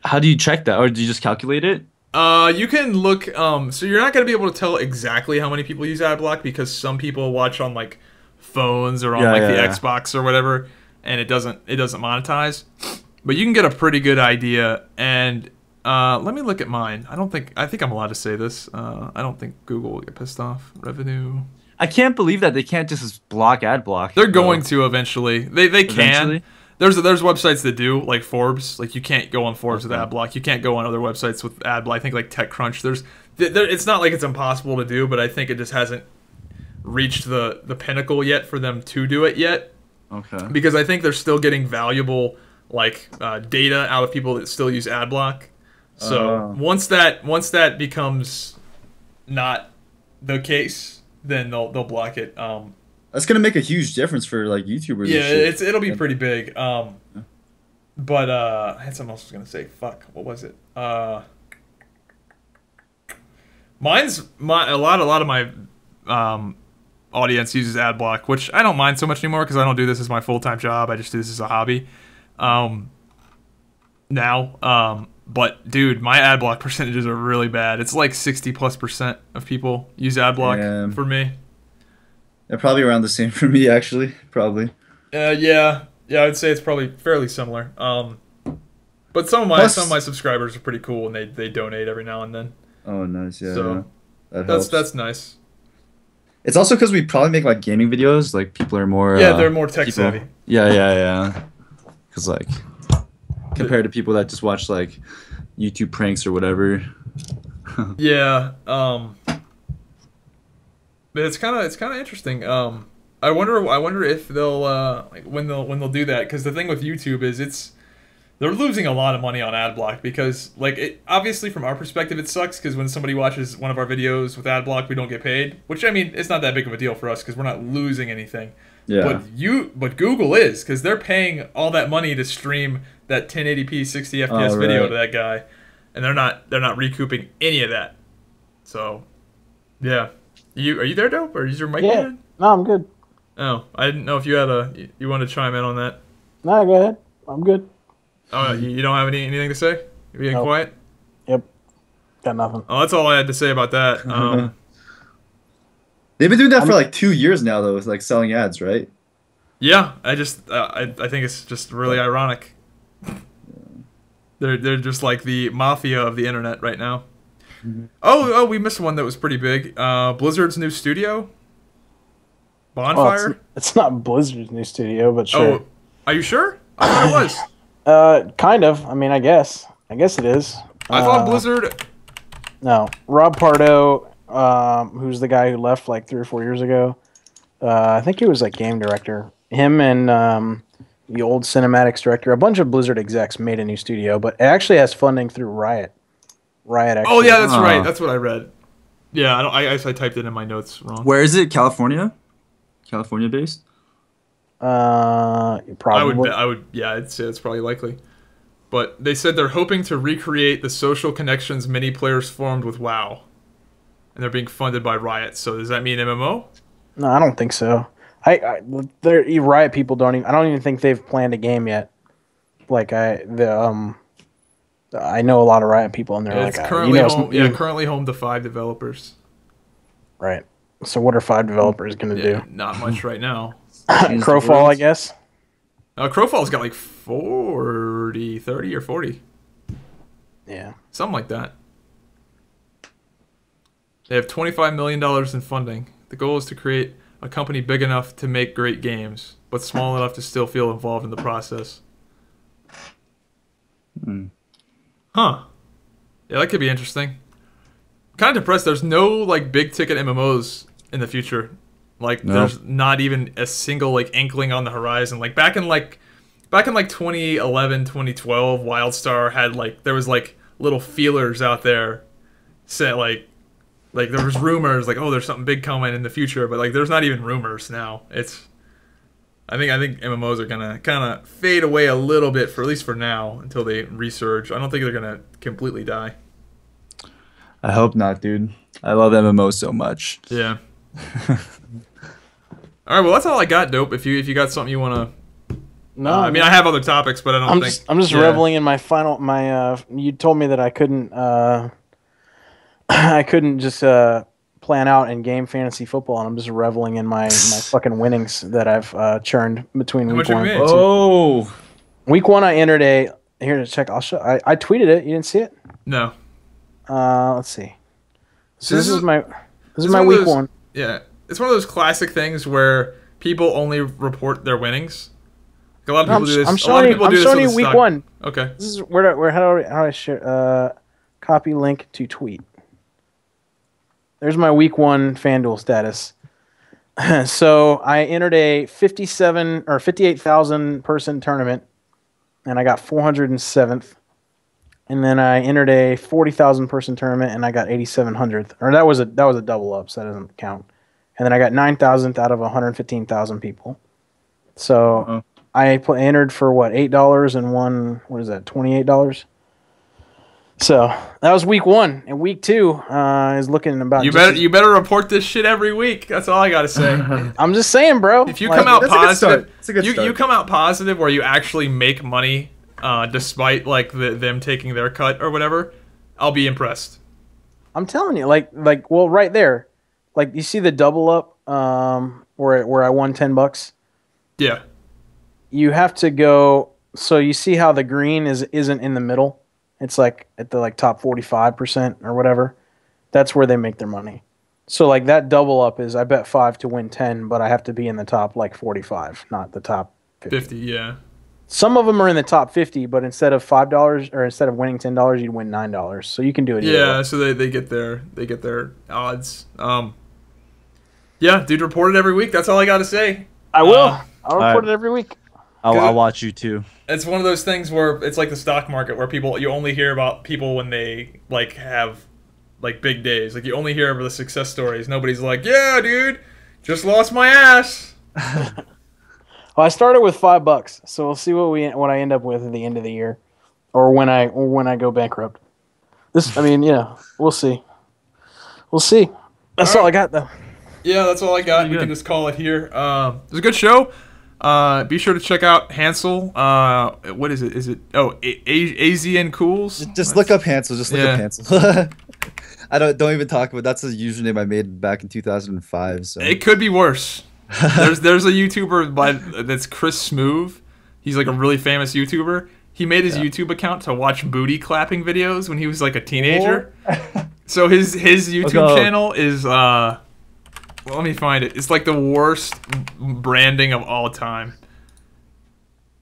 how do you check that, or do you just calculate it? You can look. So you're not gonna be able to tell exactly how many people use AdBlock because some people watch on like phones or on the Xbox or whatever, and it doesn't monetize. But you can get a pretty good idea. And let me look at mine. I think I'm allowed to say this. I don't think Google will get pissed off. Revenue. I can't believe that they can't just block AdBlock. They're going to eventually. They Eventually? can. There's websites that do, like Forbes. Like you can't go on Forbes with AdBlock. You can't go on other websites with AdBlock. I think like TechCrunch. It's not like it's impossible to do, but I think it just hasn't reached the pinnacle yet for them to do it yet. Okay. Because I think they're still getting valuable like data out of people that still use AdBlock. So once that becomes not the case, then they'll block it. That's gonna make a huge difference for like YouTubers. Yeah, it'll be pretty big. But I had something else I was gonna say. Fuck, what was it? A lot of my audience uses AdBlock, which I don't mind so much anymore because I don't do this as my full-time job. I just do this as a hobby. But dude, my AdBlock percentages are really bad. It's like 60+% of people use AdBlock for me. They're probably around the same for me, actually. Probably. Yeah, I'd say it's probably fairly similar. But some of my subscribers are pretty cool, and they donate every now and then. Oh, nice. Yeah. So that's nice. It's also because we probably make like gaming videos. Like people are more. Yeah, they're more tech savvy. Yeah. Because like compared to people that just watch like YouTube pranks or whatever. Yeah. It's kind of interesting. I wonder if they'll like when they'll do that, because the thing with YouTube is they're losing a lot of money on AdBlock because like obviously from our perspective it sucks because when somebody watches one of our videos with AdBlock we don't get paid, which I mean it's not that big of a deal for us because we're not losing anything. Yeah. But Google is, because they're paying all that money to stream that 1080p 60 FPS video to that guy, and they're not recouping any of that. So yeah. Are you there, Dope? Or is your mic good? No, I'm good. Oh, I didn't know if you had you wanted to chime in on that. No, go ahead. I'm good. Oh, you don't have anything to say? You're being quiet? Yep. Got nothing. Oh, that's all I had to say about that. They've been doing that for like 2 years now, though, with like selling ads, right? Yeah, I think it's just really ironic. They're just like the mafia of the internet right now. Oh, we missed one that was pretty big. Blizzard's new studio, Bonfire. Well, it's not Blizzard's new studio, but sure. Oh, are you sure? I thought it was. Kind of. I mean, I guess it is. I thought Blizzard. No, Rob Pardo, who's the guy who left like 3 or 4 years ago. I think he was like game director. Him and the old cinematics director, a bunch of Blizzard execs made a new studio, but it actually has funding through Riot. Riot. Actually. Oh yeah, that's right. That's what I read. Yeah, I typed it in my notes wrong. Where is it? California? California based? Probably. I would. Yeah, I'd say it's probably likely. But they said they're hoping to recreate the social connections many players formed with WoW, and they're being funded by Riot. So does that mean MMO? No, I don't think so. Riot people don't even. I don't even think they've planned a game yet. Like I know a lot of Riot people, and they're it's like, currently home to 5 developers. Right. So what are 5 developers going to do? Not much right now. Crowfall, I guess. Crowfall's got like 30 or 40. Yeah. Something like that. They have $25 million in funding. The goal is to create a company big enough to make great games, but small enough to still feel involved in the process. Huh. Yeah, that could be interesting. Kind of depressed. There's no like big ticket MMOs in the future. Like there's not even a single like inkling on the horizon. Like back in 2011, 2012, WildStar had like there was like little feelers out there saying like there was rumors like, oh, there's something big coming in the future, but like there's not even rumors now. It's I think MMOs are gonna kind of fade away a little bit for at least for now until they resurge. I don't think they're gonna completely die. I hope not, dude. I love MMOs so much. Yeah. All right, well that's all I got, Dope. If you got something you wanna, No, I mean I have other topics, but I don't think I'm just yeah. reveling in my final. You told me that I couldn't. I couldn't just plan out in game fantasy football, and I'm just reveling in my fucking winnings that I've churned between How week much have one. you And made? week two. Oh, Week one, I entered a. Here to check. I'll show. I tweeted it. You didn't see it? No. Let's see. So this is my it's my one of week those- one. Yeah, it's one of those classic things where people only report their winnings. Like, a lot of people do this. I'm a lot showing of you. people I'm do this showing with you the week stock. one. Okay. This is where how do I share? Copy link to tweet. There's my week one FanDuel status. So I entered a 58,000 person tournament, and I got 407th. And then I entered a 40,000 person tournament, and I got 8,700th. Or that was a double up, so that doesn't count. And then I got 9,000th out of 115,000 people. So I entered for what, $8 and won, what is that, $28? So that was week one, and week two is looking about. You better report this shit every week. That's all I gotta say. I'm just saying, bro. If you come out That's a good start. positive, That's a good start. you come out positive where you actually make money, despite like them taking their cut or whatever, I'll be impressed. I'm telling you, well, right there, like you see the double up, where I won $10. Yeah. You have to go. So you see how the green isn't in the middle. It's like at the top 45% or whatever. That's where they make their money. So like that double up is I bet 5 to win 10, but I have to be in the top 45, not the top 50. Yeah. Some of them are in the top 50, but instead of $5 or instead of winning $10, you'd win $9. So you can do it. Yeah. So they get their odds. Yeah, dude, report it every week. That's all I got to say. I will. I'll right. report it every week. I'll watch you too. It's one of those things where it's like the stock market where you only hear about people when they have big days. Like you only hear about the success stories. Nobody's like, yeah, dude, just lost my ass. Well, I started with $5, so we'll see what I end up with at the end of the year, or when I go bankrupt. We'll see. We'll see. That's all I got though. Yeah, that's all I got. We can just call it here. It was a good show. Be sure to check out Hansol. What is it? Is it AZN Cools? Just look up Hansol. Just look up Hansol. I don't even talk about. That's a username I made back in 2005. So it could be worse. There's a YouTuber that's Chris Smooth. He's like a really famous YouTuber. He made his YouTube account to watch booty clapping videos when he was like a teenager. So his YouTube channel is well, let me find it. It's like the worst branding of all time.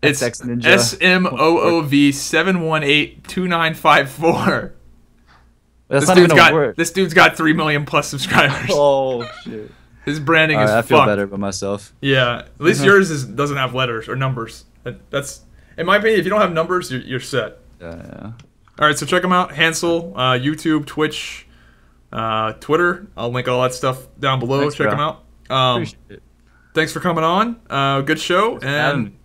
It's SMOOV7182954. That's not even a word. This dude's got 3 million plus subscribers. Oh shit. His branding is I fucked. feel better about myself. Yeah, at least yours doesn't have letters or numbers. That's, in my opinion, if you don't have numbers, you're set. Yeah. All right, so check them out. Hansol, YouTube, Twitch, Twitter. I'll link all that stuff down below. Thanks, check bro. them out. Thanks for coming on. Good show. And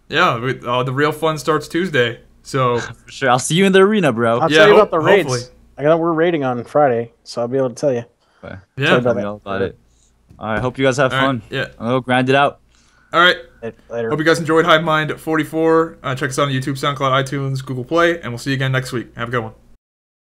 yeah, the real fun starts Tuesday. So For sure. I'll see you in the arena, bro. I'll tell you about the raids. hopefully. We're raiding on Friday, so I'll be able to tell you. Yeah. Tell me all about it. All right. Hope you guys have fun. Yeah. I'll go grind it out. All right. Later. Hope you guys enjoyed Hive Mind 44. Check us out on YouTube, SoundCloud, iTunes, Google Play, and we'll see you again next week. Have a good one.